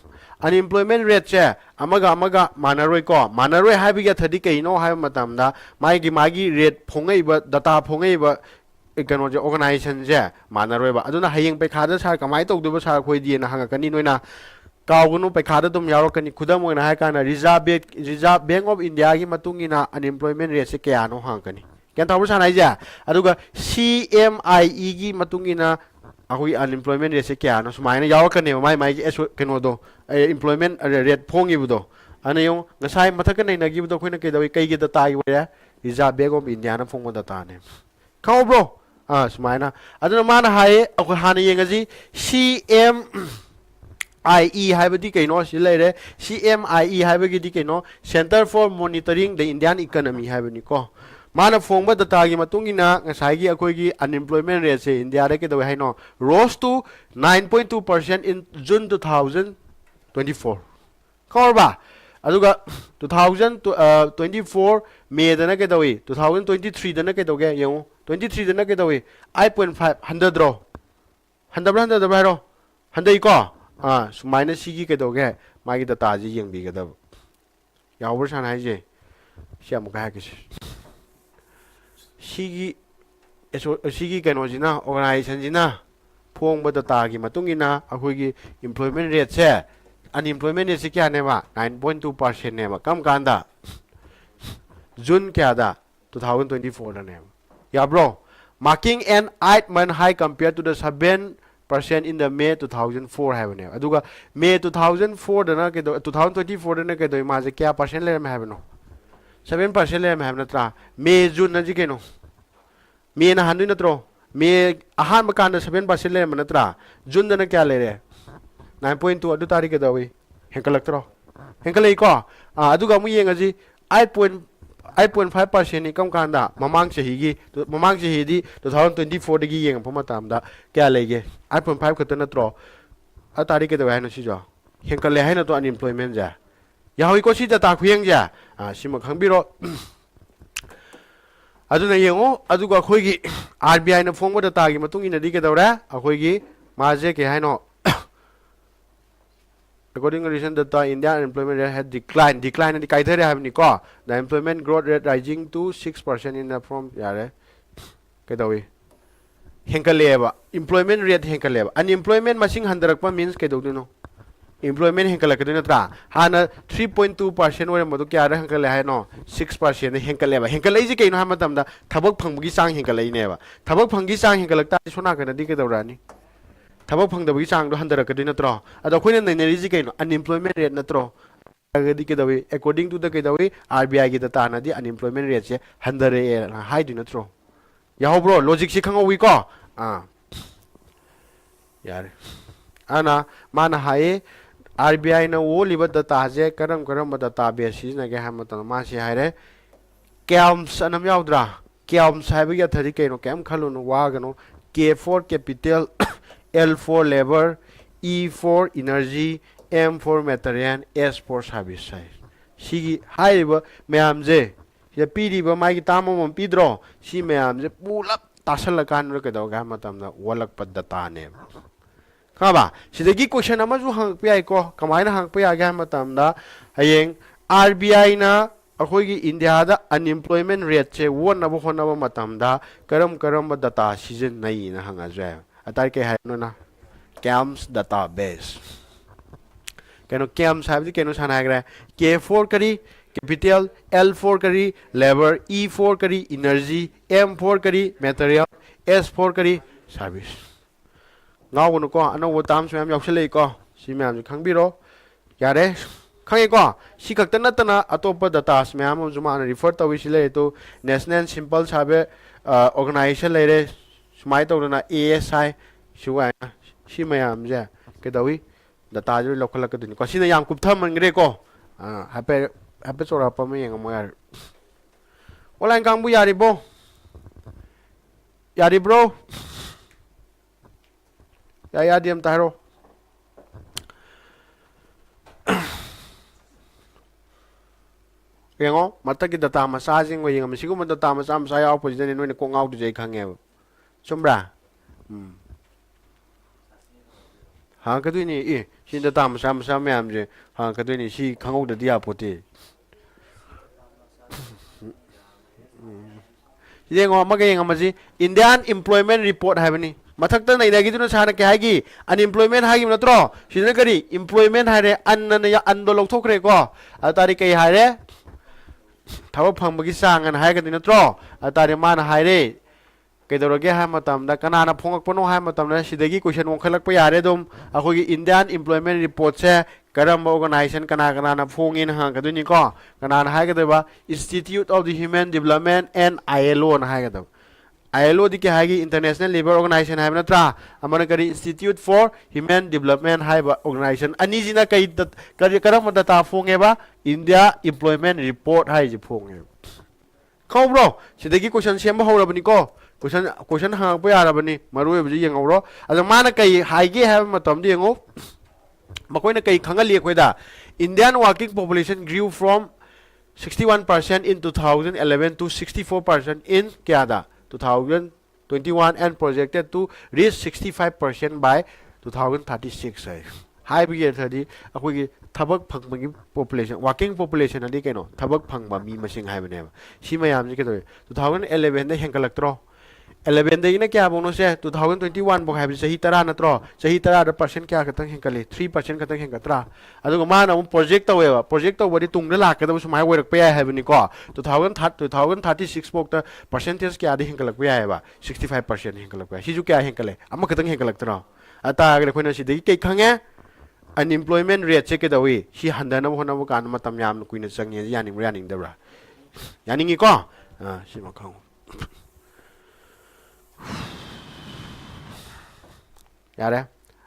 ꯑꯟꯏꯝꯄ꯭ꯂꯣꯏꯃꯦꯟ ꯔꯦꯠꯁꯦ ꯑꯃꯒ ꯃꯥꯟꯅꯔꯣꯏꯀꯣ ꯃꯥꯟꯅꯔꯣꯏ ꯍꯥꯏꯕꯒꯤ ꯑꯊꯗꯤ ꯀꯩꯅꯣ ꯍꯥꯏꯕ ꯃꯇꯝꯗ ꯃꯥꯒꯤ ꯔꯦꯠ ꯐꯣꯡꯉꯛꯏꯕ ꯗꯇꯥ ꯐꯣꯡꯉꯛꯏꯕ ꯀꯩꯅꯣꯁꯦ ꯑꯣꯔꯒꯅꯥꯏꯖꯦꯁꯟꯁꯦ ꯃꯥꯟꯅꯔꯣꯏꯕ ꯑꯗꯨꯅ ꯍꯌꯦꯡ ꯄꯩꯈꯥꯗ ꯁꯥꯔ ꯀꯃꯥꯏꯅ ꯇꯧꯗꯣꯏꯕ ꯁꯥꯔ ꯑꯩꯈꯣꯏꯗꯤꯅ ꯍꯪꯉꯛꯀꯅꯤ ꯅꯣꯏꯅ ꯀꯥꯎꯒꯅꯨ ꯄꯩꯈꯥꯗ ꯑꯗꯨꯝ ꯌꯥꯎꯔꯛꯀꯅꯤ ꯈꯨꯗꯝ ꯑꯣꯏꯅ ꯍꯥꯏ ꯀꯥꯟꯗ ꯔꯤꯖꯥꯔꯚ ꯕꯦꯡ ꯑꯣꯐ ꯏꯟꯗꯤꯌꯥꯒꯤ ꯃꯇꯨꯡ ꯏꯟꯅ ꯑꯟꯏꯝꯄ꯭ꯂꯣꯏꯃꯦꯟ ꯔꯦꯠꯁꯦ ꯀꯌꯥꯅꯣ ꯍꯪꯉꯛꯀꯅꯤ ꯒ꯭ꯌꯥꯟ ꯇꯥꯕ꯭ꯔꯣ ꯁꯥꯔ ꯍꯥꯏꯁꯦ ꯑꯗꯨꯒ CMIEꯒꯤ ꯃꯇꯨꯡ ꯏꯟꯅ ꯑꯩꯈꯣꯏꯒꯤ ꯑꯟꯏꯝꯄ꯭ꯂꯣꯏꯃꯦꯟ ꯔꯦꯠꯁꯦ ꯀꯌꯥꯅꯣ ꯁꯨꯃꯥꯏꯅ ꯌꯥꯎꯔꯛꯀꯅꯦꯕ ꯃꯥꯒꯤ ꯀꯩꯅꯣꯗꯣ ꯏꯝꯄ꯭ꯂꯣꯏꯃꯦꯟ ꯔꯦꯠ ꯐꯣꯡꯉꯤꯕꯗꯣ ꯑꯗꯨꯅ ꯌꯦꯡꯉꯣ ꯉꯁꯥꯏ ꯃꯊꯛꯀ ꯅꯩꯅꯈꯤꯕꯗꯣ ꯑꯩꯈꯣꯏꯅ ꯀꯩꯗꯧꯏ ꯀꯩꯒꯤ ꯗꯇꯥꯒꯤ ꯑꯣꯏꯔꯦ ꯔꯤꯖꯥꯔꯚ ꯕꯦꯡ ꯑꯣꯐ ꯏꯟꯗꯤꯌꯥꯅ ꯐꯣꯡꯕ ꯗꯇꯥꯅꯦ ꯈꯪꯍꯧꯕ꯭ꯔꯣ ꯁꯨꯃꯥꯏꯅ ꯑꯗꯨꯅ ꯃꯥꯅ ꯍꯥꯏꯌꯦ ꯑꯩꯈꯣꯏ ꯍꯥꯟꯅ ꯌꯦꯡꯉꯁꯤ CMIE ꯍꯥꯏꯕꯗꯤ ꯀꯩꯅꯣ ꯁꯤ ꯂꯩꯔꯦ CMIE ꯍꯥꯏꯕꯒꯤꯗꯤ ꯀꯩꯅꯣ ꯁꯦꯟꯇꯔ ꯐꯣꯔ ꯃꯣꯅꯤꯇꯔꯤꯡ ꯗ ꯏꯟꯗꯤꯌꯥꯟ ꯏꯀꯅꯃꯤ ꯍꯥꯏꯕꯅꯤꯀꯣ ꯃꯥꯅ ꯐꯣꯡꯕ ꯗꯇꯥꯒꯤ ꯃꯇꯨꯡ ꯏꯟꯅ ꯉꯁꯥꯏꯒꯤ ꯑꯩꯈꯣꯏꯒꯤ ꯑꯟꯏꯝꯄ꯭ꯂꯣꯏꯃꯦꯟ ꯔꯦꯠꯁꯦ ꯏꯟꯗꯤꯌꯥꯗ ꯀꯩꯗꯧꯋꯦ ꯍꯥꯏꯅꯣ ꯔꯣꯁ ꯇꯨ 9.2% ꯏꯟ ꯖꯨꯟ 2024 ꯈꯪꯔꯕ ꯑꯗꯨꯒ 2024 ꯃꯦꯗꯅ ꯀꯩꯗꯧꯏ 2023ꯗꯅ ꯀꯩꯗꯧꯒꯦ ꯌꯦꯡꯉꯨ 23ꯗꯅ ꯀꯩꯗꯧꯏ 8.5 ꯍꯟꯊꯗ꯭ꯔꯣ ꯍꯟꯊꯕ꯭ꯔꯥ ꯍꯥꯏꯔꯣ ꯍꯟꯊꯩꯀꯣ ꯁꯨꯃꯥꯏꯅ ꯁꯤꯒꯤ ꯀꯩꯗꯧꯒꯦ ꯃꯥꯒꯤ ꯗꯇꯥꯁꯤ ꯌꯦꯡꯕꯤꯒꯗꯕ ꯌꯥꯎꯕ꯭ꯔꯥ ꯁꯥꯅ ꯍꯥꯏꯁꯦ ꯁꯤ ꯑꯃꯨꯛꯀ ꯍꯥꯏꯔꯛꯀꯦꯁꯦ ꯁꯤꯒꯤ ꯀꯩꯅꯣꯁꯤꯅ ꯑꯣꯔꯒꯅꯥꯏꯖꯦꯁꯟꯁꯤꯅ ꯐꯣꯡꯕ ꯗꯇꯥꯒꯤ ꯃꯇꯨꯡ ꯏꯟꯅ ꯑꯩꯈꯣꯏꯒꯤ ꯏꯝꯄ꯭ꯂꯣꯏꯃꯦꯟ ꯔꯦꯠꯁꯦ ꯑꯟꯏꯝꯄ꯭ꯂꯣꯏꯃꯦꯟ ꯔꯦꯠꯁꯦ ꯀꯌꯥꯅꯦꯕ 9.2%ꯅꯦꯕ ꯀꯔꯝ ꯀꯥꯟꯗ ꯖꯨꯟ ꯀꯌꯥꯗ 2024ꯗꯅꯦꯕ ꯌꯥꯕ꯭ꯔꯣ marking an 8-month high compared to the 7% in the May 2004 ꯍꯥꯏꯕꯅꯦꯕ ꯑꯗꯨꯒ May 2004ꯗꯅ 2024ꯗꯅ ꯀꯩꯗꯧꯏ ꯃꯥꯁꯦ ꯀꯌꯥ ꯄꯥꯔꯁꯦꯟ ꯂꯩꯔꯝꯃꯦ ꯍꯥꯏꯕꯅꯣ 7% ꯂꯩꯔꯝꯃꯦ ꯍꯥꯏꯕ ꯅꯠꯇ꯭ꯔꯥ ꯃꯦ ꯖꯨꯟ ꯍꯥꯏꯁꯤ ꯀꯩꯅꯣ ꯃꯦꯅ ꯍꯥꯟꯗꯣꯏ ꯅꯠꯇ꯭ꯔꯣ ꯃꯦ ꯑꯍꯥꯟꯕ ꯀꯥꯟꯗ 7% ꯂꯩꯔꯝꯕ ꯅꯠꯇ꯭ꯔꯥ ꯖꯨꯟꯗꯅ ꯀꯌꯥ ꯂꯩꯔꯦ 9.2 ꯑꯗꯨ ꯇꯥꯔꯤ ꯀꯩꯗꯧꯏ ꯍꯦꯟꯀꯠꯂꯛꯇ꯭ꯔꯣ ꯍꯦꯟꯀꯠꯂꯛꯏꯀꯣ ꯑꯗꯨꯒ ꯑꯃꯨꯛ ꯌꯦꯡꯉꯁꯤ 8.5%ꯅꯤ ꯀꯔꯝ ꯀꯥꯟꯗ ꯃꯃꯥꯡ ꯆꯍꯤꯗꯤ 2024ꯗꯒꯤ ꯌꯦꯡꯉꯛꯄ ꯃꯇꯝꯗ ꯀꯌꯥ ꯂꯩꯒꯦ 8.5 ꯈꯛꯇ ꯅꯠꯇ꯭ꯔꯣ ꯑꯗꯨ ꯇꯥꯔꯤ ꯀꯩꯗꯧꯏ ꯍꯥꯏꯅꯣ ꯁꯤꯁꯨ ꯍꯦꯟꯀꯠꯂꯦ ꯍꯥꯏ ꯅꯠꯇ꯭ꯔꯣ ꯑꯟꯏꯝꯄ꯭ꯂꯣꯏꯃꯦꯟꯁꯦ ꯌꯥꯍꯧꯏꯀꯣ ꯁꯤ ꯗꯇꯥ ꯈꯨꯌꯦꯡꯁꯦ ꯁꯤꯃ ꯈꯪꯕꯤꯔꯣ ꯑꯗꯨꯅ ꯌꯦꯡꯉꯣ ꯑꯗꯨꯒ ꯑꯩꯈꯣꯏꯒꯤ RBIꯅ ꯐꯣꯡꯕ ꯗꯇꯥꯒꯤ ꯃꯇꯨꯡ ꯏꯟꯅꯗꯤ ꯀꯩꯗꯧꯔꯦ ꯑꯩꯈꯣꯏꯒꯤ ꯃꯥꯁꯦ ꯀꯩ ꯍꯥꯏꯅꯣ according to recent data India unemployment rate had decline ꯍꯥꯏꯗꯤ ꯀꯥꯏꯊꯔꯦ ꯍꯥꯏꯕꯅꯤꯀꯣ the employment growth rate rising to 6% in the from ꯌꯥꯔꯦ ꯀꯩꯗꯧꯏ हेंकलेबा employment rate हेंकलेबा unemployment मसिंग हंदरकपा means केदोदुनो employment हेंकलकदु नत्रा हाना 3.2% ओरे मदु क्या हेंकले है नो 6% हेंकलेबा हेंकलेजि केनो हा मतमदा थबक फंगबगी चांग हेंकलेनेबा थबक फंगी चांग हेंकलकता सोना कनदि केदौरानी थबक फंगदबगी चांग दो हंदरकदु नत्रो अदो खोइना नैनरिजि केनो unemployment rate नत्रो अगदि केदवे according to the केदवे RBI की data नदि unemployment rate से हंदरे हाइदु नत्रो याहोब्रो logic से खंगो विको यार आना माना हाय RBI ना वो लिबा data जे करम करम data base ना के हम तो मासी हाय रे CAMS अनम याउद्रा CAMS हाय बगी अथरी केनो कैम खलो no वागनो K for capital L for labor E for energy M for material S for service हाय सी हाय बा मैम जे ये पीरी बा माई की तामो मम पीद्रो सी मैम जे पुलप तासल कान रो के दो गा मतम ना वलक पद data ने खाबा सिदगी क्वेश्चन अमजु हंग पे आई को कमाइना हंग पे आ गया मतमदा हयेंग RBI ना अखोगी इंडिया दा अनएम्प्लॉयमेंट रेट से वन नबो होनबो मतमदा करम करम डाटा सीजन नहीं ना हंगा जाय अतार के हायनो ना CAMS database केनो CAMS हाबदि केनो सानाग्रा K for करी कैपिटल L for करी लेबर E for करी एनर्जी M for करी मटेरियल S for करी सर्विस गावनो को अनव ताम्स मैम यावसले को सी मैम खंगबिरो यारे खंगे को सी खक्त नतना अतोप डाटास मैम जुमान रिफर तविसले तो नेशनल सिंपल साबे ऑर्गेनाइजेशन लेरे सुमाय तोना ASI सुवा सी मैम जे केदवी डाटा जो लोखलकदुनि को सिना याम कुपथा मनग्रे को हापे हापे चोरा पम यंगमो यार ऑनलाइन कांगबु यारिबो यारिब्रो या दियम तारो यंगो मत की डाटा मसाजिंग व यंगम सिगुम डाटा मसा मसा याव पोजिशन नोने को गाउ दुजे खंगे चुमब्रा हां कदुनि ए सिन डाटा मसा मसा मैम जे हां कदुनि सी खंगौ ददिया पोते यंगो मगे यंगमजी इंडियन एम्प्लॉयमेंट रिपोर्ट हाबनी मथक्ता नैनागी साना के हागी अनएम्प्लॉयमेंट हागी नत्रो सिदना करी एम्प्लॉयमेंट हारे अन्न या अन्दो लौथोखरे को अतारी कई हारे थबक फंगबगी चांग हायगदि नत्रो अतारी मान हायरे कइदोरगे हाय मतमदा कनाना फोंगकपनो हाय मतमदा सिदगी क्वेश्चन वंखलकप यारे दुम अखोगी इंडियन एम्प्लॉयमेंट रिपोर्ट से करम ऑर्गेनाइजेशन कना कनाना फोंगिन हांगदुनि को कनाना हायगदबा institute of the human development and ILO ना हायगदब ILO दी के हागी इंटरनेशनल लेबर ऑर्गेनाइजेशन है नत्रा अमन करी इंस्टीट्यूट फॉर ह्यूमन डेवलपमेंट है ऑर्गेनाइजेशन अनीजिना कई करी करम डाटा फोंगेबा इंडिया एम्प्लॉयमेंट रिपोर्ट है जे फोंगे खौब्रो सिदगी क्वेश्चन सेम हौरबनी को क्वेश्चन हांग पे यारबनी मरुए बजी यंगौरो अद माना कई हाइगे है मतम दी यंगो मकोइना कई खंगली अखोइदा Indian working population grew from 61% in 2011 to 64% in Canada 2021 and projected to reach 65% by 2036 है हाई भी थर्डी अखोगी थबक फंगबगी पॉपुलेशन वर्किंग पॉपुलेशन अदी केनो थबक फंगबा मी मसिंग हाइबने सी मयाम जे केदो 2011 दे हेंकलक्त्रो 11 दे क्या बोनो से 2021 बो हाइब सही तरह नत्रो सही तरह परसेंट क्या खतंग हेंकले 3% खतंग हेंकत्रा अदुग माना प्रोजेक्ट तवेबा प्रोजेक्ट तवबदी तुंगला लाकदब सुमाय वरक पे हैबनी को 2036 बोक ता परसेंटेज क्या दे हेंकलक पे हैबा 65% हेंकलक पे सिजु क्या हेंकले अमा खतंग हेंकलक्त्रो अता अगर कोइना सिदगी के खंगे अनएम्प्लॉयमेंट रेट से केदवी सी हंदनब होनब कान मतम याम कुइना चंगे यानिंग यानिंग दबरा यानिंगी को सी मखौ यारे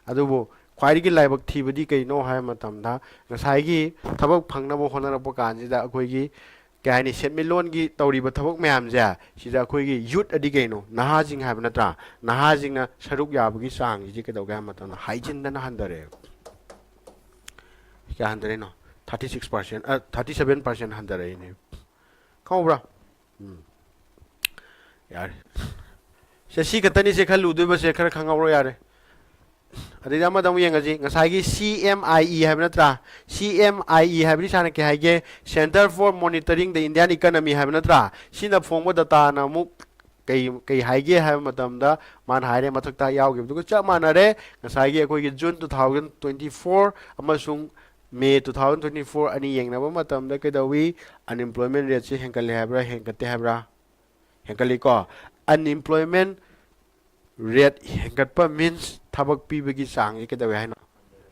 अदुबो ख्वाइगी लाइबक थीबदी कइनो हाय मतमदा ngसाइगी थबक फंगनबो होनरप कानजिदा अखोइगी काइनि सेटमिलोनगी तौरिबा थबक मयाम जा सिदा अखोइगी यूथ अदि कइनो नहाजिंग हाब नत्रा नहाजिंगना सरुक याबगी चांग जी केदौगा मतमदा हाइजिनदना हंदरे क्या हंदरे नो 36% 37% हंदरे ने खौब्रा यार सी खतनी से खलुदुब से खर खंगौरो यारे अदिदा मदम यंगजी ngसाइगी CMIE है नत्रा CMIE है साना के हाइगे centre for monitoring the Indian economy है नत्रा सिना फोंगो डाटा ना मु ꯀꯩ ꯍꯥꯏꯒꯦ ꯍꯥꯏꯕ ꯃꯇꯝꯗ ꯃꯥꯅ ꯍꯥꯏꯔꯦ ꯃꯊꯛꯇ ꯌꯥꯎꯈꯤꯕꯗꯨꯒ ꯆꯞ ꯃꯥꯟꯅꯔꯦ ꯉꯁꯥꯏꯒꯤ ꯑꯩꯈꯣꯏꯒꯤ ꯖꯨꯟ 2024 ꯑꯃꯁꯨꯡ ꯃꯦ 2024 ꯑꯅꯤ ꯌꯦꯡꯅꯕ ꯃꯇꯝꯗ ꯀꯩꯗꯧꯏ ꯑꯟꯏꯝꯄ꯭ꯂꯣꯏꯃꯦꯟ ꯔꯦꯠꯁꯤ ꯍꯦꯟꯒꯠꯂꯦ ꯍꯥꯏꯕ꯭ꯔꯥ ꯍꯦꯟꯒꯠꯇꯦ ꯍꯥꯏꯕ꯭ꯔꯥ ꯍꯦꯟꯒꯠꯂꯤꯀꯣ ꯑꯟꯏꯝꯄ꯭ꯂꯣꯏꯃꯦꯟ ꯔꯦꯠ ꯍꯦꯟꯒꯠꯄ ꯃꯤꯟꯁ ꯊꯕꯛ ꯄꯤꯕꯒꯤ ꯆꯥꯡꯁꯤ ꯀꯩꯗꯧꯏ ꯍꯥꯏꯅꯣ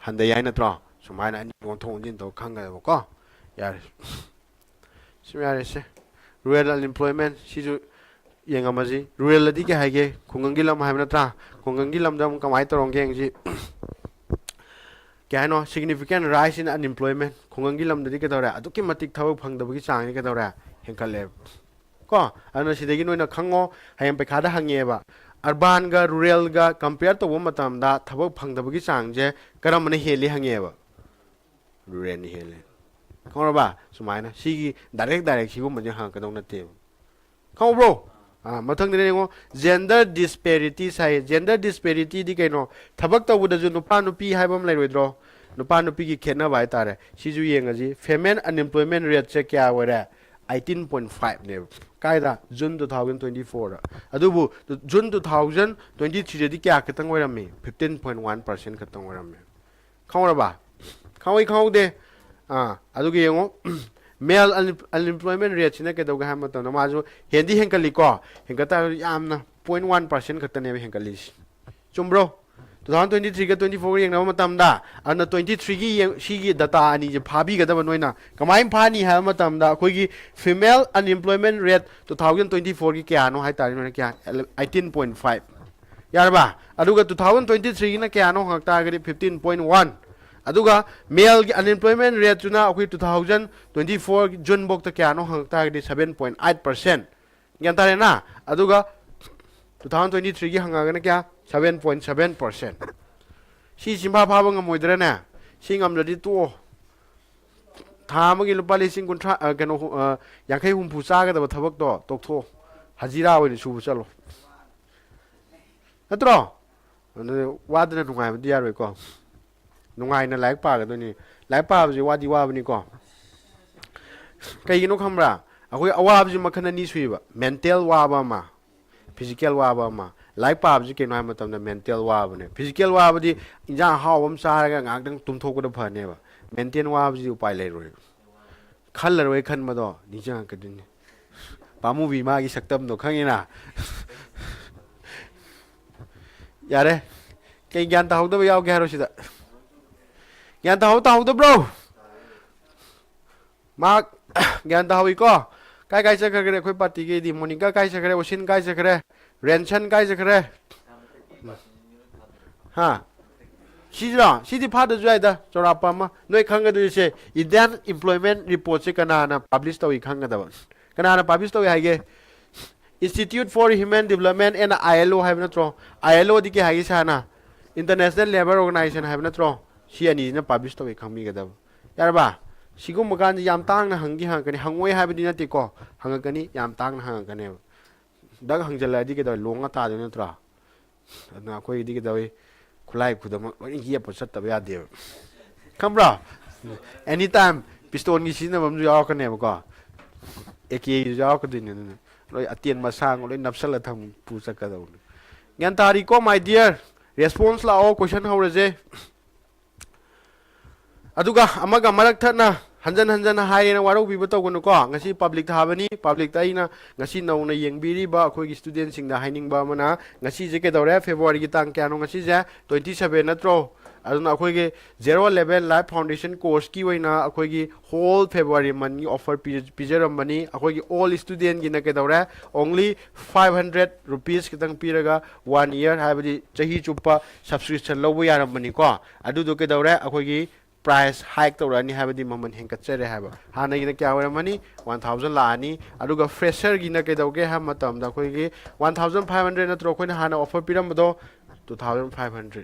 ꯍꯟꯊꯩ ꯍꯥꯏ ꯅꯠꯇ꯭ꯔꯣ ꯁꯨꯃꯥꯏꯅ ꯑꯅꯤ ꯑꯣꯟꯊꯣꯛ ꯑꯣꯟꯁꯤꯟ ꯇꯧ ꯈꯪꯒꯗꯕꯀꯣ ꯌꯥꯔꯦ ꯁꯨꯝ ꯌꯥꯔꯦꯁꯦ ꯔꯨꯔꯦꯜ ꯑꯟꯏꯝꯄ꯭ꯂꯣꯏꯃꯦꯟ ꯁꯤꯁꯨ ꯌꯦꯡꯉꯝꯃꯁꯤ ꯔꯨꯔꯦꯜꯗꯗꯤ ꯀꯩ ꯍꯥꯏꯒꯦ ꯈꯨꯡꯒꯪꯒꯤ ꯂꯝ ꯍꯥꯏꯕ ꯅꯠꯇ꯭ꯔꯥ ꯈꯨꯡꯒꯪꯒꯤ ꯂꯝꯗ ꯑꯃꯨꯛ ꯀꯃꯥꯏꯅ ꯇꯧꯔꯝꯒꯦ ꯌꯦꯡꯁꯤ ꯀꯩ ꯍꯥꯏꯅꯣ ꯁꯤꯒꯅꯤꯐꯤꯀꯦꯟ ꯔꯥꯏꯁ ꯏꯟ ꯑꯟꯏꯝꯄ꯭ꯂꯣꯏꯃꯦꯟ ꯈꯨꯡꯒꯪꯒꯤ ꯂꯝꯗꯗꯤ ꯀꯩꯗꯧꯔꯦ ꯑꯗꯨꯛꯀꯤ ꯃꯇꯤꯛ ꯊꯕꯛ ꯐꯪꯗꯕꯒꯤ ꯆꯥꯡꯁꯤ ꯀꯩꯗꯧꯔꯦ ꯍꯦꯟꯒꯠꯂꯦꯕ ꯀꯣ ꯑꯗꯨꯅ ꯁꯤꯗꯒꯤ ꯅꯣꯏꯅ ꯈꯪꯉꯣ ꯍꯌꯦꯡ ꯄꯩꯈꯥꯗ ꯍꯪꯉꯦꯕ ꯑꯔꯕꯥꯟꯒ ꯔꯨꯔꯦꯜꯒ ꯀꯝꯄꯤꯌꯔ ꯇꯧꯕ ꯃꯇꯝꯗ ꯊꯕꯛ ꯐꯪꯗꯕꯒꯤ ꯆꯥꯡꯁꯦ ꯀꯔꯝꯕꯅ ꯍꯦꯜꯂꯤ ꯍꯪꯉꯦꯕ ꯔꯨꯔꯦꯜꯅ ꯍꯦꯜꯂꯤ ꯈꯪꯉꯕ ꯁꯨꯃꯥꯏꯅ ꯁꯤꯒꯤ ꯗꯥꯏꯔꯦꯛ ꯁꯤꯒꯨꯝꯕꯁꯦ ꯍꯪꯉꯛꯀꯗꯧ ꯅꯠꯇꯦꯕ ꯈꯪꯕ꯭ꯔꯣ ꯃꯊꯪꯗꯅ ꯌꯦꯡꯉꯣ ꯖꯦꯟꯗꯔ ꯗꯤꯁꯄꯦꯔꯤꯇꯤꯁ ꯍꯥꯏꯌꯦ ꯖꯦꯟꯗꯔ ꯗꯤꯁꯄꯦꯔꯤꯇꯤꯗꯤ ꯀꯩꯅꯣ ꯊꯕꯛ ꯇꯧꯕꯗꯁꯨ ꯅꯨꯄꯥ ꯅꯨꯄꯤ ꯍꯥꯏꯕ ꯑꯃ ꯂꯩꯔꯣꯏꯗ꯭ꯔꯣ ꯅꯨꯄꯥ ꯅꯨꯄꯤꯒꯤ ꯈꯦꯠꯅꯕ ꯍꯥꯏꯇꯥꯔꯦ ꯁꯤꯁꯨ ꯌꯦꯡꯉꯁꯤ ꯐꯦꯃꯦꯟ ꯑꯟꯏꯝꯄ꯭ꯂꯣꯏꯃꯦꯟ ꯔꯦꯠꯁꯦ ꯀꯌꯥ ꯑꯣꯏꯔꯦ 18.5ꯅꯦꯕ ꯀꯥꯏꯗ ꯖꯨꯟ 2024ꯗ ꯑꯗꯨꯕꯨ ꯖꯨꯟ 2023ꯗꯗꯤ ꯀꯌꯥ ꯈꯛꯇꯪ ꯑꯣꯏꯔꯝꯃꯤ 15.1% ꯈꯛꯇꯪ ꯑꯣꯏꯔꯝꯃꯤ ꯈꯪꯉꯕ ꯈꯪꯍꯧꯗꯦ ꯑꯗꯨꯒ ꯌꯦꯡꯉꯣ ꯃꯦꯜ ꯑꯟꯏꯝꯄ꯭ꯂꯣꯏꯃꯦꯟ ꯔꯦꯠꯁꯤꯅ ꯀꯩꯗꯧꯒꯦ ꯍꯥꯏꯕ ꯃꯇꯝꯗ ꯃꯥꯁꯨ ꯍꯦꯟꯒꯠꯂꯤꯀꯣ ꯍꯦꯟꯒꯠꯇꯥꯔꯒꯁꯨ ꯌꯥꯝꯅ 0.1% ꯈꯛꯇꯅꯦꯕ ꯍꯦꯟꯒꯠꯂꯤꯁꯤ ꯆꯨꯝꯕ꯭ꯔꯣ 2023ꯒ 24ꯒ ꯌꯦꯡꯅꯕ ꯃꯇꯝꯗ ꯑꯗꯨꯅ 23ꯒꯤ ꯁꯤꯒꯤ ꯗꯇꯥ ꯑꯅꯤꯁꯦ ꯐꯥꯕꯤꯒꯗꯕ ꯅꯣꯏꯅ ꯀꯃꯥꯏꯅ ꯐꯥꯅꯤ ꯍꯥꯏꯕ ꯃꯇꯝꯗ ꯑꯩꯈꯣꯏꯒꯤ ꯐꯤꯃꯦꯜ ꯑꯟꯏꯝꯄ꯭ꯂꯣꯏꯃꯦꯟ ꯔꯦꯠ 2024ꯒꯤ ꯀꯌꯥꯅꯣ ꯍꯥꯏꯇꯥꯔꯦ ꯅꯣꯏꯅ ꯀꯌꯥ 18.5 ꯌꯥꯔꯕ ꯑꯗꯨꯒ 2023ꯒꯤꯅ ꯀꯌꯥꯅꯣ ꯍꯪꯉꯛ ꯇꯥꯔꯒꯗꯤ 15.1 ꯑꯗꯨꯒ ꯃꯦꯜꯒꯤ ꯑꯟꯏꯝꯄ꯭ꯂꯣꯏꯃꯦꯟ ꯔꯦꯠꯇꯨꯅ ꯑꯩꯈꯣꯏ 2024 ꯖꯨꯟꯐꯧꯗ ꯀꯌꯥꯅꯣ ꯍꯪꯉꯛ ꯇꯥꯔꯒꯗꯤ 7.8% ꯒ꯭ꯌꯥꯟ ꯇꯥꯔꯦꯅ ꯑꯗꯨꯒ 2023ꯒꯤ ꯍꯪꯉꯛꯑꯒꯅ ꯀꯌꯥ 7.7% ꯁꯤ ꯆꯤꯡꯐꯥ ꯐꯥꯕ ꯉꯝꯃꯣꯏꯗ꯭ꯔꯅꯦ ꯁꯤ ꯉꯝꯗ꯭ꯔꯗꯤ ꯇꯣꯛꯑꯣ ꯊꯥ ꯑꯃꯒꯤ ꯂꯨꯄꯥ ꯂꯤꯁꯤꯡ 50 50 60 ꯆꯥꯒꯗꯕ ꯊꯕꯛꯇꯣ ꯇꯣꯛꯊꯣꯛꯑꯣ ꯍꯖꯤꯔꯥ ꯑꯣꯏꯅ ꯁꯨꯕ ꯆꯠꯂꯣ ꯅꯠꯇ꯭ꯔꯣ ꯑꯗꯨ ꯋꯥꯗꯅ ꯅꯨꯡꯉꯥꯏꯕꯗꯤ ꯌꯥꯔꯣꯏꯀꯣ ꯅꯨꯡꯉꯥꯏꯅ ꯂꯥꯏꯔꯤꯛ ꯄꯥꯒꯗꯣꯏꯅꯤ ꯂꯥꯏꯔꯤꯛ ꯄꯥꯕꯁꯤ ꯋꯥꯗꯤ ꯋꯥꯕꯅꯤꯀꯣ ꯀꯩꯒꯤꯅꯣ ꯈꯪꯕ꯭ꯔꯥ ꯑꯩꯈꯣꯏ ꯑꯋꯥꯕꯁꯤ ꯃꯈꯜ ꯑꯅꯤ ꯁꯨꯏꯕ ꯃꯦꯟꯇꯦꯜ ꯋꯥꯕ ꯑꯃ ꯐꯤꯖꯤꯀꯦꯜ ꯋꯥꯕ ꯑꯃ ꯂꯥꯏꯔꯤꯛ ꯄꯥꯕꯁꯤ ꯀꯩꯅꯣ ꯍꯥꯏꯕ ꯃꯇꯝꯗ ꯃꯦꯟꯇꯦꯜ ꯋꯥꯕꯅꯦ ꯐꯤꯖꯤꯀꯦꯜ ꯋꯥꯕꯗꯤ ꯏꯟꯖꯥꯡ ꯑꯍꯥꯎꯕ ꯑꯃ ꯆꯥꯔꯒ ꯉꯥꯏꯍꯥꯛꯇꯪ ꯇꯨꯝꯊꯣꯛꯄꯗ ꯐꯅꯦꯕ ꯃꯦꯟꯇꯦꯜ ꯋꯥꯕꯁꯤꯗꯤ ꯎꯄꯥꯏ ꯂꯩꯔꯣꯏꯕ ꯈꯜꯂꯔꯣꯏ ꯈꯟꯕꯗꯣ ꯅꯤꯡꯁꯤꯡꯉꯛꯀꯗꯣꯏꯅꯤ ꯄꯥꯃꯨꯕꯤ ꯃꯥꯒꯤ ꯁꯛꯇꯝꯗꯣ ꯈꯪꯉꯤꯅ ꯌꯥꯔꯦ ꯀꯩ ꯒ꯭ꯌꯥꯟ ꯇꯥꯍꯧꯗꯕ ꯌꯥꯎꯒꯦ ꯍꯥꯏꯔꯣ ꯁꯤꯗ ꯒ꯭ꯌꯥꯟ ꯇꯥꯍꯧꯗꯕ꯭ꯔꯣ ꯃꯥ ꯒ꯭ꯌꯥꯟ ꯇꯥꯍꯧꯏꯀꯣ ꯀꯥꯏ ꯆꯠꯈ꯭ꯔꯒꯦ ꯑꯩꯈꯣꯏ ꯄꯥꯔꯇꯤꯒꯤꯗꯤ ꯃꯣꯅꯤꯀꯥ ꯀꯥꯏ ꯆꯠꯈ꯭ꯔꯦ ꯑꯣꯁꯤꯟ ꯀꯥꯏ ꯆꯠꯈ꯭ꯔꯦ ꯔꯦꯟꯁꯟ ꯀꯥꯏ ꯆꯠꯈ꯭ꯔꯦ ꯍꯥ ꯁꯤꯗꯤ ꯐꯥꯗꯁꯨ ꯌꯥꯏꯗ ꯆꯥꯎꯔꯥꯛꯄ ꯑꯃ ꯅꯣꯏ ꯈꯪꯒꯗꯣꯏꯁꯦ ꯏꯟꯗꯤꯌꯥꯟ ꯏꯝꯄ꯭ꯂꯣꯏꯃꯦꯟ ꯔꯤꯄꯣꯔꯠꯁꯦ ꯀꯅꯥꯅ ꯄꯥꯕ꯭ꯂꯤꯁ ꯇꯧꯏ ꯈꯪꯒꯗꯕ ꯀꯅꯥꯅ ꯄꯥꯕ꯭ꯂꯤꯁ ꯇꯧꯏ ꯍꯥꯏꯒꯦ institute for human development and ILO ꯍꯥꯏꯕ ꯅꯠꯇ꯭ꯔꯣ ILOꯗꯤ ꯀꯩ ꯍꯥꯏꯒꯦ ꯁꯥꯔꯅ ꯏꯟꯇꯔꯅꯦꯁꯅꯦꯜ ꯂꯦꯕꯔ ꯑꯣꯔꯒꯅꯥꯏꯖꯦꯁꯟ ꯍꯥꯏꯕ ꯅꯠꯇ꯭ꯔꯣ ꯁꯤ ꯑꯅꯤꯁꯤꯅ ꯄꯥꯕ꯭ꯂꯤꯁ ꯇꯧꯏ ꯈꯪꯕꯤꯒꯗꯕ ꯌꯥꯔꯕ ꯁꯤꯒꯨꯝꯕ ꯀꯥꯟꯗ ꯌꯥꯝ ꯇꯥꯡꯅ ꯍꯪꯉꯛꯀꯅꯤ ꯍꯪꯉꯣꯏ ꯍꯥꯏꯕꯗꯤ ꯅꯠꯇꯦꯀꯣ ꯍꯪꯉꯛꯀꯅꯤ ꯌꯥꯝ ꯇꯥꯡꯅ ꯍꯪꯉꯛꯀꯅꯦꯕ ꯗꯛ ꯍꯪꯖꯤꯜꯂꯛꯑꯗꯤ ꯀꯩꯗꯧꯋꯤ ꯂꯣꯡꯉ ꯇꯥꯗꯣꯏ ꯅꯠꯇ꯭ꯔꯣ ꯑꯗꯨꯅ ꯑꯩꯈꯣꯏꯒꯤꯗꯤ ꯀꯩꯗꯧꯋꯤ ꯈꯨꯠꯂꯥꯏ ꯈꯨꯗꯝꯃꯛ ꯂꯣꯏꯅ ꯌꯦꯞꯄ ꯆꯠꯇꯕ ꯌꯥꯗꯦꯕ ꯈꯪꯕ꯭ꯔꯣ ꯑꯦꯅꯤ ꯇꯥꯏꯝ ꯄꯤꯁꯇꯣꯟꯒꯤ ꯁꯤꯖꯤꯟꯅꯕ ꯑꯃꯁꯨ ꯌꯥꯎꯔꯛꯀꯅꯦꯕꯀꯣ AKꯁꯨ ꯌꯥꯎꯔꯛꯀꯗꯣꯏꯅꯤ ꯑꯗꯨꯅ ꯂꯣꯏ ꯑꯇꯦꯟ ꯃꯁꯥꯡ ꯂꯣꯏ ꯅꯞꯁꯜꯂ ꯄꯨ ꯆꯠꯀꯗꯧꯅꯤ ꯒ꯭ꯌꯥꯟ ꯇꯥꯔꯤꯀꯣ ꯃꯥꯏ ꯗꯤꯌꯔ ꯔꯦꯁꯄꯣꯟꯁ ꯂꯥꯛꯑꯣ ꯀꯣꯏꯁꯟ ꯍꯧꯔꯁꯦ ꯑꯗꯨꯒ ꯑꯃꯒ ꯃꯔꯛ ꯊꯠꯅ ꯍꯟꯖꯟ ꯍꯥꯏꯌꯦꯅ ꯋꯥꯔꯧꯕꯤꯕ ꯇꯧꯒꯅꯨꯀꯣ ꯉꯁꯤ ꯄꯕ꯭ꯂꯤꯛ ꯊꯥꯕꯅꯤ ꯄꯕ꯭ꯂꯤꯛꯇ ꯑꯩꯅ ꯉꯁꯤ ꯅꯧꯅ ꯌꯦꯡꯕꯤꯔꯤꯕ ꯑꯩꯈꯣꯏꯒꯤ ꯁ꯭ꯇꯨꯗꯦꯟꯁꯤꯡꯗ ꯍꯥꯏꯅꯤꯡꯕ ꯑꯃꯅ ꯉꯁꯤꯁꯦ ꯀꯩꯗꯧꯔꯦ ꯐꯦꯕꯋꯥꯔꯤꯒꯤ ꯇꯥꯡ ꯀꯌꯥꯅꯣ ꯉꯁꯤꯁꯦ 27 ꯅꯠꯇ꯭ꯔꯣ ꯑꯗꯨꯅ ꯑꯩꯈꯣꯏꯒꯤ 011 ꯂꯥꯏꯐ ꯐꯥꯎꯟꯗꯦꯁꯟ ꯀꯣꯔꯁꯀꯤ ꯑꯣꯏꯅ ꯑꯩꯈꯣꯏꯒꯤ ꯍꯣꯜ ꯐꯦꯕꯋꯥꯔꯤ ꯃꯟꯒꯤ ꯑꯣꯐꯔ ꯄꯤꯖꯔꯝꯕꯅꯤ ꯑꯩꯈꯣꯏꯒꯤ ꯑꯣꯜ ꯁ꯭ꯇꯨꯗꯦꯟꯒꯤꯅ ꯀꯩꯗꯧꯔꯦ ꯑꯣꯡꯂꯤ 500 ꯔꯨꯄꯤꯁ ꯈꯤꯇꯪ ꯄꯤꯔꯒ 1 ꯏꯌꯔ ꯍꯥꯏꯕꯗꯤ ꯆꯍꯤ ꯆꯨꯞꯄ ꯁꯕꯁꯀ꯭ꯔꯤꯞꯁꯟ ꯂꯧꯕ ꯌꯥꯔꯝꯕꯅꯤꯀோ ꯑꯗꯨꯗꯣ ꯀꯩꯗꯧꯔꯦ ꯑꯩꯈꯣꯏꯒꯤ ꯄ꯭ꯔꯥꯏꯁ ꯍꯥꯏꯛ ꯇꯧꯔꯛꯑꯅꯤ ꯍꯥꯏꯕꯗꯤ ꯃꯃꯜ ꯍꯦꯟꯒꯠꯆꯔꯦ ꯍꯥꯏꯕ ꯍꯥꯟꯅꯒꯤꯅ ꯀꯌꯥ ꯑꯣꯏꯔꯝꯃꯅꯤ 1000 ꯂꯥꯛꯑꯅꯤ ꯑꯗꯨꯒ ꯐ꯭ꯔꯦꯁꯔꯒꯤꯅ ꯀꯩꯗꯧꯒꯦ ꯍꯥꯏꯕ ꯃꯇꯝꯗ ꯑꯩꯈꯣꯏꯒꯤ 1500 ꯅꯠꯇ꯭ꯔꯣ ꯑꯩꯈꯣꯏꯅ ꯍꯥꯟꯅ ꯑꯣꯐꯔ ꯄꯤꯔꯝꯕꯗꯣ 2500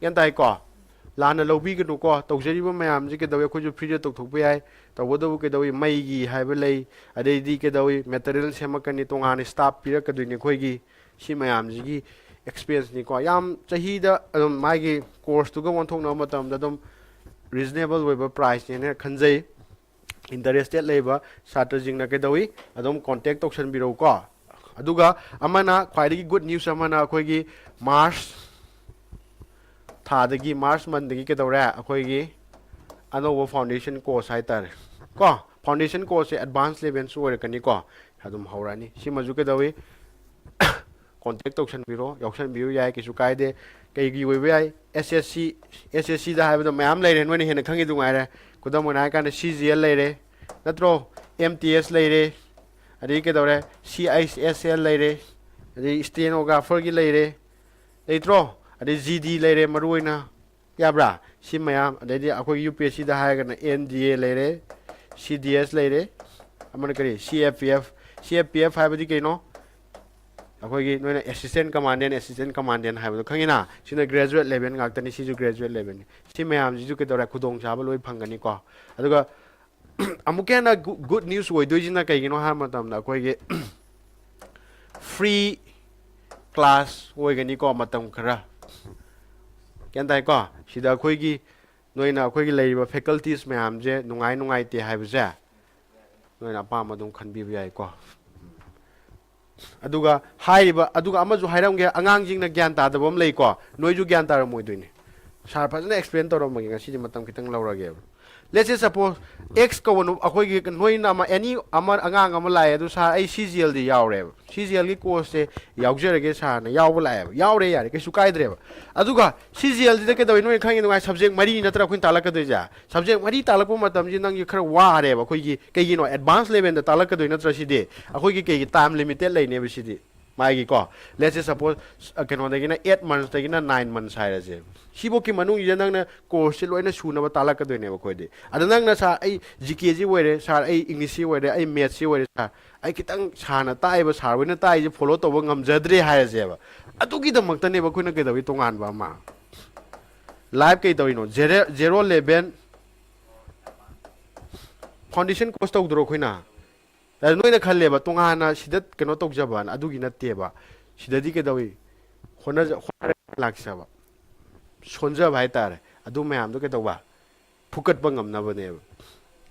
ꯒ꯭ꯌꯥꯟ ꯇꯥꯏꯀꯣ ꯂꯥꯟꯅ ꯂꯧꯕꯤꯒꯅꯨꯀꯣ ꯇꯧꯖꯔꯤꯕ ꯃꯌꯥꯝꯁꯤ ꯀꯩꯗꯧꯏ ꯑꯩꯈꯣꯏꯁꯨ ꯐ꯭ꯔꯤꯗ ꯇꯧꯊꯣꯛꯄ ꯌꯥꯏ ꯇꯧꯕꯇꯕꯨ ꯀꯩꯗꯧꯏ ꯃꯩꯒꯤ ꯍꯥꯏꯕ ꯂꯩ ꯑꯗꯩꯗꯤ ꯀꯩꯗꯧꯏ ꯃꯦꯇꯔꯤꯌꯦꯜ ꯁꯦꯝꯃꯛꯀꯅꯤ ꯇꯣꯉꯥꯟꯅ ꯁ꯭ꯇꯥꯐ ꯄꯤꯔꯛꯀꯗꯣꯏꯅꯤ ꯑꯩꯈꯣꯏꯒꯤ ꯁꯤ ꯃꯌꯥꯝꯁꯤꯒꯤ ꯑꯦꯛꯁꯄꯦꯟꯁꯅꯤꯀꯣ ꯌꯥꯝ ꯆꯍꯤꯗ ꯑꯗꯨꯝ ꯃꯥꯒꯤ ꯀꯣꯔꯁꯇꯨꯒ ꯑꯣꯟꯊꯣꯛꯅꯕ ꯃꯇꯝꯗ ꯑꯗꯨꯝ ꯔꯤꯖꯅꯦꯕꯜ ꯑꯣꯏꯕ ꯄ꯭ꯔꯥꯏꯁꯅꯦꯅ ꯈꯟꯖꯩ ꯏꯟꯇꯔꯦꯁꯇꯦꯠ ꯂꯩꯕ ꯁꯥꯇ꯭ꯔꯁꯤꯡꯅ ꯀꯩꯗꯧꯏ ꯑꯗꯨꯝ ꯀꯣꯟꯇꯦꯛ ꯇꯧꯁꯟꯕꯤꯔꯛꯎꯀꯣ ꯑꯗꯨꯒ ꯑꯃꯅ ꯈ꯭ꯋꯥꯏꯗꯒꯤ ꯒꯨꯗ ꯅ꯭ꯌꯨꯁ ꯑꯃꯅ ꯑꯩꯈꯣꯏꯒꯤ ꯃꯥꯔꯁ ꯊꯥꯗꯒꯤ ꯃꯥꯔꯁ ꯃꯟꯗꯒꯤ ꯀꯩꯗꯧꯔꯦ ꯑꯩꯈꯣꯏꯒꯤ ꯑꯅꯧꯕ ꯐꯥꯎꯟꯗꯦꯁꯟ ꯀꯣꯔꯁ ꯍꯥꯏꯇꯥꯔꯦ ꯀꯣ ꯐꯥꯎꯟꯗꯦꯁꯟ ꯀꯣꯔꯁꯁꯦ ꯑꯦꯗꯚꯥꯟꯁ ꯂꯦꯚꯦꯜꯁꯨ ꯑꯣꯏꯔꯛꯀꯅꯤꯀꯣ ꯑꯗꯨꯝ ꯍꯧꯔꯛꯑꯅꯤ ꯁꯤꯃꯁꯨ ꯀꯩꯗꯧꯏ ꯀꯣꯟꯇꯦꯛ ꯇꯧꯁꯟꯕꯤꯔꯣ ꯌꯥꯎꯁꯟꯕꯤꯌꯨ ꯌꯥꯏ ꯀꯩꯁꯨ ꯀꯥꯏꯗꯦ ꯀꯩꯒꯤ ꯑꯣꯏꯕ ꯌꯥꯏ ꯑꯦꯁ ꯑꯦꯁ ꯁꯤꯗ ꯍꯥꯏꯕꯗꯣ ꯃꯌꯥꯝ ꯂꯩꯔꯦ ꯅꯣꯏꯅ ꯍꯦꯟꯅ ꯈꯪꯉꯤꯗꯨ ꯉꯥꯏꯔꯦ ꯈꯨꯗꯝ ꯑꯣꯏꯅ ꯍꯥꯏꯔꯀꯥꯟꯗ ꯁꯤ ꯖꯤ ꯑꯦꯜ ꯂꯩꯔꯦ ꯅꯠꯇ꯭ꯔꯣ ꯑꯦꯝ ꯇꯤ ꯑꯦꯁ ꯂꯩꯔꯦ ꯑꯗꯒꯤ ꯀꯩꯗꯧꯔꯦ ꯁꯤ ꯑꯩꯆ ꯑꯦꯁ ꯑꯦꯜ ꯂꯩꯔꯦ ꯑꯗꯩ ꯁ꯭ꯇꯦꯅꯣꯒ꯭ꯔꯥꯐꯔꯒꯤ ꯂꯩꯔꯦ ꯂꯩꯇ꯭ꯔꯣ ꯑꯗꯩ ꯖꯤ ꯗꯤ ꯂꯩꯔꯦ ꯃꯔꯨ ꯑꯣꯏꯅ ꯌꯥꯕ꯭ꯔꯥ ꯁꯤ ꯃꯌꯥꯝ ꯑꯗꯩꯗꯤ ꯑꯩꯈꯣꯏꯒꯤ ꯌꯨ ꯄꯤ ꯑꯦꯁ ꯁꯤꯗ ꯍꯥꯏꯔꯒꯅ ꯑꯦꯟ ꯗꯤ ꯑꯦ ꯂꯩꯔꯦ ꯁꯤ ꯗꯤ ꯑꯦꯁ ꯂꯩꯔꯦ ꯑꯃꯅ ꯀꯔꯤ ꯁꯤ ꯑꯦꯐ ꯄꯤ ꯑꯦꯐ ꯍꯥꯏꯕꯗꯤ ꯀꯩꯅꯣ ꯑꯩꯈꯣꯏꯒꯤ ꯅꯣꯏꯅ ꯑꯦꯁꯤꯁꯇꯦꯟ ꯀꯃꯥꯟꯗꯦꯟ ꯍꯥꯏꯕꯗꯣ ꯈꯪꯉꯤꯅ ꯁꯤꯅ ꯒ꯭ꯔꯦꯖꯨꯋꯦꯠ ꯂꯦꯚꯦꯜ ꯉꯥꯛꯇꯅꯤ ꯁꯤꯁꯨ ꯒ꯭ꯔꯦꯖꯨꯋꯦꯠ ꯂꯦꯚꯦꯜꯅꯤ ꯁꯤ ꯃꯌꯥꯝꯁꯤꯁꯨ ꯀꯩꯗꯧꯔꯦ ꯈꯨꯗꯣꯡꯆꯥꯕ ꯂꯣꯏ ꯐꯪꯒꯅꯤꯀꯣ ꯑꯗꯨꯒ ꯑꯃꯨꯛꯀ ꯍꯦꯟꯅ ꯒꯨꯗ ꯅ꯭ꯌꯨꯁ ꯑꯣꯏꯗꯣꯏꯁꯤꯅ ꯀꯩꯒꯤꯅꯣ ꯍꯥꯏꯕ ꯃꯇꯝꯗ ꯑꯩꯈꯣꯏꯒꯤ ꯐ꯭ꯔꯤ ꯀ꯭ꯂꯥꯁ ꯑꯣꯏꯒꯅꯤꯀꯣ ꯃꯇꯝ ꯈꯔ ꯒ꯭ꯌꯥꯟ ꯇꯥꯏꯀꯣ ꯁꯤꯗ ꯑꯩꯈꯣꯏꯒꯤ ꯅꯣꯏꯅ ꯑꯩꯈꯣꯏꯒꯤ ꯂꯩꯔꯤꯕ ꯐꯦꯀꯜꯇꯤꯁ ꯃꯌꯥꯝꯁꯦ ꯅꯨꯡꯉꯥꯏꯇꯦ ꯍꯥꯏꯕꯁꯦ ꯅꯣꯏꯅ ꯑꯄꯥꯝꯕ ꯑꯗꯨꯝ ꯈꯟꯕꯤꯕ ꯌꯥꯏꯀꯣ ꯑꯗꯨꯒ ꯑꯗꯨꯒ ꯑꯃꯁꯨ ꯍꯥꯏꯔꯝꯒꯦ ꯑꯉꯥꯡꯁꯤꯡꯅ ꯒ꯭ꯌꯥꯟ ꯇꯥꯗꯕ ꯑꯃ ꯂꯩꯀꯣ ꯅꯣꯏꯁꯨ ꯒ꯭ꯌꯥꯟ ꯇꯥꯔꯝꯃꯣꯏꯗꯣꯏꯅꯤ ꯁꯥꯔ ꯐꯖꯅ ꯑꯦꯛꯁꯄ꯭ꯂꯦꯟ ꯇꯧꯔꯝꯃꯒꯦ ꯉꯁꯤꯗꯤ ꯃꯇꯝ ꯈꯤꯇꯪ ꯂꯧꯔꯒꯦꯕ ꯂꯦꯠꯁ ꯁꯄꯣꯁ ꯑꯦꯛꯁ ꯀꯧꯕ ꯑꯩꯈꯣꯏꯒꯤ ꯅꯣꯏꯅ ꯑꯦꯅꯤ ꯑꯉꯥꯡ ꯑꯃ ꯂꯥꯛꯑꯦ ꯑꯗꯨ ꯁꯥꯔ ꯑꯩ ꯁꯤ ꯖꯤ ꯑꯦꯜꯗꯤ ꯌꯥꯎꯔꯦꯕ ꯁꯤ ꯖꯤ ꯑꯦꯜꯒꯤ ꯀꯣꯔꯁꯁꯦ ꯌꯥꯎꯖꯔꯒꯦ ꯁꯥꯔꯅ ꯌꯥꯎꯕ ꯂꯥꯛꯑꯦꯕ ꯌꯥꯎꯔꯦ ꯌꯥꯔꯦ ꯀꯩꯁꯨ ꯀꯥꯏꯗ꯭ꯔꯦꯕ ꯑꯗꯨꯒ ꯁꯤ ꯖꯤ ꯑꯦꯜꯁꯤꯗ ꯀꯩꯗꯧꯋꯤ ꯅꯣꯏꯅ ꯈꯪꯉꯤ ꯅꯨꯡꯉꯥꯏ ꯁꯕꯖꯦꯛ ꯃꯔꯤ ꯅꯠꯇ꯭ꯔꯥ ꯑꯩꯈꯣꯏꯅ ꯇꯥꯜꯂꯛꯀꯗꯣꯏꯁꯦ ꯁꯕꯖꯦꯛ ꯃꯔꯤ ꯇꯥꯜꯂꯛꯄ ꯃꯇꯝꯁꯤ ꯅꯪꯁꯤ ꯈꯔ ꯋꯥꯔꯦꯕ ꯑꯩꯈꯣꯏꯒꯤ ꯀꯩꯒꯤꯅꯣ ꯑꯦꯗꯚꯥꯟꯁ ꯂꯦꯚꯦꯜꯗ ꯇꯥꯜꯂꯛꯀꯗꯣꯏ ꯅꯠꯇ꯭ꯔꯥ ꯁꯤꯗꯤ ꯑꯩꯈꯣꯏꯒꯤ ꯀꯩꯒꯤ ꯇꯥꯏꯝ ꯂꯤꯃꯤꯇꯦꯠ ꯂꯩꯅꯦꯕ ꯁꯤꯗꯤ ꯃꯥꯒꯤꯀꯣ ꯂꯦꯠꯁꯦ ꯁꯄꯣꯁ ꯀꯩꯅꯣꯗꯒꯤꯅ 8 ꯃꯟꯁꯇꯒꯤꯅ 9 ꯃꯟꯁ ꯍꯥꯏꯔꯁꯦ ꯁꯤꯐꯧꯀꯤ ꯃꯅꯨꯡꯁꯤꯗ ꯅꯪꯅ ꯀꯣꯔꯁꯁꯦ ꯂꯣꯏꯅ ꯁꯨꯅꯕ ꯇꯥꯜꯂꯛꯀꯗꯣꯏꯅꯦꯕ ꯑꯩꯈꯣꯏꯗꯤ ꯑꯗ ꯅꯪꯅ ꯁꯥꯔ ꯑꯩ ꯖꯤ ꯀꯦꯁꯤ ꯑꯣꯏꯔꯦ ꯁꯥꯔ ꯑꯩ ꯏꯪꯂꯤꯁꯁꯤ ꯑꯣꯏꯔꯦ ꯑꯩ ꯃꯦꯠꯁꯁꯤ ꯑꯣꯏꯔꯦ ꯁꯥꯔ ꯑꯩ ꯈꯤꯇꯪ ꯁꯥꯔꯅ ꯇꯥꯛꯏꯕ ꯁꯥꯔ ꯍꯣꯏꯅ ꯇꯥꯛꯏꯁꯦ ꯐꯣꯂꯣ ꯇꯧꯕ ꯉꯝꯖꯗ꯭ꯔꯦ ꯍꯥꯏꯔꯁꯦꯕ ꯑꯗꯨꯒꯤꯗꯃꯛꯇꯅꯦꯕ ꯑꯩꯈꯣꯏꯅ ꯀꯩꯗꯧꯋꯤ ꯇꯣꯉꯥꯟꯕ ꯑꯃ ꯂꯥꯏꯚ ꯀꯩ ꯇꯧꯔꯤꯅꯣ ꯖꯦꯔꯣ ꯂꯦꯚꯦꯟ ꯐꯥꯎꯟꯗꯦꯁꯟ ꯀꯣꯔꯁ ꯇꯧꯗ꯭ꯔꯣ ꯑꯩꯈꯣꯏꯅ ꯅꯣꯏꯅ ꯈꯜꯂꯦꯕ ꯇꯣꯉꯥꯟꯅ ꯁꯤꯗ ꯀꯩꯅꯣ ꯇꯧꯖꯕꯅ ꯑꯗꯨꯒꯤ ꯅꯠꯇꯦꯕ ꯁꯤꯗꯗꯤ ꯀꯩꯗꯧꯋꯤ ꯂꯥꯛꯆꯕ ꯁꯣꯟꯖꯕ ꯍꯥꯏꯇꯥꯔꯦ ꯑꯗꯨ ꯃꯌꯥꯝꯗꯣ ꯀꯩꯗꯧꯕ ꯐꯨꯀꯠꯄ ꯉꯝꯅꯕꯅꯦꯕ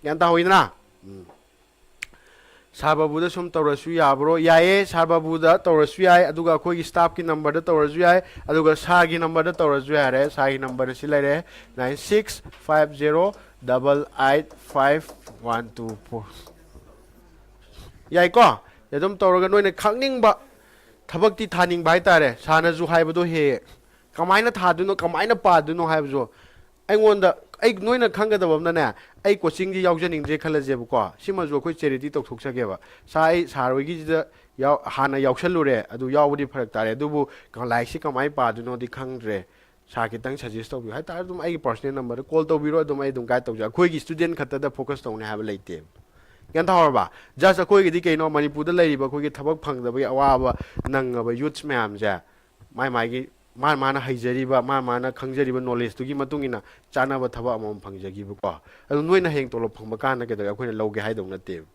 ꯒ꯭ꯌꯥꯟ ꯇꯥꯍꯧꯏꯗꯅ ꯁꯥꯔ ꯕꯥꯕꯨꯗ ꯁꯨꯝ ꯇꯧꯔꯁꯨ ꯌꯥꯕ꯭ꯔꯣ ꯌꯥꯏꯌꯦ ꯁꯥꯔ ꯕꯥꯕꯨꯗ ꯇꯧꯔꯁꯨ ꯌꯥꯏ ꯑꯗꯨꯒ ꯑꯩꯈꯣꯏꯒꯤ ꯁ꯭ꯇꯥꯐꯀꯤ ꯅꯝꯕꯔꯗ ꯇꯧꯔꯁꯨ ꯌꯥꯏ ꯑꯗꯨꯒ ꯁꯥꯔꯒꯤ ꯅꯝꯕꯔꯗ ꯇꯧꯔꯁꯨ ꯌꯥꯔꯦ ꯁꯥꯔꯒꯤ ꯅꯝꯕꯔ ꯑꯁꯤ ꯂꯩꯔꯦ 9650885124 ꯌꯥꯏꯀꯣ ꯑꯗꯨꯝ ꯇꯧꯔꯒ ꯅꯣꯏꯅ ꯈꯪꯅꯤꯡꯕ ꯊꯕꯛꯇꯤ ꯊꯥꯅꯤꯡꯕ ꯍꯥꯏꯇꯥꯔꯦ ꯁꯥꯔꯅꯁꯨ ꯍꯥꯏꯕꯗꯣ ꯍꯦꯛ ꯀꯃꯥꯏꯅ ꯊꯥꯗꯣꯏꯅꯣ ꯀꯃꯥꯏꯅ ꯄꯥꯗꯣꯏꯅꯣ ꯍꯥꯏꯕꯁꯨ ꯑꯩꯉꯣꯟꯗ ꯅꯣꯏꯅ ꯈꯪꯒꯗꯕ ꯑꯃꯅꯅꯦ ꯑꯩ ꯀꯣꯆꯤꯡꯁꯤ ꯌꯥꯎꯖꯅꯤꯡꯗ꯭ꯔꯦ ꯈꯜꯂꯁꯦꯕꯀꯣ ꯁꯤꯃꯁꯨ ꯑꯩꯈꯣꯏ ꯆꯦꯔꯤꯇꯤ ꯇꯧꯊꯣꯛꯆꯒꯦꯕ ꯑꯩ ꯁꯥꯔ ꯍꯣꯏꯒꯤꯁꯤꯗ ꯍꯥꯟꯅ ꯌꯥꯎꯁꯜꯂꯨꯔꯦ ꯑꯗꯨ ꯌꯥꯎꯕꯗꯤ ꯐꯔꯛ ꯇꯥꯔꯦ ꯑꯗꯨꯕꯨ ꯂꯥꯏꯔꯤꯛꯁꯤ ꯀꯃꯥꯏꯅ ꯄꯥꯗꯣꯏꯅꯣꯗꯤ ꯈꯪꯗ꯭ꯔꯦ ꯁꯥꯔ ꯈꯤꯇꯪ ꯁꯖꯦꯁ ꯇꯧꯕꯤꯌꯨ ꯍꯥꯏꯇꯥꯔꯦ ꯑꯗꯨꯝ ꯑꯩꯒꯤ ꯄꯥꯔꯁꯣꯅꯦꯜ ꯅꯝꯕꯔꯗ ꯀꯣꯜ ꯇꯧꯕꯤꯔꯣ ꯑꯗꯨꯝ ꯑꯩ ꯑꯗꯨꯝ ꯒꯥꯏꯗ ꯇꯧꯖꯩ ꯑꯩꯈꯣꯏꯒꯤ ꯏꯁꯇꯨꯗꯦꯟ ꯈꯛꯇꯗ ꯐꯣꯀꯁ ꯇꯧꯅꯤ ꯍꯥꯏꯕ ꯂꯩꯇꯦ ꯒ꯭ꯌꯥꯟ ꯇꯥꯍꯧꯔꯕ ꯖꯁ ꯑꯩꯈꯣꯏꯒꯤꯗꯤ ꯀꯩꯅꯣ ꯃꯅꯤꯄꯨꯔꯗ ꯂꯩꯔꯤꯕ ꯑꯩꯈꯣꯏꯒꯤ ꯊꯕꯛ ꯐꯪꯗꯕꯒꯤ ꯑꯋꯥꯕ ꯅꯪꯉꯕ ꯌꯨꯠꯁ ꯃꯌꯥꯝꯁꯦ ꯃꯥꯒꯤ ꯃꯥꯅ ꯍꯩꯖꯔꯤꯕ ꯃꯥꯅ ꯈꯪꯖꯔꯤꯕ ꯅꯣꯂꯦꯖꯇꯨꯒꯤ ꯃꯇꯨꯡ ꯏꯟꯅ ꯆꯥꯅꯕ ꯊꯕꯛ ꯑꯃꯃꯝ ꯐꯪꯖꯈꯤꯕꯀꯣ ꯑꯗꯨ ꯅꯣꯏꯅ ꯍꯌꯦꯡ ꯇꯣꯂꯣꯞ ꯐꯪꯕ ꯀꯥꯟꯗ ꯀꯩꯗꯧꯔꯦ ꯑꯩꯈꯣꯏꯅ ꯂꯧꯒꯦ ꯍꯥꯏꯗꯧ ꯅꯠꯇꯦꯕ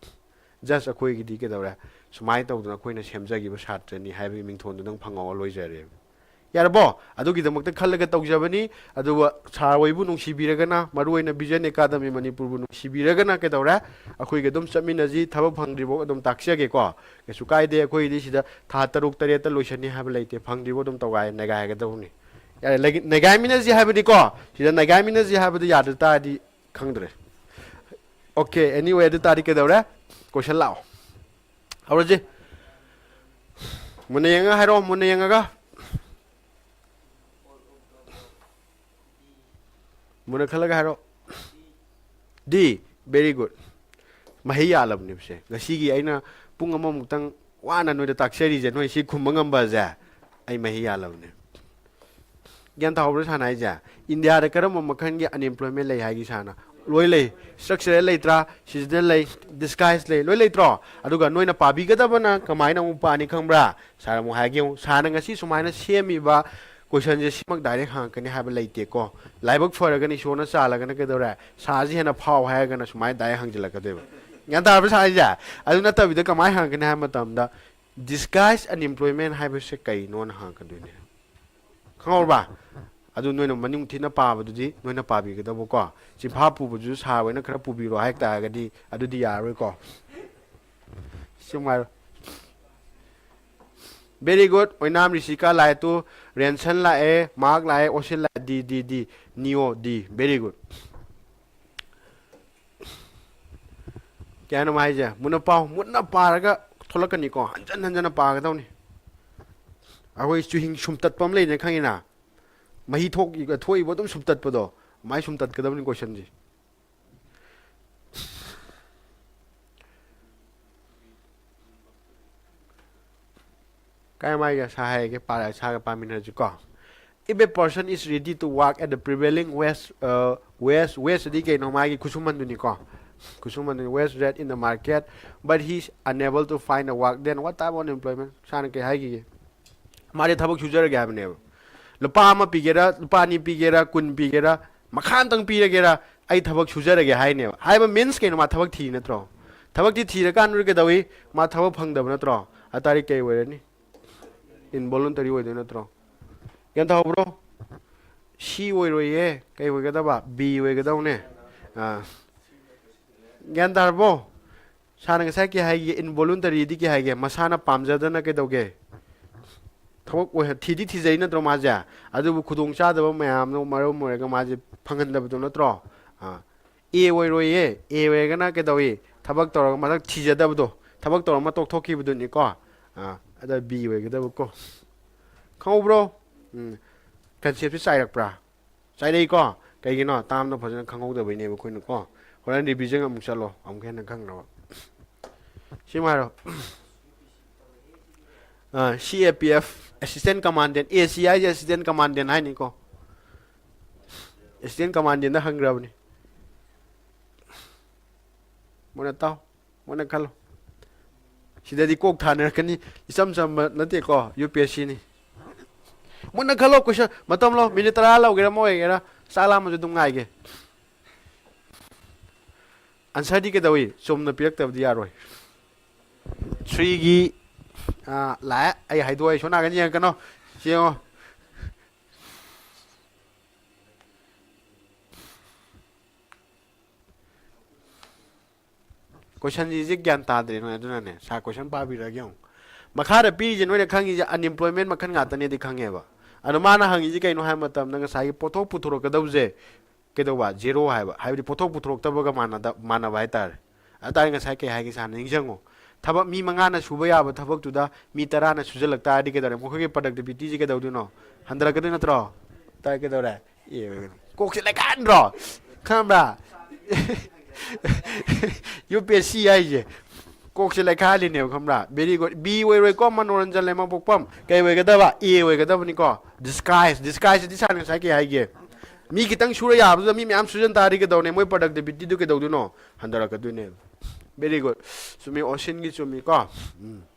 ꯖꯁ ꯑꯩꯈꯣꯏꯒꯤꯗꯤ ꯀꯩꯗꯧꯔꯦ ꯁꯨꯃꯥꯏꯅ ꯇꯧꯗꯅ ꯑꯩꯈꯣꯏꯅ ꯁꯦꯝꯖꯈꯤꯕ ꯁꯥꯇ꯭ꯔꯅꯤ ꯍꯥꯏꯕꯒꯤ ꯃꯤꯡꯊꯣꯟꯗꯨ ꯅꯪ ꯐꯪꯍꯧꯔ ꯂꯣꯏꯖꯔꯦꯕ ꯌꯥꯔꯕꯣ ꯑꯗꯨꯒꯤꯗꯃꯛꯇ ꯈꯜꯂꯒ ꯇꯧꯖꯕꯅꯤ ꯑꯗꯨꯒ ꯁꯥꯔ ꯍꯣꯏꯕꯨ ꯅꯨꯡꯁꯤꯕꯤꯔꯒꯅ ꯃꯔꯨꯑꯣꯏꯅ ꯚꯤꯖꯟ ꯑꯦꯀꯥꯗꯃꯤ ꯃꯅꯤꯄꯨꯔꯕꯨ ꯅꯨꯡꯁꯤꯕꯤꯔꯒꯅ ꯀꯩꯗꯧꯔꯦ ꯑꯩꯈꯣꯏꯒ ꯑꯗꯨꯝ ꯆꯠꯃꯤꯟꯅꯁꯤ ꯊꯕꯛ ꯐꯪꯗ꯭ꯔꯤꯐꯥꯎ ꯑꯗꯨꯝ ꯇꯥꯛꯆꯒꯦꯀꯣ ꯀꯩꯁꯨ ꯀꯥꯏꯗꯦ ꯑꯩꯈꯣꯏꯗꯤ ꯁꯤꯗ ꯊꯥ 6-7ꯇ ꯂꯣꯏꯁꯟꯅꯤ ꯍꯥꯏꯕ ꯂꯩꯇꯦ ꯐꯪꯗ꯭ꯔꯤꯐꯥꯎ ꯑꯗꯨꯝ ꯅꯩꯒꯥꯏꯒꯗꯧꯕꯅꯤ ꯌꯥꯔꯦ ꯅꯩꯒꯥꯏꯃꯤꯟꯅꯁꯤ ꯍꯥꯏꯕꯗꯤꯀꯣ ꯁꯤꯗ ꯅꯩꯒꯥꯏꯃꯤꯟꯅꯁꯤ ꯍꯥꯏꯕꯗꯤ ꯌꯥꯗ ꯇꯥꯔꯗꯤ ꯈꯪꯗ꯭ꯔꯦ ꯑꯣꯀꯦ ꯑꯦꯅꯤꯋꯦ ꯑꯗꯨ ꯇꯥꯔꯗꯤ ꯀꯩꯗꯧꯔꯦ ꯀꯣꯏꯁꯟ ꯂꯥꯛꯑꯣ ꯍꯧꯔꯁꯤ ꯃꯨꯟꯅ ꯌꯦꯡꯉꯒ ꯍꯥꯏꯔꯛꯑꯣ ꯃꯨꯟꯅ ꯌꯦꯡꯉꯒ ꯃꯨꯟꯅ ꯈꯜꯂꯒ ꯍꯥꯏꯔꯛꯑꯣ ꯗꯤ ꯚꯦꯔꯤ ꯒꯨꯗ ꯃꯍꯩ ꯌꯥꯜꯂꯕꯅꯦꯕꯁꯦ ꯉꯁꯤꯒꯤ ꯑꯩꯅ ꯄꯨꯡ ꯑꯃꯃꯨꯛꯇꯪ ꯋꯥꯅ ꯅꯣꯏꯗ ꯇꯥꯛꯆꯔꯤꯁꯦ ꯅꯣꯏ ꯁꯤ ꯈꯨꯝꯕ ꯉꯝꯕꯁꯦ ꯑꯩ ꯃꯍꯩ ꯌꯥꯜꯂꯕꯅꯦ ꯒ꯭ꯌꯥꯟ ꯇꯥꯍꯧꯕ꯭ꯔꯥ ꯁꯥꯟꯅ ꯍꯥꯏꯁꯦ ꯏꯟꯗꯤꯌꯥꯗ ꯀꯔꯝꯕ ꯃꯈꯜꯒꯤ ꯑꯟꯑꯦꯝꯄ꯭ꯂꯣꯏꯃꯦꯟ ꯂꯩ ꯍꯥꯏꯒꯦ ꯁꯥꯔꯅ ꯂꯣꯏ ꯂꯩ ꯏꯁꯇ꯭ꯔꯛꯆꯔꯦꯜ ꯂꯩꯇ꯭ꯔꯥ ꯁꯤꯖꯅꯦꯜ ꯂꯩ ꯗꯤꯁꯒꯥꯏꯁ ꯂꯩ ꯂꯣꯏ ꯂꯩꯇ꯭ꯔꯣ ꯑꯗꯨꯒ ꯅꯣꯏꯅ ꯄꯥꯕꯤꯒꯗꯕꯅ ꯀꯃꯥꯏꯅ ꯑꯃꯨꯛ ꯄꯥꯅꯤ ꯈꯪꯕ꯭ꯔꯥ ꯁꯥꯔ ꯑꯃꯨꯛ ꯍꯥꯏꯒꯦ ꯑꯃꯨꯛ ꯁꯥꯔꯅ ꯉꯁꯤ ꯁꯨꯃꯥꯏꯅ ꯁꯦꯝꯃꯤꯕ ꯀꯣꯏꯁꯟꯁꯦ ꯁꯤꯃꯛ ꯗꯥꯏꯔꯦꯛ ꯍꯪꯉꯛꯀꯅꯤ ꯍꯥꯏꯕ ꯂꯩꯇꯦꯀꯣ ꯂꯥꯏꯕꯛ ꯐꯔꯒꯅ ꯏꯁꯣꯔꯅ ꯆꯥꯜꯂꯒꯅ ꯀꯩꯗꯧꯔꯦ ꯁꯥꯁꯤ ꯍꯦꯟꯅ ꯐꯥꯎ ꯍꯥꯏꯔꯒꯅ ꯁꯨꯃꯥꯏꯅ ꯗꯥꯏꯔꯦꯛ ꯍꯪꯖꯤꯜꯂꯛꯀꯗꯣꯏꯕ ꯒ꯭ꯌꯥꯟ ꯇꯥꯔꯕ꯭ꯔꯥ ꯁꯥꯔꯤꯁꯦ ꯑꯗꯨ ꯅꯠꯇꯕꯤꯗ ꯀꯃꯥꯏꯅ ꯍꯪꯉꯛꯀꯅꯤ ꯍꯥꯏꯕ ꯃꯇꯝꯗ ꯗꯤꯁꯒꯥꯏꯁ ꯑꯟꯑꯦꯝꯄ꯭ꯂꯣꯏꯃꯦꯟ ꯍꯥꯏꯕꯁꯦ ꯀꯩꯅꯣꯅ ꯍꯪꯉꯛꯀꯗꯣꯏꯅꯦ ꯈꯪꯍꯧꯔꯕ ꯑꯗꯨ ꯅꯣꯏꯅ ꯃꯅꯤꯡ ꯊꯤꯅ ꯄꯥꯕꯗꯨꯗꯤ ꯅꯣꯏꯅ ꯄꯥꯕꯤꯒꯗꯧꯕꯀꯣ ꯆꯤꯟꯐꯥ ꯄꯨꯕꯗꯨꯁꯨ ꯁꯥꯔ ꯍꯣꯏꯅ ꯈꯔ ꯄꯨꯕꯤꯔꯣ ꯍꯥꯏꯇꯥꯔꯒꯗꯤ ꯑꯗꯨꯗꯤ ꯌꯥꯔꯔꯣꯏꯀꯣ ꯁꯨꯝ ꯍꯥꯏꯔꯣ very good oinam risika lai tu rensan la e mark la e osil la d neo d very good kya na mai ja munna paraga tholakani ko hanjan pa ga dawni ahoi chuhing sumtat pam le ne khangina mahi thok ga thoi bo dum sumtat pado mai sumtat ka dawni question ji kaya mai ga sahai ke para sa ga pamina ji ko if a person is ready to work at the prevailing west di ke no mai gi kusuman du ni ko kusuman west rate in the market but he's unable to find a work then what type of unemployment san ke hai gi mari thabak chujar ga ne lupa ma pigera lupa ni pigera kun pigera makhan tang pigera ai thabak chujar ga hai ne hai ba means ke no ma thabak thi na tro thabak ti ra kan ru ke dawi ma thabak phang da na tro atari ke we ni involuntary we na tro yan ta bro C we ro ye ke we ga da ba B we ga da ne yan dar bo sana ga sa ke hai involuntary di ke hai ge masana pamja da na ke doge thok we thi di thi jai na tro ma ja adu khudong cha da ba mayam no maro mo ga ma ji phangan da bu no tro A we ro ye A we ga na ke dawi thabak tor ma thi ja da bu do thabak tor ma tok thok ki bu du ni ko ada B we ga da bu ko khau bro concept sai rak pra sai dei ko kai gi no tam no phajana khangau da bai ne bu khoi no ko horan revision am chalo am khen khang no shi ma ro CAPF assistant commandant ACI assistant commandant hai ni ko assistant commandant da hang rab ni mona tao mona khalo sida di kok thana kani isam na te ko UPSC ni mona khalo question matam lo minute ra lo gera mo gera sala ma dum ngai ge answer di ke dawi somna pirak tab di yaroi 3 gi la ai hai doi sona ga nyang kano siyo question ji ji gyan ta dre no aduna ne sa question pa bi ra gyong makha da pi je no ne khangi unemployment makhan nga ta ne di khange ba anu mana hangi ji kai no hai matam na sa gi pothok puthoro ka dawje ke do ba zero hai ba hai di pothok puthoro ta ba ga mana ba tar atai nga sai ke hai gi sa ning jango thaba mi mangana suba ya ba thabak tu da mi tara na sujalak ta di ke dare mo ke productivity ji ke dawdu no handra ke na tro ta ke dore e kok se la kan ro khamba UPSC ai je kok se la kha li ne khamba very good B we re ko manoranjan le ma pokpam ke we ke da ba A we ke da ni ko disguise di san sai ke ai ge mi kitang sura ya ba mi am sujan ta ri ke dawne moi productivity du ke dawdu no handra ke du ne very good sumi ocean gi sumi ko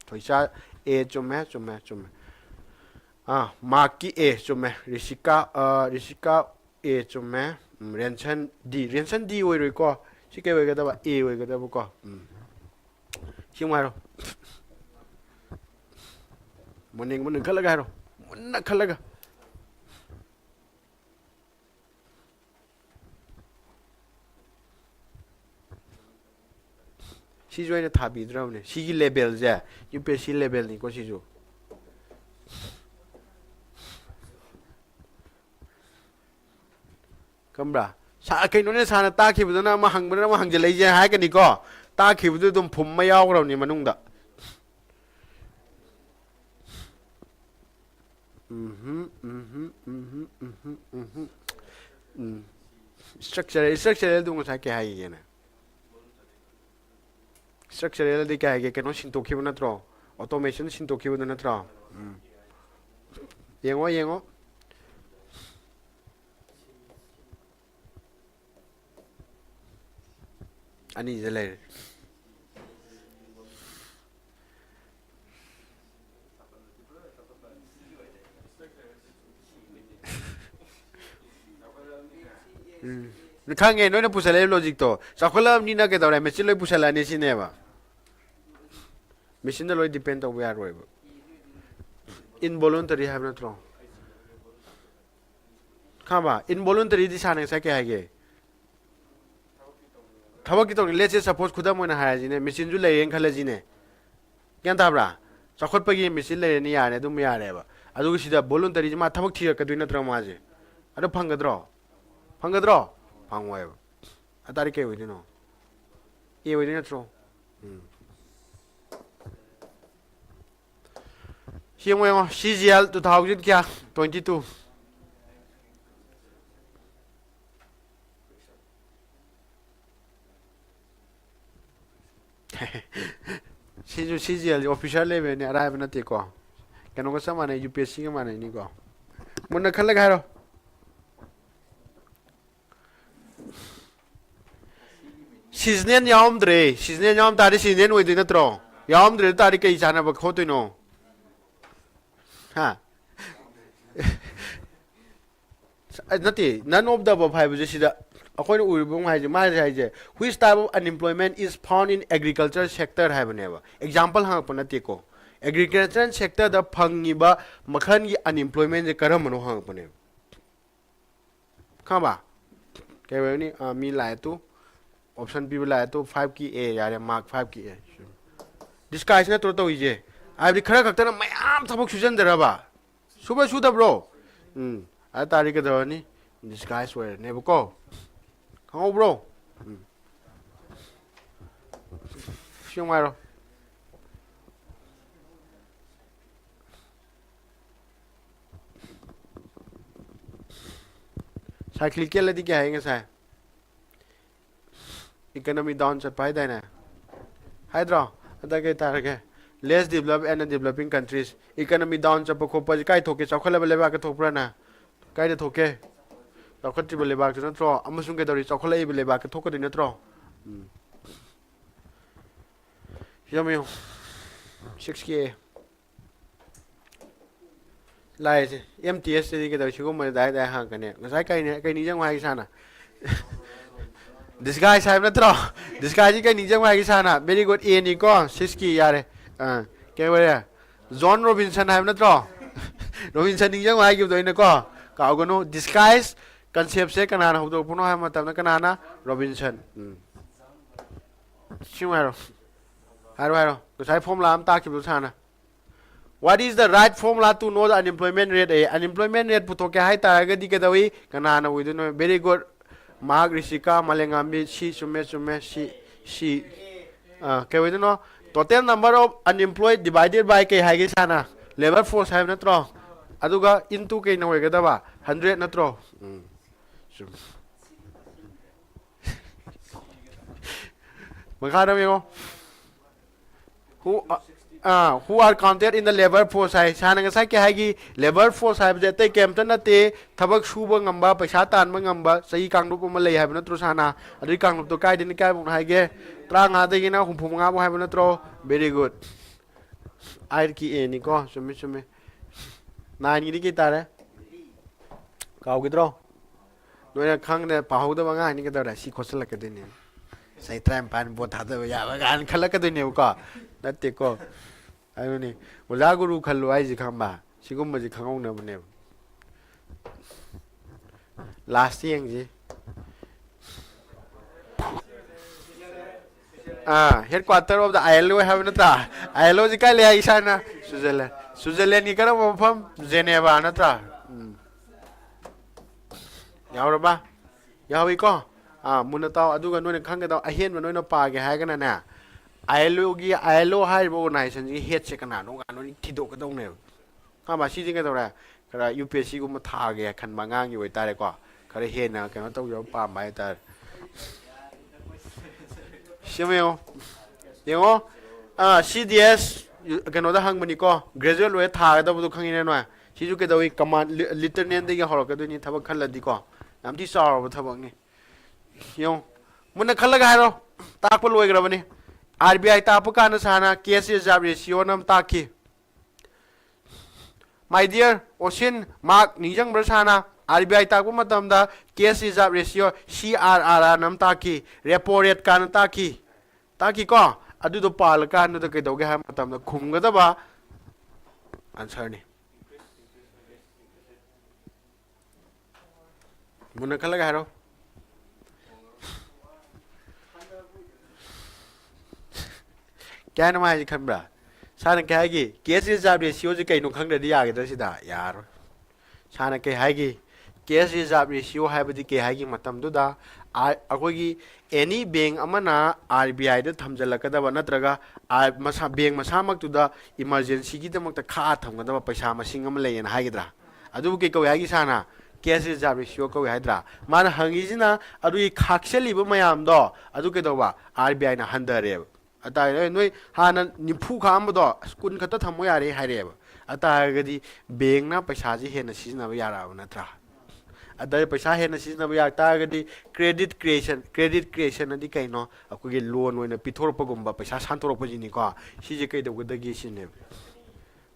thoisa A chume mark ki A chume risika A chume rensan D oi ri ko si ke we ga da ba A we ga da bu ko simai ro morning khalaga ro munna khalaga si jo ne thabi dram ne si gi level ja UPSC level ni ko si jo kambra sa kai no ne sa na ta khi bu na ma hang je lai je hai ka ni ko ta khi bu dum phum ma yaw ro ni manung da structure du sa ke hai ye na structure di ka ge ke no shin to ki na tro automation shin to ki na tro yengo ani je le khange no ne pusale logic to sakhola ni na ke dore machine loi pusala ni sine ba machine loi depend to we are right involuntary have not wrong khama involuntary di sane sa ke hage thawak ki to let's say suppose khuda moina ha ji ne machine ju le yen khala ji ne kyan ta bra ꯆꯥꯎꯈꯠꯄꯒꯤ machine ꯂꯩꯔꯅꯤ ꯌꯥꯔꯦ ꯑꯗꯨꯝ ꯌꯥꯔꯦꯕ ꯑꯗꯨꯒ ꯁꯤꯗ ꯚꯣꯂꯨꯟꯇꯔꯤꯁꯤ ꯃꯥ ꯊꯕꯛ ꯊꯤꯔꯛꯀꯗꯣꯏ ꯅꯠꯇ꯭ꯔꯣ ꯃꯥꯁꯦ ꯑꯗꯣ ꯐꯪꯒꯗ꯭ꯔꯣ ꯐꯪꯉꯣꯏꯕ ꯑꯇꯥꯔꯤ ꯀꯩ ꯑꯣꯏꯗꯣꯏꯅꯣ ꯑꯦ ꯑꯣꯏꯗꯣꯏ ꯅꯠꯇ꯭ꯔꯣ ꯌꯦꯡꯉꯣ ꯌꯦꯡꯉꯣ CGL 2000 ꯀꯌꯥ 22 ꯁꯤꯁꯨ CGL ꯑꯣꯐꯤꯁꯥꯔ ꯂꯦꯚꯦꯜꯅꯤ ꯑꯔꯥꯏꯕ ꯅꯠꯇꯦꯀꯣ ꯀꯩꯅꯣꯒ ꯆꯞ ꯃꯥꯟꯅꯩ UPSCꯒ ꯃꯥꯟꯅꯩꯅꯤꯀꯣ ꯃꯨꯟꯅ ꯈꯜꯂꯒ ꯍꯥꯏꯔꯣ ꯁꯤꯖꯅꯦꯜ ꯌꯥꯎꯔꯝꯗ꯭ꯔꯦ ꯁꯤꯖꯅꯦꯜ ꯌꯥꯎꯔꯝ ꯇꯥꯔꯗꯤ ꯁꯤꯖꯅꯦꯜ ꯑꯣꯏꯗꯣꯏ ꯅꯠꯇ꯭ꯔꯣ ꯌꯥꯎꯔꯝꯗ꯭ꯔꯦ ꯇꯥꯔꯗꯤ ꯀꯩ ꯆꯥꯟꯅꯕ ꯈꯣꯠꯇꯣꯏꯅꯣ ꯍꯥ ꯅꯠꯇꯦ ꯅꯟ ꯑꯣꯐ ꯗ ꯑꯕꯞ ꯍꯥꯏꯕꯁꯦ ꯁꯤꯗ ꯑꯩꯈꯣꯏꯅ ꯎꯔꯤꯕ ꯍꯥꯏꯁꯦ ꯃꯥꯁꯦ ꯍꯥꯏꯁꯦ which type of unemployment is found in agriculture sector ꯍꯥꯏꯕꯅꯦꯕ ꯑꯦꯛꯖꯥꯝꯄꯜ ꯍꯪꯉꯛꯄ ꯅꯠꯇꯦꯀꯣ ꯑꯦꯒ꯭ꯔꯤꯀꯜꯆꯔ ꯁꯦꯛꯇꯔꯗ ꯐꯪꯉꯤꯕ ꯃꯈꯜꯒꯤ ꯑꯟꯏꯝꯄ꯭ꯂꯣꯏꯃꯦꯟꯁꯦ ꯀꯔꯝꯕꯅꯣ ꯍꯪꯉꯛꯄꯅꯦꯕ ꯈꯪꯕ ꯀꯩ ꯑꯣꯏꯔꯅꯤ ꯃꯤ ꯂꯥꯛꯑꯦ ꯇꯨ ꯑꯣꯞꯁꯟ ꯄꯤꯕ ꯂꯥꯛꯑꯦ ꯇꯨ 5ꯀꯤ A ꯌꯥꯔꯦ ꯃꯥर्क 5ꯀꯤ A ꯗꯤꯁꯀꯥꯏꯁ ꯅꯠꯇ꯭ꯔꯣ ꯇꯧꯔꯤꯁꯦ ꯍꯥꯏꯕꯗꯤ ꯈꯔ ꯈꯛꯇꯅ ꯃꯌꯥꯝ ꯊꯕꯛ ꯁꯨꯖꯟꯗꯔꯕ ꯁꯨꯗꯕ꯭ꯔꯣ ꯑꯗꯨ ꯇꯥꯔꯗꯤ ꯀꯩꯗꯧꯔꯅꯤ ꯗꯤꯁꯀꯥꯏꯁ ꯑꯣꯏꯔꯅꯦꯕꯀꯣ ꯈꯪꯍꯧꯕ꯭ꯔꯣ ꯁꯤꯉꯥꯏꯔꯣ ꯁꯥꯏꯀ꯭ꯂꯤꯀꯦꯜꯗꯤ ꯀꯌꯥ ꯍꯥꯏ ꯉꯁꯥꯏ इकोनॉमी डाउन चट पाई दाइना हाइड्रो अदा के तारगे less develop and developing countries economy down चप खोप काय थोके चौखल लेबा के थोपरा ना काय थोके चौखत्रिब लेबा के नत्रो अमसुं के दौरी चौखल लेबा के थोकदि नत्रो यमयो 6k लाइसे MTS से के दौरी सिगुम दाइ दाइ हां कने ngасai kai ni jang wai sana disguise है नत्रो disguise का निजम है किसाना very good A नी को 6 की यार क्या बोले जॉन रॉबिन्सन है नत्रो रॉबिन्सन निजम है क्यों तो इन्हें को कागनो disguise concept से कनाना हो तो पुनो है मतलब न कनाना रॉबिन्सन क्यों है रो हारो कुछ है फॉर्मूला हम ताकि बुझाना What is the right formula to know the unemployment rate? Unemployment rate पुतो क्या है तारगे दी के दवाई कनाना हुई तो very good Mark Rishika Malengambi she sume she क्या हुई तो total number of unemployed divided by के है कि साना labor force है नत्रो अदुगा into के नौ एक दबा 100 नत्रो मखाना में हो who are counted in the labor force है साना का क्या है कि labor force है बजाते कैंपटन नते थबक शुभ गंबा पैसा तान गंबा सही कांगरूप में ले है नत्रो साना अदुई कांगरूप तो काय दिन क्या बुन है के त्रांगा देगी ना हुंफुंगा वो है नत्रो very good आयर की ए निको सुमे 9 की तारे काउ किद्रो नोया खंग ने पाहु दबा गा नि के दरा सी खोसल के दिने सही टाइम पान बो था दबा या गान खल के दिने को नत्ते को आयुनी ओजा गुरु खल्लो आइ जि खंबा सिगुम बजि खंगौ न बने लास्ट यंग जी headquarter of the ILO have natra ILO ji kai le isana Switzerland ni kara mafam Geneva natra yauraba yawi ko munata aduga noina khanga da ahen ma noina pa ge ha kana na ILO hai organization ji head se kana no ga no thido ka dong ne ha ba si ji ga dora kara UPSC gu ma tha ge khan ma ngang yi oi tare ko kara he na ka no taw yo pa mai tar 시메요 영어 CDS 그노다 항문이고 graduate 왜 타가다부도 강이네 놔 시주께도 이 command lieutenant 되게 하러거든요 타박 칼라디고 남디 싸워 타박니 용 문나 칼라가 하러 딱불 로이그라버니 RBI 타프카나 사나 KS exam ratio nam taki my dear ocean mark nijang brasana RBI takpu matamda KS exam ratio CRR nam taki repo rate kan taki ko adu do pal kan do ke doge ha matamda khumga da ba answer ni muna khala ga haro क्या नाम है खबरा ꯁꯥꯅ ꯀꯩ ꯍꯥꯏꯒꯤ case reserve ꯔꯦꯁꯤꯌꯣꯁꯤ ꯀꯩꯅꯣ ꯈꯪꯗ꯭ꯔꯗꯤ ꯌꯥꯒꯗ꯭ꯔꯥ ꯁꯤꯗ ꯌꯥꯔꯣꯏ ꯁꯥꯅ ꯀꯩ ꯍꯥꯏꯒꯤ ꯀꯦꯁ ꯔꯤꯖꯥꯔꯚ ꯔꯦꯁꯤꯌꯣ ꯍꯥꯏꯕꯗꯤ ꯀꯩ ꯍꯥꯏꯒꯤ ꯃꯇꯝꯗꯨꯗ ꯑꯩꯈꯣꯏꯒꯤ ꯑꯦꯅꯤ ꯕꯦꯡ ꯑꯃꯅ ꯑꯥꯔ ꯕꯤ ꯑꯥꯏꯗ ꯊꯝꯖꯤꯜꯂꯛꯀꯗꯕ ꯅꯠꯇ꯭ꯔꯒ ꯕꯦꯡ ꯃꯁꯥꯃꯛꯇꯨꯗ ꯏꯃꯥꯔꯖꯦꯟꯁꯤꯒꯤꯗꯃꯛꯇ ꯈꯥꯛꯑ ꯊꯝꯒꯗꯕ ꯄꯩꯁꯥ ꯃꯁꯤꯡ ꯑꯃ ꯂꯩꯌꯦꯅ ꯍꯥꯏꯒꯗ꯭ꯔꯥ ꯑꯗꯨꯕꯨ ꯀꯩ ꯀꯧꯏ ꯍꯥꯏꯒꯤ ꯁꯥꯅ ꯀꯦꯁ ꯔꯤꯖꯥꯔꯚ ꯔꯦꯁꯤꯌꯣ ꯀꯧꯏ ꯍꯥꯏꯗ꯭ꯔꯥ ꯃꯥꯅ ꯍꯪꯉꯤꯁꯤꯅ ꯑꯗꯨꯒꯤ ꯈꯥꯛꯆꯜꯂꯤꯕ ꯃꯌꯥꯝꯗꯣ ꯑꯗꯨ ꯀꯩꯗꯧꯕ ꯑꯥꯔ ꯕꯤ ꯑꯥꯏꯅ ꯍꯟꯊꯔꯦꯕ ꯑꯇꯥꯔꯗꯤ ꯅꯣꯏ ꯍꯥꯟꯅ 90 ꯈꯥꯛꯑꯝꯕꯗꯣ 10 ꯈꯛꯇ ꯊꯝꯃꯣ ꯌꯥꯔꯦ ꯍꯥꯏꯔꯛꯑꯦꯕ ꯑꯇꯥꯔꯒꯗꯤ ꯕꯦꯡꯅ ꯄꯩꯁꯥꯁꯤ ꯍꯦꯟꯅ ꯁꯤꯖꯤꯟꯅꯕ ꯌꯥꯔꯛꯑꯕ ꯅꯠꯇ꯭ꯔꯥ ꯑꯗ ꯄꯩꯁꯥ ꯍꯦꯟꯅ ꯁꯤꯖꯤꯟꯅꯕ ꯌꯥ ꯇꯥꯔꯒꯗꯤ ꯀ꯭ꯔꯦꯗꯤꯠ ꯀ꯭ꯔꯤꯌꯦꯁꯟ ꯑꯗꯤ ꯀꯩꯅꯣ ꯑꯩꯈꯣꯏꯒꯤ ꯂꯣꯟ ꯑꯣꯏꯅ ꯄꯤꯊꯣꯔꯛꯄꯒꯨꯝꯕ ꯄꯩꯁꯥ ꯁꯥꯟꯇꯣꯔꯛꯄꯁꯤꯅꯤꯀꯣ ꯁꯤꯁꯦ ꯀꯩꯗꯧꯒꯗꯒꯦ ꯁꯤꯅꯦꯕ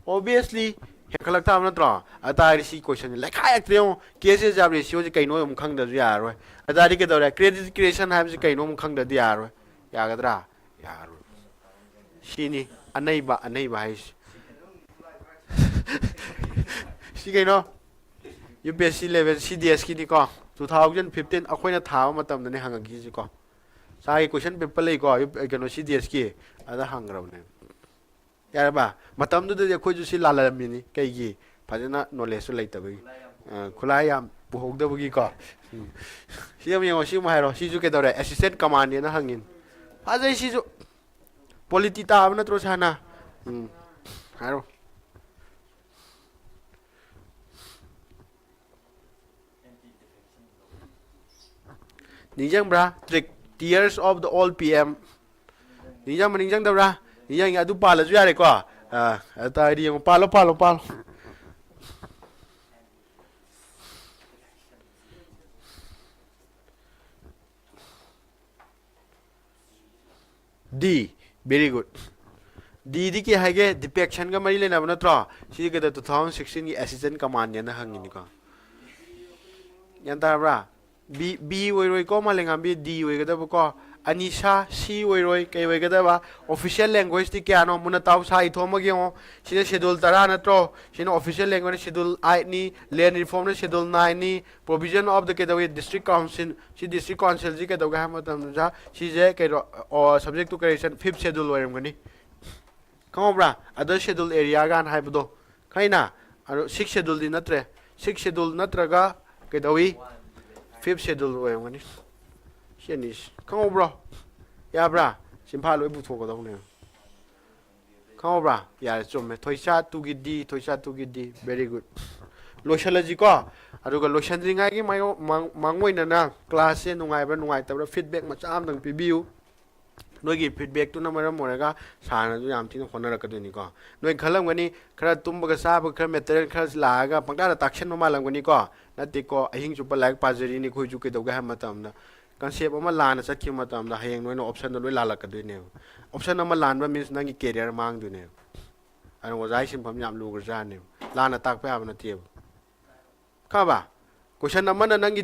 ꯑꯣꯕꯤꯌꯁꯂꯤ ꯍꯦꯟꯈꯠꯂꯛꯇꯕ ꯅꯠꯇ꯭ꯔꯣ ꯑꯇꯥꯔꯗꯤ ꯁꯤ ꯀꯣꯏꯁꯟꯁꯦ ꯂꯩꯈꯥꯏꯔꯛꯇ꯭ꯔꯦ ꯌꯦꯡꯉꯣ ꯀꯦꯁ ꯔꯤꯖꯥꯔꯚ ꯔꯦꯁꯤꯌꯣꯁꯤ ꯀꯩꯅꯣ ꯑꯃꯨꯛ ꯈꯪꯗ꯭ꯔꯁꯨ ꯌꯥꯔꯔꯣꯏ ꯑꯇꯥꯔꯗꯤ ꯀꯩꯗꯧꯔꯦ ꯀ꯭ꯔꯦꯗꯤꯠ ꯀ꯭ꯔꯤꯌꯦꯁꯟ ꯍꯥꯏꯕꯁꯤ ꯀꯩꯅꯣ ꯑꯃꯨꯛ ꯈꯪꯗ꯭ꯔꯗꯤ ꯌꯥꯔꯔꯣꯏ ꯌꯥꯒꯗ꯭ꯔꯥ ꯌꯥꯔꯣꯏ ꯁꯤꯅꯤ ꯑꯅꯩꯕ ꯍꯥꯏꯁꯤ ꯁꯤ ꯀꯩꯅꯣ U P S C level ꯁꯤ ꯗꯤ ꯑꯦꯁꯀꯤꯅꯤꯀꯣ 2015 ꯑꯩꯈꯣꯏꯅ ꯊꯥꯕ ꯃꯇꯝꯗꯅꯦ ꯍꯪꯉꯛꯈꯤꯁꯤꯀꯣ ꯆꯥꯒꯤ ꯀꯣꯏꯁꯟ ꯄꯦꯄꯔ ꯂꯩꯀꯣ ꯀꯩꯅꯣ ꯁꯤ ꯗꯤ ꯑꯦꯁꯀꯤ ꯑꯗ ꯍꯪꯈ꯭ꯔꯕꯅꯦ ꯌꯥꯔꯕ ꯃꯇꯝꯗꯨꯗꯗꯤ ꯑꯩꯈꯣꯏꯁꯨ ꯁꯤ ꯂꯥꯜꯂꯝꯃꯤꯅꯤ ꯀꯩꯒꯤ ꯐꯖꯅ ꯅꯣꯂꯦꯖꯁꯨ ꯂꯩꯇꯕꯒꯤ ꯈꯨꯠꯂꯥꯏ ꯌꯥꯝ ꯄꯨꯍꯧꯗꯕꯒꯤꯀꯣ ꯁꯤ ꯑꯃ ꯌꯦꯡꯉꯣ ꯁꯤ ꯑꯃ ꯍꯥꯏꯔꯣ ꯁꯤꯁꯨ ꯀꯩꯗꯧꯔꯦ ꯑꯦꯁꯤꯁꯇꯦꯟꯠ ꯀꯃꯥꯟꯗꯦꯅ ꯍꯪꯉꯤꯅꯤ ꯐꯖꯩ ꯁꯤꯁꯨ ꯄꯣꯂꯤꯇꯤ ꯇꯥꯕ ꯅꯠꯇ꯭ꯔꯣ ꯁꯥꯅ ꯍꯥꯏꯔꯣ ꯅꯤꯡꯁꯤꯡꯕ꯭ꯔꯥ tiers of the all P M ꯅꯤꯡꯁꯤꯡꯗꯕ꯭ꯔꯥ ꯅꯤꯡꯁꯤꯡꯉꯦ ꯑꯗꯨ ꯄꯥꯜꯂꯁꯨ ꯌꯥꯔꯦꯀꯣ ꯑꯗꯨ ꯇꯥꯔꯗꯤ ꯌꯦꯡꯉꯣ ꯄꯥꯜꯂꯣ ꯗꯤ ꯚꯦꯔꯤ ꯒꯨꯗ ꯗꯤꯗꯤ ꯀꯩ ꯍꯥꯏꯒꯦ ꯗꯤꯄꯦꯛꯁꯟꯒ ꯃꯔꯤ ꯂꯩꯅꯕ ꯅꯠꯇ꯭ꯔꯣ ꯁꯤꯗꯤ ꯀꯩꯗ 2016ꯒꯤ ꯑꯦꯁꯤꯁꯇꯦꯟꯠ ꯀꯃꯥꯟꯗꯦꯟꯅ ꯍꯪꯉꯤꯅꯤꯀꯣ ꯒ꯭ꯌꯥꯟ ꯇꯥꯔꯕ꯭ꯔꯥ ꯕꯤ ꯑꯣꯏꯔꯣꯏꯀꯣ ꯃꯥꯂꯦꯝꯉꯥꯟꯕꯤ ꯗꯤ ꯑꯣꯏꯒꯗꯕꯀꯣ ꯑꯅꯤꯁꯥ ꯁꯤ ꯑꯣꯏꯔꯣꯏ ꯀꯩ ꯑꯣꯏꯒꯗꯕ ꯑꯣꯐꯤꯁꯤꯌꯦꯜ ꯂꯦꯡꯒ꯭ꯋꯦꯖꯇꯤ ꯀꯌꯥꯅꯣ ꯃꯨꯟꯅ ꯇꯥꯎ ꯁꯥ ꯏꯊꯣꯛꯑꯃꯒ ꯌꯦꯡꯉꯣ ꯁꯤꯅ ꯁꯦꯗꯨꯜ 10 ꯅꯠꯇ꯭ꯔꯣ ꯁꯤꯅ ꯑꯣꯐꯤꯁꯤꯌꯦꯜ ꯂꯦꯡꯒ꯭ꯋꯦꯖ ꯁꯦꯗꯨꯜ 8ꯅꯤ ꯂꯦꯟ ꯔꯤꯐꯣꯔꯝꯅ ꯁꯦꯗꯨꯜ 9ꯅꯤ ꯄ꯭ꯔꯣꯚꯤꯖꯟ ꯑꯣꯐ ꯗ ꯀꯩꯗꯧꯏ ꯗꯤꯁꯇ꯭ꯔꯤꯛ ꯀꯥꯎꯟꯁꯤꯜ ꯁꯤ ꯗꯤꯁꯇ꯭ꯔꯤꯛ ꯀꯥꯎꯟꯁꯤꯜꯁꯤ ꯀꯩꯗꯧꯒꯦ ꯍꯥꯏꯕ ꯃꯇꯝꯗ ꯁꯤꯁꯦ ꯀꯩꯅꯣ subject two correction 5th schedule ꯑꯣꯏꯔꯝꯒꯅꯤ ꯈꯪꯍꯧꯕ꯭ꯔꯥ ꯑꯗꯔ ꯁꯦꯗꯨꯜ ꯑꯦꯔꯤꯌꯥꯒꯥꯅ ꯍꯥꯏꯕꯗꯣ ꯈꯪꯉꯤꯅ ꯑꯗꯣ 6th ꯁꯦꯗꯨꯜꯗꯤ ꯅꯠꯇ꯭ꯔꯦ 6th ꯁꯦꯗꯨꯜ ꯅꯠꯇ꯭ꯔꯒ ꯀꯩꯗꯧꯏ 5th ꯁꯦꯗꯨꯜ ꯑꯣꯏꯔꯝꯒꯅꯤ ꯁꯤ ꯑꯅꯤꯁꯤ ꯈꯪꯍꯧꯕ꯭ꯔꯣ ꯌꯥꯕ꯭ꯔꯥ ꯆꯤꯟꯐꯥ ꯂꯣꯏ ꯄꯨꯊꯣꯛꯀꯗꯧꯅꯦ ꯈꯪꯍꯧꯕ꯭ꯔꯥ ꯌꯥꯔꯦ ꯆꯨꯝꯃꯦ ꯊꯣꯏꯆꯥ ꯇꯨꯒꯤ ꯗꯤ ꯚꯦꯔꯤ ꯒꯨꯗ ꯂꯣꯏꯁꯤꯜꯂꯁꯤꯀꯣ ꯑꯗꯨꯒ ꯂꯣꯏꯁꯤꯟꯗ꯭ꯔꯤꯉꯩꯒꯤ ꯃꯥꯡꯑꯣꯏꯅꯅ ꯀ꯭ꯂꯥꯁꯁꯦ ꯅꯨꯡꯉꯥꯏꯕ꯭ꯔꯥ ꯅꯨꯡꯉꯥꯏꯇꯕ꯭ꯔꯥ ꯐꯤꯗꯕꯦꯛ ꯃꯆꯥ ꯑꯃꯇꯪ ꯄꯤꯕꯤꯌꯨ ꯅꯣꯏꯒꯤ ꯐꯤꯗꯕꯦꯛꯇꯨꯅ ꯃꯔꯝ ꯑꯣꯏꯔꯒ ꯁꯥꯔꯅꯁꯨ ꯌꯥꯝ ꯊꯤꯅ ꯍꯣꯠꯅꯔꯛꯀꯗꯣꯏꯅꯤꯀꯣ ꯅꯣꯏ ꯈꯜꯂꯝꯒꯅꯤ ꯈꯔ ꯇꯨꯝꯕꯒ ꯆꯥꯕꯒ ꯈꯔ ꯃꯦꯇꯔꯤꯌꯦꯜ ꯈꯔ ꯂꯥꯛꯑꯒ ꯄꯪꯇꯥꯗ ꯇꯥꯛꯁꯟꯕ ꯃꯥꯜꯂꯝꯒꯅꯤꯀꯣ ꯅꯠꯇꯦꯀꯣ ꯑꯍꯤꯡ ꯆꯨꯞꯄ ꯂꯥꯏꯔꯤꯛ ꯄꯥꯖꯔꯤꯅꯤ ꯑꯩꯈꯣꯏꯁꯨ ꯀꯩꯗꯧꯒꯦ ꯍꯥꯏꯕ ꯃꯇꯝꯗ ꯀꯟꯁꯦꯞ ꯑꯃ ꯂꯥꯟꯅ ꯆꯠꯈꯤꯕ ꯃꯇꯝꯗ ꯍꯌꯦꯡ ꯅꯣꯏꯅ ꯑꯣꯞꯁꯟꯗꯣ ꯂꯣꯏ ꯂꯥꯜꯂꯛꯀꯗꯣꯏꯅꯦꯕ ꯑꯣꯞꯁꯟ ꯑꯃ ꯂꯥꯟꯕ ꯃꯤꯟꯁ ꯅꯪꯒꯤ ꯀꯦꯔꯤꯌꯔ ꯃꯥꯡꯗꯣꯏꯅꯦꯕ ꯑꯗꯨꯅ ꯑꯣꯖꯥꯒꯤ ꯁꯤꯟꯐꯝ ꯌꯥꯝ ꯂꯨꯈ꯭ꯔꯖꯥꯠꯅꯦꯕ ꯂꯥꯟꯅ ꯇꯥꯛꯄ ꯌꯥꯕ ꯅꯠꯇꯦꯕ ꯈꯪꯉꯕ ꯀꯣꯏꯁꯟ ꯑꯃꯅ ꯅꯪꯒꯤ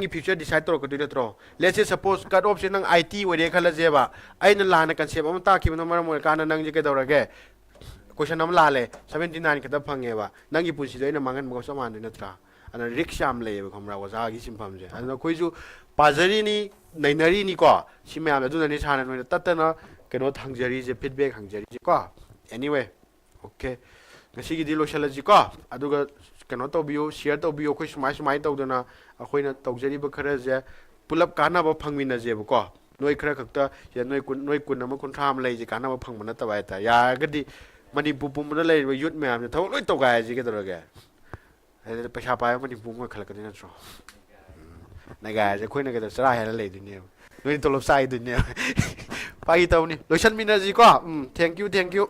ꯐ꯭ꯌꯨꯆꯔ ꯗꯤꯁꯥꯏꯠ ꯇꯧꯔꯛꯀꯗꯣꯏ ꯅꯠꯇ꯭ꯔꯣ ꯂꯦꯠꯁꯦ ꯁꯄꯣꯁ ꯀꯠ ꯑꯣꯐꯁꯦ ꯅꯪ ꯑꯥꯏ ꯇꯤ ꯑꯣꯏꯔꯦ ꯈꯜꯂꯁꯦꯕ ꯑꯩꯅ ꯂꯥꯟꯅ ꯀꯟꯁꯦꯞ ꯑꯃ ꯇꯥꯛꯈꯤꯕꯅ ꯃꯔꯝ ꯑꯣꯏꯔꯀꯥꯟꯗ ꯅꯪꯁꯦ ꯀꯩꯗꯧꯔꯒꯦ ꯀꯣꯏꯁꯟ ꯑꯃ ꯂꯥꯜꯂꯦ 79 ꯈꯛꯇ ꯐꯪꯉꯦꯕ ꯅꯪꯒꯤ ꯄꯨꯟꯁꯤꯗꯣ ꯑꯩꯅ ꯃꯥꯡꯍꯟꯕꯒ ꯆꯞ ꯃꯥꯟꯅꯗꯣꯏ ꯅꯠꯇ꯭ꯔꯥ ꯑꯗꯨꯅ ꯔꯤꯛꯁ ꯌꯥꯝ ꯂꯩꯌꯦꯕ ꯈꯪꯕ꯭ꯔꯥ ꯑꯣꯖꯥꯒꯤ ꯁꯤꯟꯐꯝꯁꯦ ꯑꯗꯨꯅ ꯑꯩꯈꯣꯏꯁꯨ ꯄꯥꯖꯔꯤꯅꯤ ꯅꯩꯅꯔꯤꯅꯤꯀꯣ ꯁꯤ ꯃꯌꯥꯝꯗꯣ ꯑꯗꯨꯅꯅꯤ ꯁꯥꯔꯅ ꯅꯣꯏꯅ ꯇꯠꯇꯅ ꯀꯩꯅꯣ ꯍꯪꯖꯔꯤꯁꯦ ꯐꯤꯗꯕꯦꯛ ꯍꯪꯖꯔꯤꯁꯦ ꯀꯣ ꯑꯦꯅꯤꯋꯦ ꯑꯣꯀꯦ ꯉꯁꯤꯒꯤꯗꯤ ꯂꯣꯏꯁꯤꯜꯂꯁꯤꯀꯣ ꯑꯗꯨꯒ ꯀꯩꯅꯣ ꯇꯧꯕꯤꯌꯨ ꯁꯤꯌꯔ ꯇꯧꯕꯤꯌꯨ ꯑꯩꯈꯣꯏ ꯁꯨꯃꯥꯏꯅ ꯇꯧꯗꯅ ꯑꯩꯈꯣꯏꯅ ꯇꯧꯖꯔꯤꯕ ꯈꯔꯁꯦ ꯄꯨꯂꯞ ꯀꯥꯟꯅꯕ ꯐꯪꯃꯤꯟꯅꯁꯦꯕꯀꯣ ꯅꯣꯏ ꯈꯔ ꯈꯛꯇ ꯁꯤꯗ ꯅꯣꯏ 10 ꯑꯃ 30 ꯑꯃ ꯂꯩꯁꯦ ꯀꯥꯟꯅꯕ ꯐꯪꯕ ꯅꯠꯇꯕ ꯍꯥꯏꯇꯥꯔꯦ ꯌꯥꯔꯒꯗꯤ ꯃꯅꯤꯄꯨꯔ ꯄꯨꯝꯕꯗ ꯂꯩꯔꯤꯕ ꯌꯨꯠ ꯃꯌꯥꯝꯁꯦ ꯊꯕꯛ ꯂꯣꯏ ꯇꯧꯒꯥꯏꯔꯁꯤ ꯀꯩꯗꯧꯔꯒꯦ ꯑꯗꯨꯗ ꯄꯩꯁꯥ ꯄꯥꯏꯕ ꯃꯅꯤꯄꯨꯔ ꯑꯣꯏꯈꯠꯂꯛꯀꯗꯣꯏ ꯅꯠꯇ꯭ꯔꯣ ꯅꯩꯒꯥꯏꯔꯁꯦ ꯑꯩꯈꯣꯏꯅ ꯀꯩꯗꯧ ꯆꯔꯥ ꯍꯦꯜꯂ ꯂꯩꯗꯣꯏꯅꯦꯕ ꯅꯣꯏꯅ ꯇꯣꯂꯣꯞ ꯆꯥꯏꯗꯣꯏꯅꯦꯕ ꯐꯥꯒꯤ ꯇꯧꯅꯤ ꯂꯣꯏꯁꯟꯃꯤꯟꯅꯁꯤꯀꯣ ꯊꯦꯡꯀ꯭ꯌꯨ